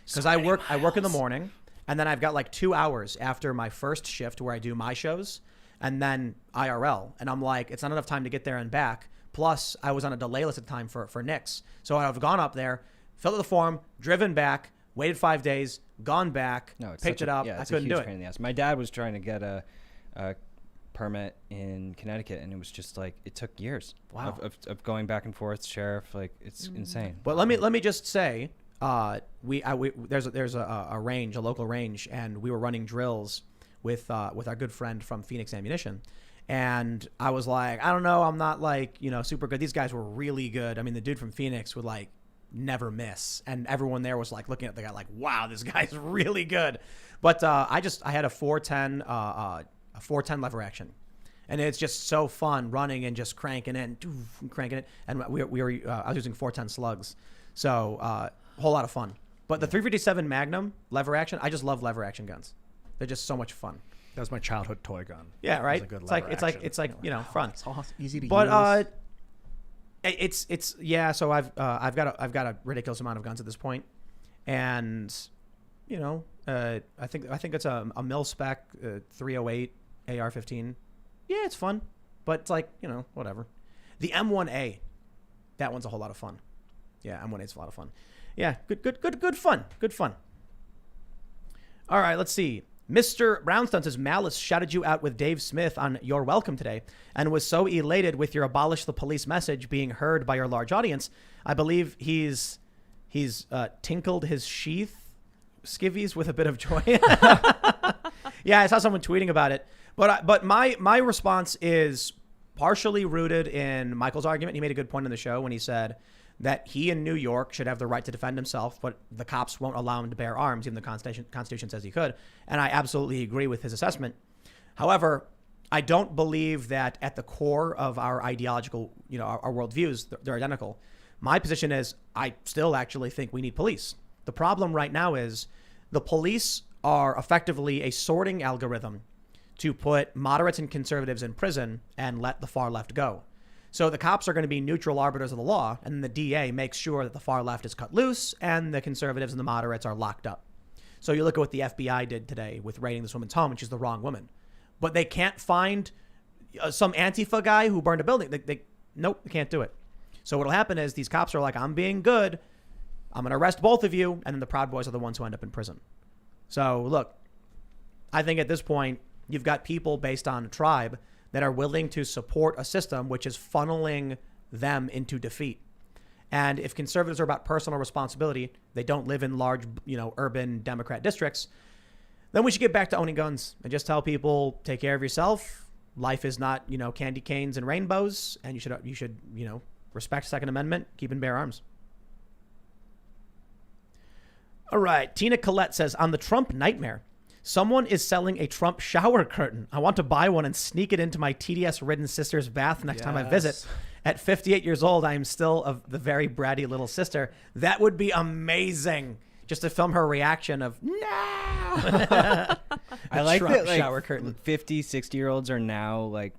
because I work in the morning, and then I've got like 2 hours after my first shift where I do my shows, and then IRL. And I'm like, it's not enough time to get there and back. Plus, I was on a delay list at the time for Knicks. So I've gone up there, filled out the form, driven back, waited 5 days, gone back, picked it up. Yeah, I it's couldn't a do huge it. pain in the ass. My dad was trying to get a permit in Connecticut, and it was just like, it took years. Wow. Of going back and forth, sheriff, like it's insane. But let me just say, there's a range, a local range, and we were running drills with our good friend from Phoenix Ammunition, and I was like, I don't know, I'm not like super good. These guys were really good. I mean, the dude from Phoenix would like never miss, and everyone there was like looking at the guy like, wow, this guy's really good. But I had a 410 lever action. And it's just so fun running and just cranking it, and I was using 410 slugs, so a whole lot of fun. But the 357 Magnum lever action, I just love lever action guns. They're just so much fun. That was my childhood toy gun. Yeah, right. It was a good It's like lever it's like fun. It's all easy to use. But it's yeah. So I've got a ridiculous amount of guns at this point, and I think it's a mil spec 308 AR-15. Yeah, it's fun, but it's like whatever. The M1A, that one's a whole lot of fun. Yeah, M1A's a lot of fun. Yeah, good fun. All right, let's see. Mr. Brownstone says, Malice shouted you out with Dave Smith on Your Welcome today and was so elated with your abolish the police message being heard by your large audience. I believe he's tinkled his sheath skivvies with a bit of joy. Yeah, I saw someone tweeting about it. But my response is partially rooted in Michael's argument. He made a good point in the show when he said that he in New York should have the right to defend himself, but the cops won't allow him to bear arms, even the Constitution says he could. And I absolutely agree with his assessment. However, I don't believe that at the core of our ideological, our worldviews, they're identical. My position is I still actually think we need police. The problem right now is the police are effectively a sorting algorithm to put moderates and conservatives in prison and let the far left go. So the cops are going to be neutral arbiters of the law, and the DA makes sure that the far left is cut loose and the conservatives and the moderates are locked up. So you look at what the FBI did today with raiding this woman's home, and she's the wrong woman. But they can't find some Antifa guy who burned a building. Nope, they can't do it. So what'll happen is these cops are like, I'm being good. I'm going to arrest both of you. And then the Proud Boys are the ones who end up in prison. So look, I think at this point, you've got people based on tribe that are willing to support a system which is funneling them into defeat. And if conservatives are about personal responsibility, they don't live in large, urban Democrat districts, then we should get back to owning guns and just tell people, take care of yourself. Life is not, candy canes and rainbows, and you should respect Second Amendment, keep and bear arms. All right. Tina Collette says, on the Trump nightmare, someone is selling a Trump shower curtain. I want to buy one and sneak it into my TDS-ridden sister's bath next time I visit. At 58 years old, I am still the very bratty little sister. That would be amazing. Just to film her reaction of, no! I like Trump that, like, shower curtain. 50, 60-year-olds are now, like,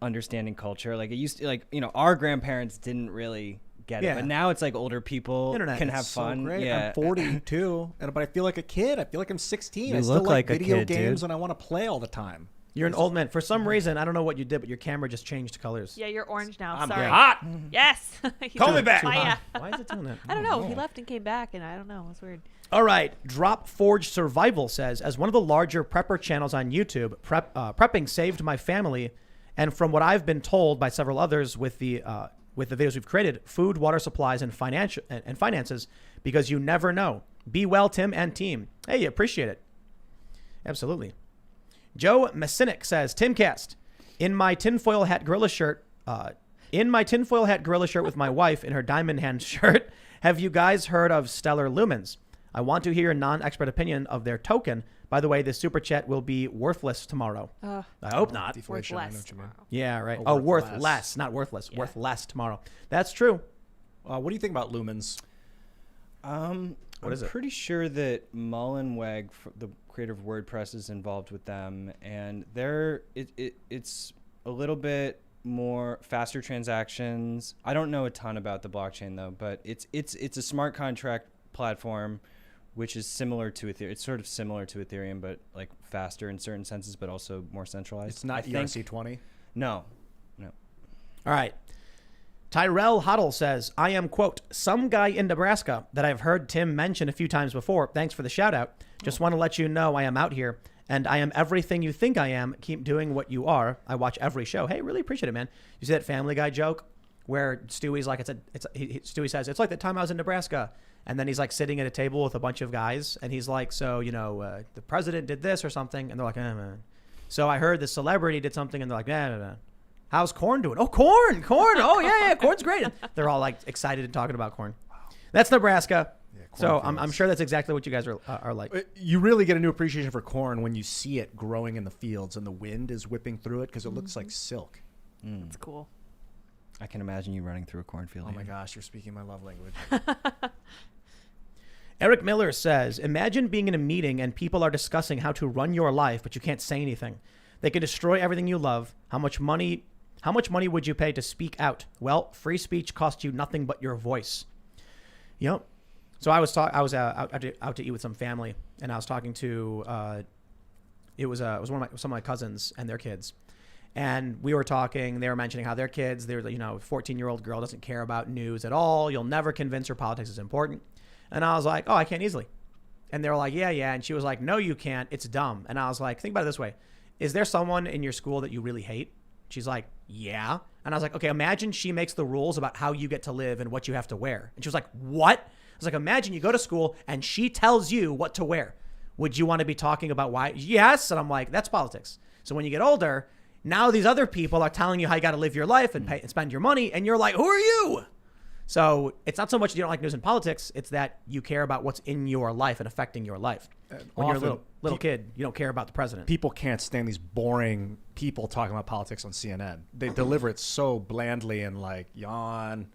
understanding culture. Like, it used to, like, our grandparents didn't really get it. But now it's like older people Internet can is have So fun. great. Yeah. I'm 42, but I feel like a kid. I feel like I'm 16. You I still look like a video kid, games dude. and I want to play all the time. You're an old man. For some reason, I don't know what you did, but your camera just changed colors. Yeah, you're orange now. I'm Sorry. hot. Yes. He's Call me like, back. "Fire." Why is it doing that? I don't know. He left and came back, and I don't know. It's weird. All right. Drop Forge Survival says, as one of the larger prepper channels on YouTube, prepping saved my family. And from what I've been told by several others with the videos we've created, food, water supplies, and finances, because you never know. Be well, Tim and team. Hey, appreciate it. Absolutely. Joe Messinic says, Timcast, in my tinfoil hat gorilla shirt with my wife in her diamond hand shirt, have you guys heard of Stellar Lumens? I want to hear your non-expert opinion of their token. By the way, this super chat will be worthless tomorrow. I hope not. Deflation, I know less what you mean. tomorrow. Yeah, right. Oh, Worth worth less, not worthless. Yeah. Worth less tomorrow. That's true. What do you think about lumens? I'm is it? pretty sure that Mullenweg, the creator of WordPress, is involved with them, and it's a little bit more faster transactions. I don't know a ton about the blockchain though, but it's a smart contract platform, which is similar to Ethereum. It's sort of similar to Ethereum, but like faster in certain senses, but also more centralized. It's not I think- ERC20. No. All right. Tyrell Huddle says, I am, quote, some guy in Nebraska that I've heard Tim mention a few times before. Thanks for the shout out. Just want to let you know I am out here and I am everything you think I am. Keep doing what you are. I watch every show. Hey, really appreciate it, man. You see that Family Guy joke where Stewie's like, Stewie says, it's like the time I was in Nebraska. And then he's like sitting at a table with a bunch of guys and he's like, so, the president did this or something. And they're like, man. So I heard the celebrity did something and they're like, nah. How's corn doing? Oh, corn. Oh, yeah, corn's great. And they're all like excited and talking about corn. That's Nebraska. Yeah, So I'm cornfields. sure that's exactly what you guys are like. You really get a new appreciation for corn when you see it growing in the fields and the wind is whipping through it because it looks like silk. It's cool. I can imagine you running through a cornfield. Oh my gosh, you're speaking my love language. Eric Miller says, imagine being in a meeting and people are discussing how to run your life, but you can't say anything. They can destroy everything you love. How much money would you pay to speak out? Well, free speech costs you nothing but your voice. Yep. So I was out to eat with some family, and I was talking to it was some of my cousins and their kids, and we were talking. They were mentioning how their kids, they're 14-year-old girl doesn't care about news at all. You'll never convince her politics is important. And I was like, oh, I can't easily. And they were like, yeah. And she was like, no, you can't. It's dumb. And I was like, think about it this way: is there someone in your school that you really hate? She's like, yeah. And I was like, okay, imagine she makes the rules about how you get to live and what you have to wear. And she was like, what? I was like, imagine you go to school and she tells you what to wear. Would you want to be talking about why? Yes. And I'm like, that's politics. So when you get older, now these other people are telling you how you got to live your life and pay and spend your money. And you're like, who are you? So it's not so much you don't like news and politics. It's that you care about what's in your life and affecting your life. When you're a little kid, you don't care about the president. People can't stand these boring people talking about politics on CNN. They deliver it so blandly and like yawn.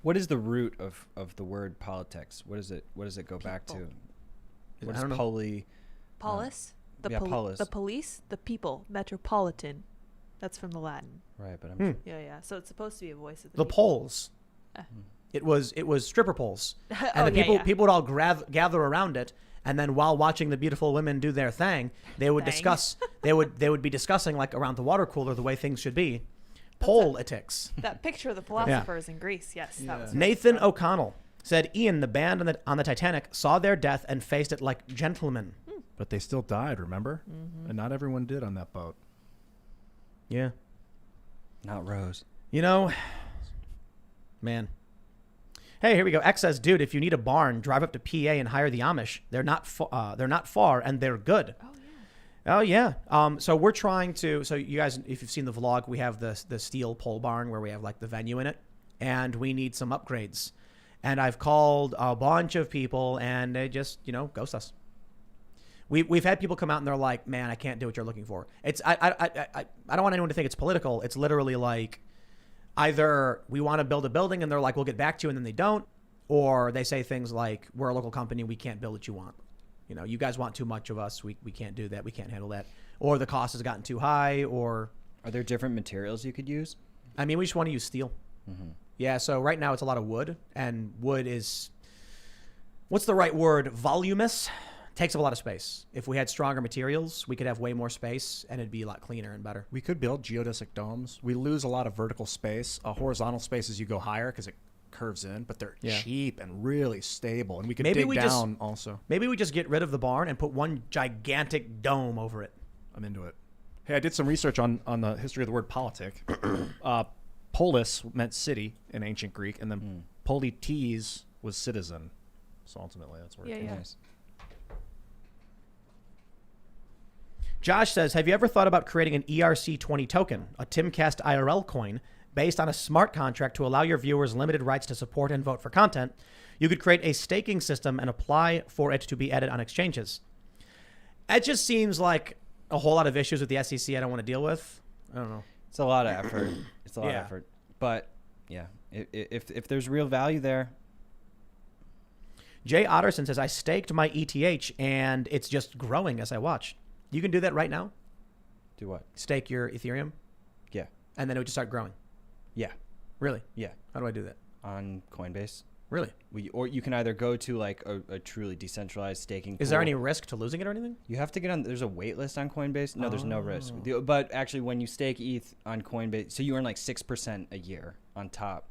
What is the root of the word politics? What does it go back to? What I is don't know. Polis? Polis. The police? The people. Metropolitan. That's from the Latin. Right, but I'm Yeah. So it's supposed to be a voice of the The people. polls. It was stripper poles, and people would all gather around it, and then while watching the beautiful women do their thing, they would discuss. they would be discussing like around the water cooler the way things should be. Politics. That picture of the philosophers in Greece. Yes. That was Nathan O'Connell said, Ian, the band on the Titanic saw their death and faced it like gentlemen. But they still died, remember? And not everyone did on that boat. Yeah. not Rose. Man. Hey, here we go. X says, dude, if you need a barn, drive up to PA and hire the Amish. They're not far and they're good. Oh yeah. So we're trying to. So you guys, if you've seen the vlog, we have the steel pole barn where we have like the venue in it, and we need some upgrades. And I've called a bunch of people, and they just, ghost us. We've had people come out and they're like, man, I can't do what you're looking for. I don't want anyone to think it's political. It's literally like either we want to build a building and they're like, we'll get back to you, and then they don't. Or they say things like, we're a local company, we can't build what you want. You guys want too much of us. We can't do that. We can't handle that. Or the cost has gotten too high. Or are there different materials you could use? I mean, we just want to use steel. Mm-hmm. Yeah. So right now it's a lot of wood, and wood is, what's the right word? Voluminous. Takes up a lot of space. If we had stronger materials, we could have way more space, and it'd be a lot cleaner and better. We could build geodesic domes. We lose a lot of vertical space. Horizontal space as you go higher because it curves in, but they're cheap and really stable. And we could dig down also. Maybe we just get rid of the barn and put one gigantic dome over it. I'm into it. Hey, I did some research on the history of the word politic. Polis meant city in ancient Greek, and then polites was citizen. So ultimately, that's where it came. Nice. Josh says, have you ever thought about creating an ERC20 token, a Timcast IRL coin, based on a smart contract to allow your viewers limited rights to support and vote for content? You could create a staking system and apply for it to be added on exchanges. It just seems like a whole lot of issues with the SEC I don't want to deal with. I don't know. It's a lot of effort. It's a lot of effort. But, yeah, if there's real value there. Jay Otterson says, I staked my ETH, and it's just growing as I watch. You can do that right now. Do what? Stake your Ethereum. Yeah. And then it would just start growing. Yeah. Really? Yeah. How do I do that? On Coinbase. Really? Or you can either go to like a truly decentralized staking pool. Is there any risk to losing it or anything? You have to get on. There's a wait list on Coinbase. No, there's no risk. But actually, when you stake ETH on Coinbase, so you earn like 6% a year on top,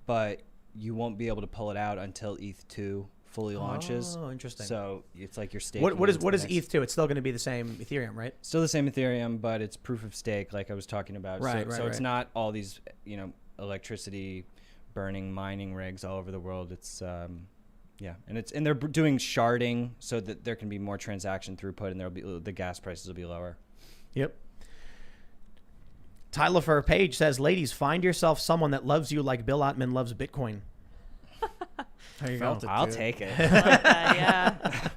but you won't be able to pull it out until ETH2 fully launches. Oh, interesting. So it's like you're staking. What is ETH2? It's still going to be the same Ethereum, right? Still the same Ethereum, but it's proof of stake, like I was talking about. Right. So it's not all these electricity burning mining rigs all over the world. It's and they're doing sharding so that there can be more transaction throughput, and the gas prices will be lower. Yep. Tyler for Page says, ladies, find yourself someone that loves you like Bill Ottman loves Bitcoin. There you go. I'll take it. I like that, yeah.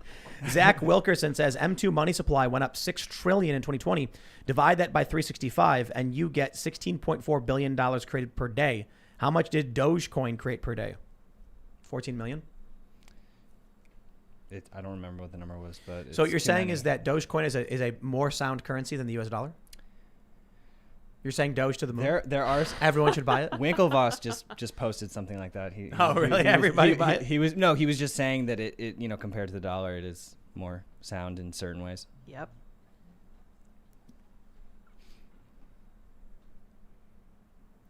Zach Wilkerson says M2 money supply went up $6 trillion in 2020. Divide that by 365 and you get $16.4 billion created per day. How much did Dogecoin create per day? 14 million? I don't remember what the number was, but so what you're saying is that Dogecoin is a more sound currency than the US dollar? You're saying Doge to the moon? There are everyone should buy it. Winklevoss just posted something like that. Really? Everybody buy it? He was just saying that it compared to the dollar, it is more sound in certain ways. Yep.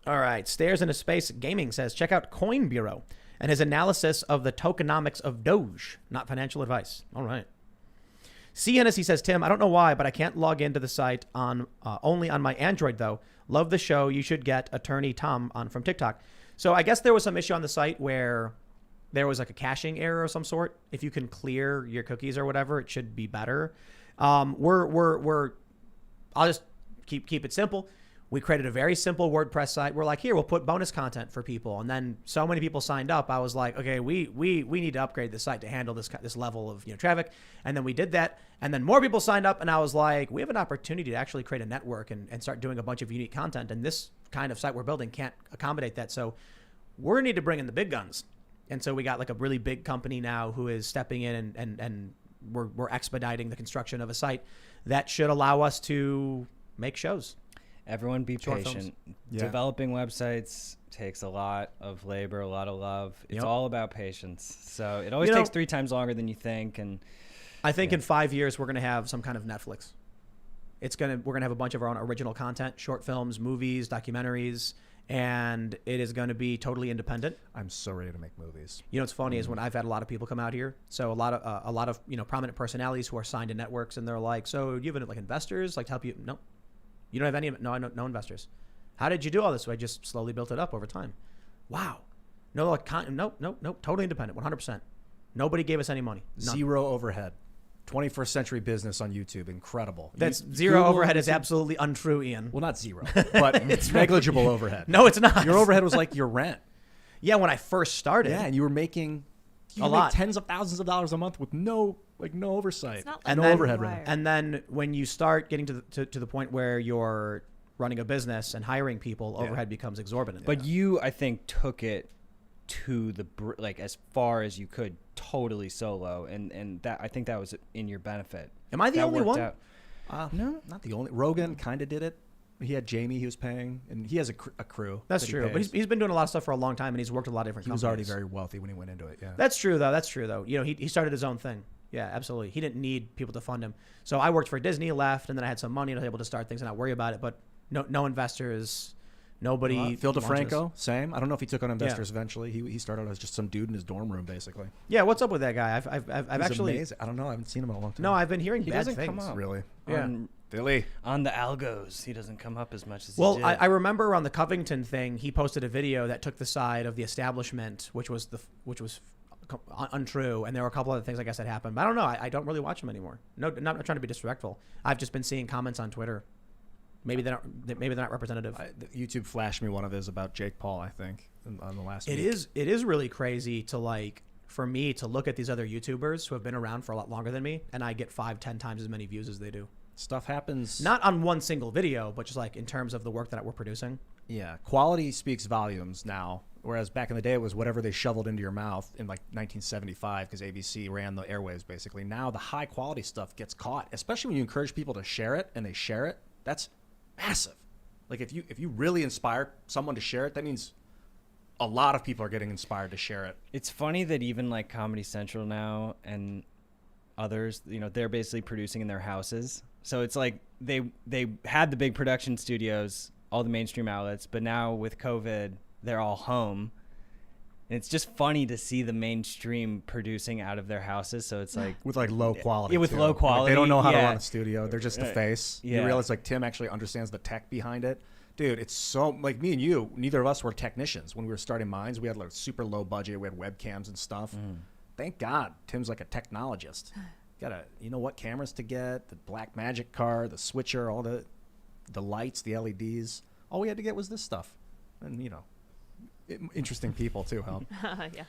All right. Stairs into Space Gaming says, check out Coin Bureau and his analysis of the tokenomics of Doge, not financial advice. All right. C. Hennessy says, Tim, I don't know why, but I can't log into the site on only on my Android, though. Love the show. You should get Attorney Tom on from TikTok. So I guess there was some issue on the site where there was like a caching error of some sort. If you can clear your cookies or whatever, it should be better. I'll just keep it simple. We created a very simple WordPress site. We're like, here, we'll put bonus content for people. And then so many people signed up. I was like, okay, we need to upgrade the site to handle this level of traffic. And then we did that. And then more people signed up. And I was like, we have an opportunity to actually create a network and start doing a bunch of unique content. And this kind of site we're building can't accommodate that. So we're going to need to bring in the big guns. And so we got like a really big company now who is stepping in and we're expediting the construction of a site that should allow us to make shows. Everyone be patient. Yeah. Developing websites takes a lot of labor, a lot of love. It's all about patience. So it always takes 3 times longer than you think. And I think in 5 years, we're going to have some kind of Netflix. We're going to have a bunch of our own original content, short films, movies, documentaries, and it is going to be totally independent. I'm so ready to make movies. What's funny is when I've had a lot of people come out here. So a lot of prominent personalities who are signed to networks, and they're like, so do you have like investors like to help you? No. You don't have any? No, no investors. How did you do all this? So I just slowly built it up over time. Wow. No, totally independent, 100%. Nobody gave us any money. None. Zero overhead. 21st century business on YouTube. Incredible. That's zero overhead is absolutely untrue, Ian. Well, not zero, but it's negligible overhead. No, it's not. Your overhead was like your rent. Yeah, when I first started. Yeah, and you were making a lot, tens of thousands of dollars a month with no oversight, It's not and like then overhead. Wire. And then when you start getting to the point where you're running a business and hiring people, overhead becomes exorbitant. But you, I think, took it to the like as far as you could, totally solo, and that I think that was in your benefit. Am I the That only worked one? out. No, not the only. Rogan kind of did it. He had Jamie he was paying, and he has a crew. That's that he true. But pays. he's been doing a lot of stuff for a long time, and he's worked a lot of different He companies. was already very wealthy when he went into it. Yeah. That's true, though. You know, he started his own thing. Yeah, absolutely. He didn't need people to fund him. So I worked for Disney, left, and then I had some money and I was able to start things and not worry about it. But no investors, nobody. Phil launches. DeFranco, same. I don't know if he took on investors eventually. He started as just some dude in his dorm room, basically. Yeah, what's up with that guy? I've He's actually. amazing. I don't know. I haven't seen him in a long time. No, I've been hearing He bad doesn't things. come up. Really. Yeah. Philly. On the algos, he doesn't come up as much as Well, he did. I remember on the Covington thing, he posted a video that took the side of the establishment, which was untrue, and there were a couple other things I guess that happened. But I don't know. I don't really watch him anymore. No, not trying to be disrespectful. I've just been seeing comments on Twitter. Maybe they're not representative. YouTube flashed me one of his about Jake Paul, I think, on the last It week. is really crazy to for me to look at these other YouTubers who have been around for a lot longer than me, and I get 5-10 times as many views as they do. Stuff happens. Not on one single video, but just in terms of the work that we're producing. Yeah, quality speaks volumes now. Whereas back in the day, it was whatever they shoveled into your mouth in 1975 because ABC ran the airwaves basically. Now the high quality stuff gets caught, especially when you encourage people to share it and they share it. That's massive. Like if you really inspire someone to share it, that means a lot of people are getting inspired to share it. It's funny that even Comedy Central now and others, they're basically producing in their houses. So it's like they had the big production studios, all the mainstream outlets, but now with COVID, they're all home. And it's just funny to see the mainstream producing out of their houses. So it's With low quality. Yeah, with too. low quality. They don't know how to yeah. run a studio. They're just the face. Yeah. You realize Tim actually understands the tech behind it. Dude, it's so me and you, neither of us were technicians. When we were starting Minds, we had super low budget. We had webcams and stuff. Thank God Tim's a technologist. You know what cameras to get, the Black Magic card, the switcher, all the lights, the LEDs. All we had to get was this stuff. And, interesting people too, help. Yeah.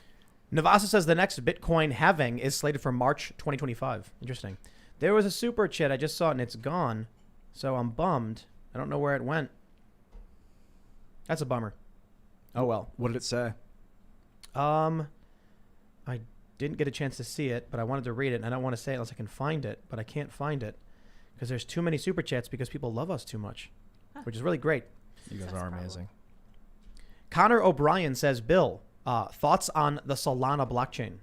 Navasa says the next Bitcoin halving is slated for March 2025. Interesting. There was a super chat. I just saw it and it's gone. So I'm bummed. I don't know where it went. That's a bummer. Oh, well. What did it say? I didn't get a chance to see it, but I wanted to read it. And I don't want to say it unless I can find it, but I can't find it because there's too many super chats because people love us too much, which is really great. You guys are amazing. Connor O'Brien says, Bill, thoughts on the Solana blockchain?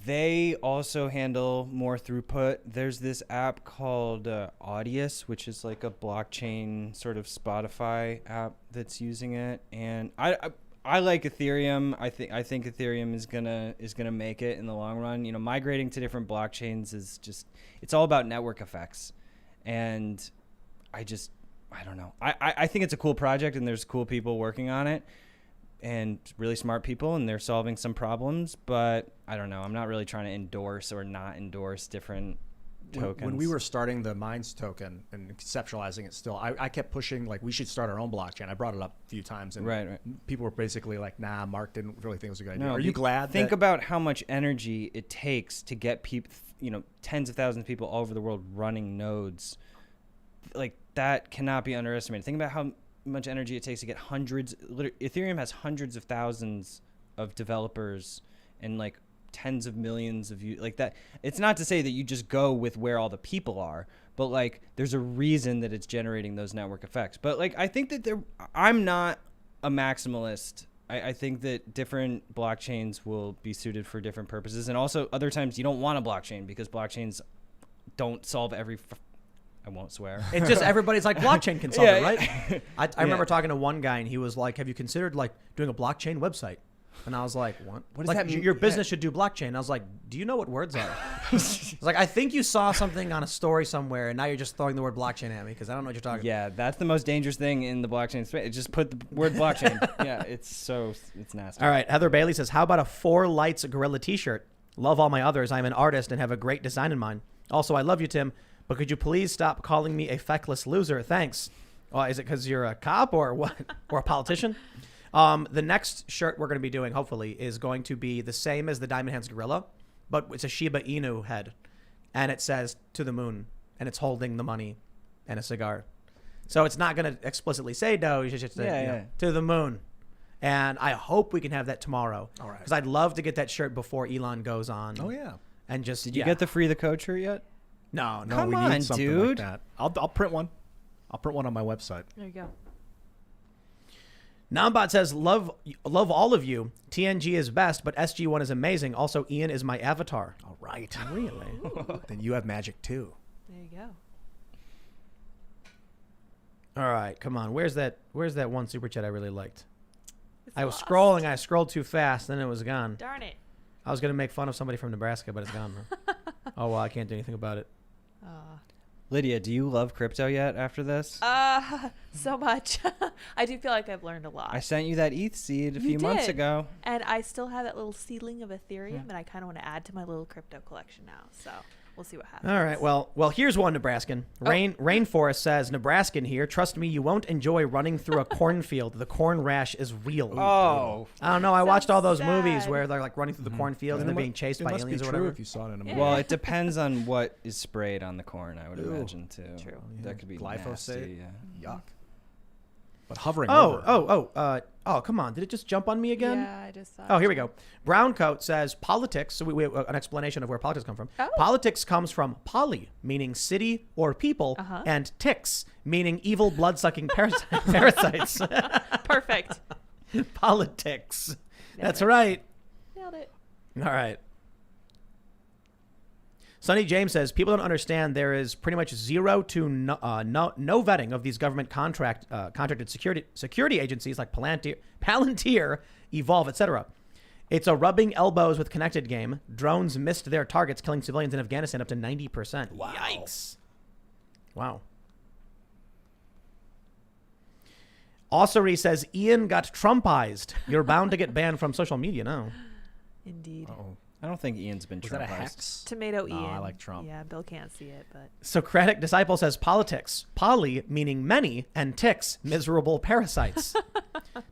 They also handle more throughput. There's this app called Audius, which is a blockchain sort of Spotify app that's using it. And I like Ethereum. I think Ethereum is gonna make it in the long run. Migrating to different blockchains is it's all about network effects. And I don't know. I think it's a cool project and there's cool people working on it and really smart people and they're solving some problems, but I don't know. I'm not really trying to endorse or not endorse different tokens. When we were starting the Minds token and conceptualizing it still, I kept pushing we should start our own blockchain. I brought it up a few times and right. people were basically nah, Mark didn't really think it was a good idea. No, Are you glad? Think about how much energy it takes to get people, tens of thousands of people all over the world running nodes. That cannot be underestimated. Think about how much energy it takes to get Ethereum has hundreds of thousands of developers and tens of millions of you that. It's not to say that you just go with where all the people are, but there's a reason that it's generating those network effects. But I think that I'm not a maximalist. I think that different blockchains will be suited for different purposes. And also other times you don't want a blockchain because blockchains don't solve every I won't swear. It's just everybody's blockchain consultant, Yeah. right? I remember talking to one guy and he was have you considered doing a blockchain website? And I was like, what? What does that mean? Your business should do blockchain. And I was like, do you know what words are? I was I think you saw something on a story somewhere and now you're just throwing the word blockchain at me because I don't know what you're talking about. Yeah, that's the most dangerous thing in the blockchain space. Just put the word blockchain. Yeah, it's nasty. All right. Heather Bailey says, how about a 4 Lights Gorilla t-shirt? Love all my others. I'm an artist and have a great design in mind. Also, I love you, Tim. But could you please stop calling me a feckless loser? Thanks. Is it because you're a cop or what? Or a politician? The next shirt we're going to be doing, hopefully, is going to be the same as the Diamond Hands Gorilla, but it's a Shiba Inu head, and it says "to the moon," and it's holding the money and a cigar. So it's not going to explicitly say Doge, it's just to the moon. And I hope we can have that tomorrow. All right. Because I'd love to get that shirt before Elon goes on. Oh, yeah. And just Did you get the free the code shirt yet? No. Come we on, need something dude. like that. I'll print one. I'll print one on my website. There you go. Nambot says, love all of you. TNG is best, but SG1 is amazing. Also, Ian is my avatar. All right. Really? Then you have magic, too. There you go. All right, come on. Where's that one super chat I really liked? It's I was lost. scrolling. I scrolled too fast, then it was gone. Darn it. I was going to make fun of somebody from Nebraska, but it's gone. Oh, well, I can't do anything about it. Lydia, do you love crypto yet after this? So much. I do feel like I've learned a lot. I sent you that ETH seed a few months did. ago. And I still have that little seedling of Ethereum, and I kind of want to add to my little crypto collection now. So we'll see what happens. All right. Well, here's one Nebraskan. Rainforest says, Nebraskan here. Trust me, you won't enjoy running through a cornfield. The corn rash is real. Oh. I don't know. I watched all those sad. movies where they're like running through the cornfields and they're being chased by must aliens be or true whatever. if you saw it in a movie. Yeah. Well, it depends on what is sprayed on the corn, I would Ew. imagine, too. True. That could be Glyphosate? nasty, yeah. Yuck. But hovering over. Oh, come on. Did it just jump on me again? Yeah, I just saw Oh, it here we too. go. Browncoat says politics. So we have an explanation of where politics come from. Oh. Politics comes from poly, meaning city or people, and ticks, meaning evil blood-sucking parasites. Perfect. Politics. Nailed That's it. right. Nailed it. All right. Sonny James says, people don't understand there is pretty much zero to no vetting of these government contracted security agencies like Palantir, Evolve, etc. It's a rubbing elbows with connected game. Drones missed their targets, killing civilians in Afghanistan up to 90%. Wow. Yikes. Wow. Ossery says, Ian got Trumpized. You're bound to get banned from social media now. Indeed. Uh-oh. I don't think Ian's been Was that a Trumpized. hex? Tomato No, Ian. I like Trump. Yeah, Bill can't see it, but Socratic Disciple says politics. Poly meaning many and ticks, miserable parasites.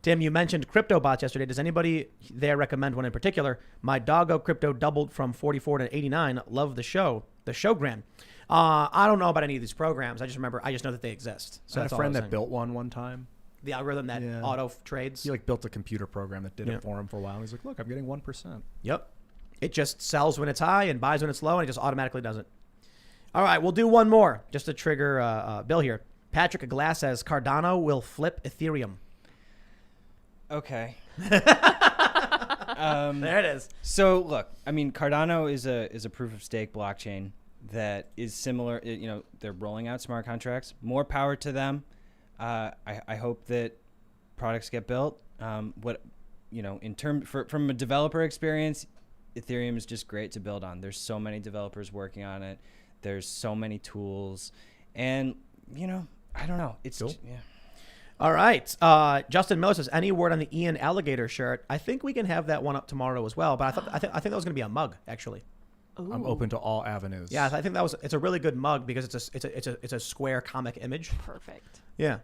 Tim, you mentioned crypto bots yesterday. Does anybody there recommend one in particular? My doggo crypto doubled from 44 to 89. Love the show. The Showgram. I don't know about any of these programs. I just know that they exist. So I that's had a all friend I was that saying. built one time. The algorithm that Yeah. auto trades. He built a computer program that did Yeah. it for him for a while. He's like, look, I'm getting 1%. Yep. It just sells when it's high and buys when it's low, and it just automatically does it. All right, we'll do one more just to trigger Bill here. Patrick Glass says Cardano will flip Ethereum. Okay. There it is. So look, I mean, Cardano is a proof of stake blockchain that is similar. They're rolling out smart contracts. More power to them. I hope that products get built. From a developer experience, Ethereum is just great to build on. There's so many developers working on it. There's so many tools, and I don't know. It's Cool. yeah. All right. Justin Miller says, any word on the Ian Alligator shirt? I think we can have that one up tomorrow as well. But I think that was going to be a mug actually. I'm Ooh. open to all avenues. Yeah, I think it's a really good mug because it's a square comic image. Perfect. Yeah,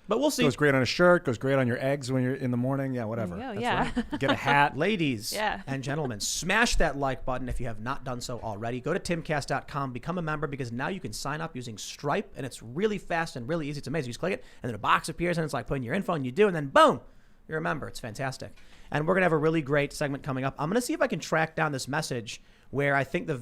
but we'll see. Goes great on a shirt. Goes great on your eggs when you're in the morning. Yeah, whatever. There you go, That's yeah. right. Get a hat. Ladies Yeah. and gentlemen, smash that like button if you have not done so already. Go to timcast.com, become a member, because now you can sign up using Stripe, and it's really fast and really easy. It's amazing. You just click it, and then a box appears, and it's like putting your info, and you do, and then boom, you're a member. It's fantastic. And we're going to have a really great segment coming up. I'm going to see if I can track down this message where I think the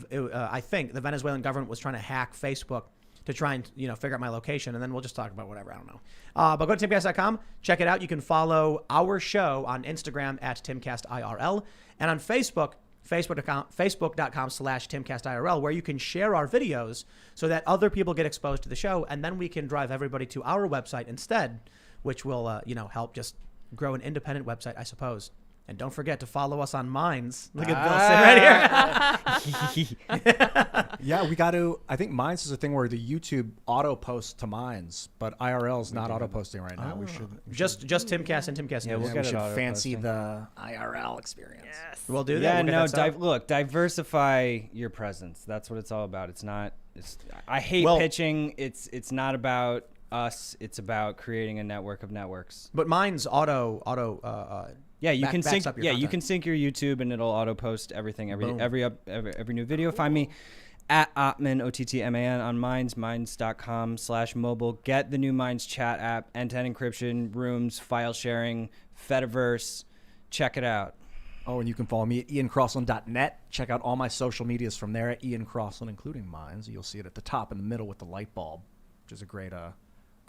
Venezuelan government was trying to hack Facebook to try and figure out my location, and then we'll just talk about whatever. I don't know. But go to timcast.com, check it out. You can follow our show on Instagram at Timcast IRL, and on Facebook, facebook.com/Timcast IRL, where you can share our videos so that other people get exposed to the show, and then we can drive everybody to our website instead, which will help just grow an independent website, I suppose. And don't forget to follow us on Minds. Look at Bill sitting right here. Yeah, we got to. I think Minds is a thing where the YouTube auto posts to Minds, but IRL is not auto posting right now. We should Just Timcast and Timcast. Yeah, News. we'll we get it should auto fancy posting. the IRL experience. Yes. We'll do that. Yeah, We'll get no. that set up. Look, diversify your presence. That's what it's all about. It's not. I hate Well- pitching. It's not about us. It's about creating a network of networks. But mine's auto. Yeah, you can sync. Up your Yeah, you content. can sync your YouTube, and it'll auto post everything every new video. Find me at Ottman, Ottman on minds.com/mobile. Get the new Minds chat app, end-to-end encryption, rooms, file sharing, Fediverse. Check it out. Oh, and you can follow me at iancrossland.net. Check out all my social medias from there at Ian Crossland, including mine. You'll see it at the top in the middle with the light bulb, which is a great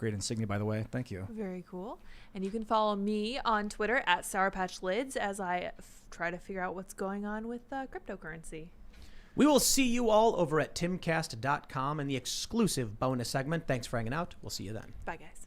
insignia, by the way. Thank you. Very cool. And you can follow me on Twitter at Sour Patch Lids as I try to figure out what's going on with cryptocurrency. We will see you all over at timcast.com in the exclusive bonus segment. Thanks for hanging out. We'll see you then. Bye, guys.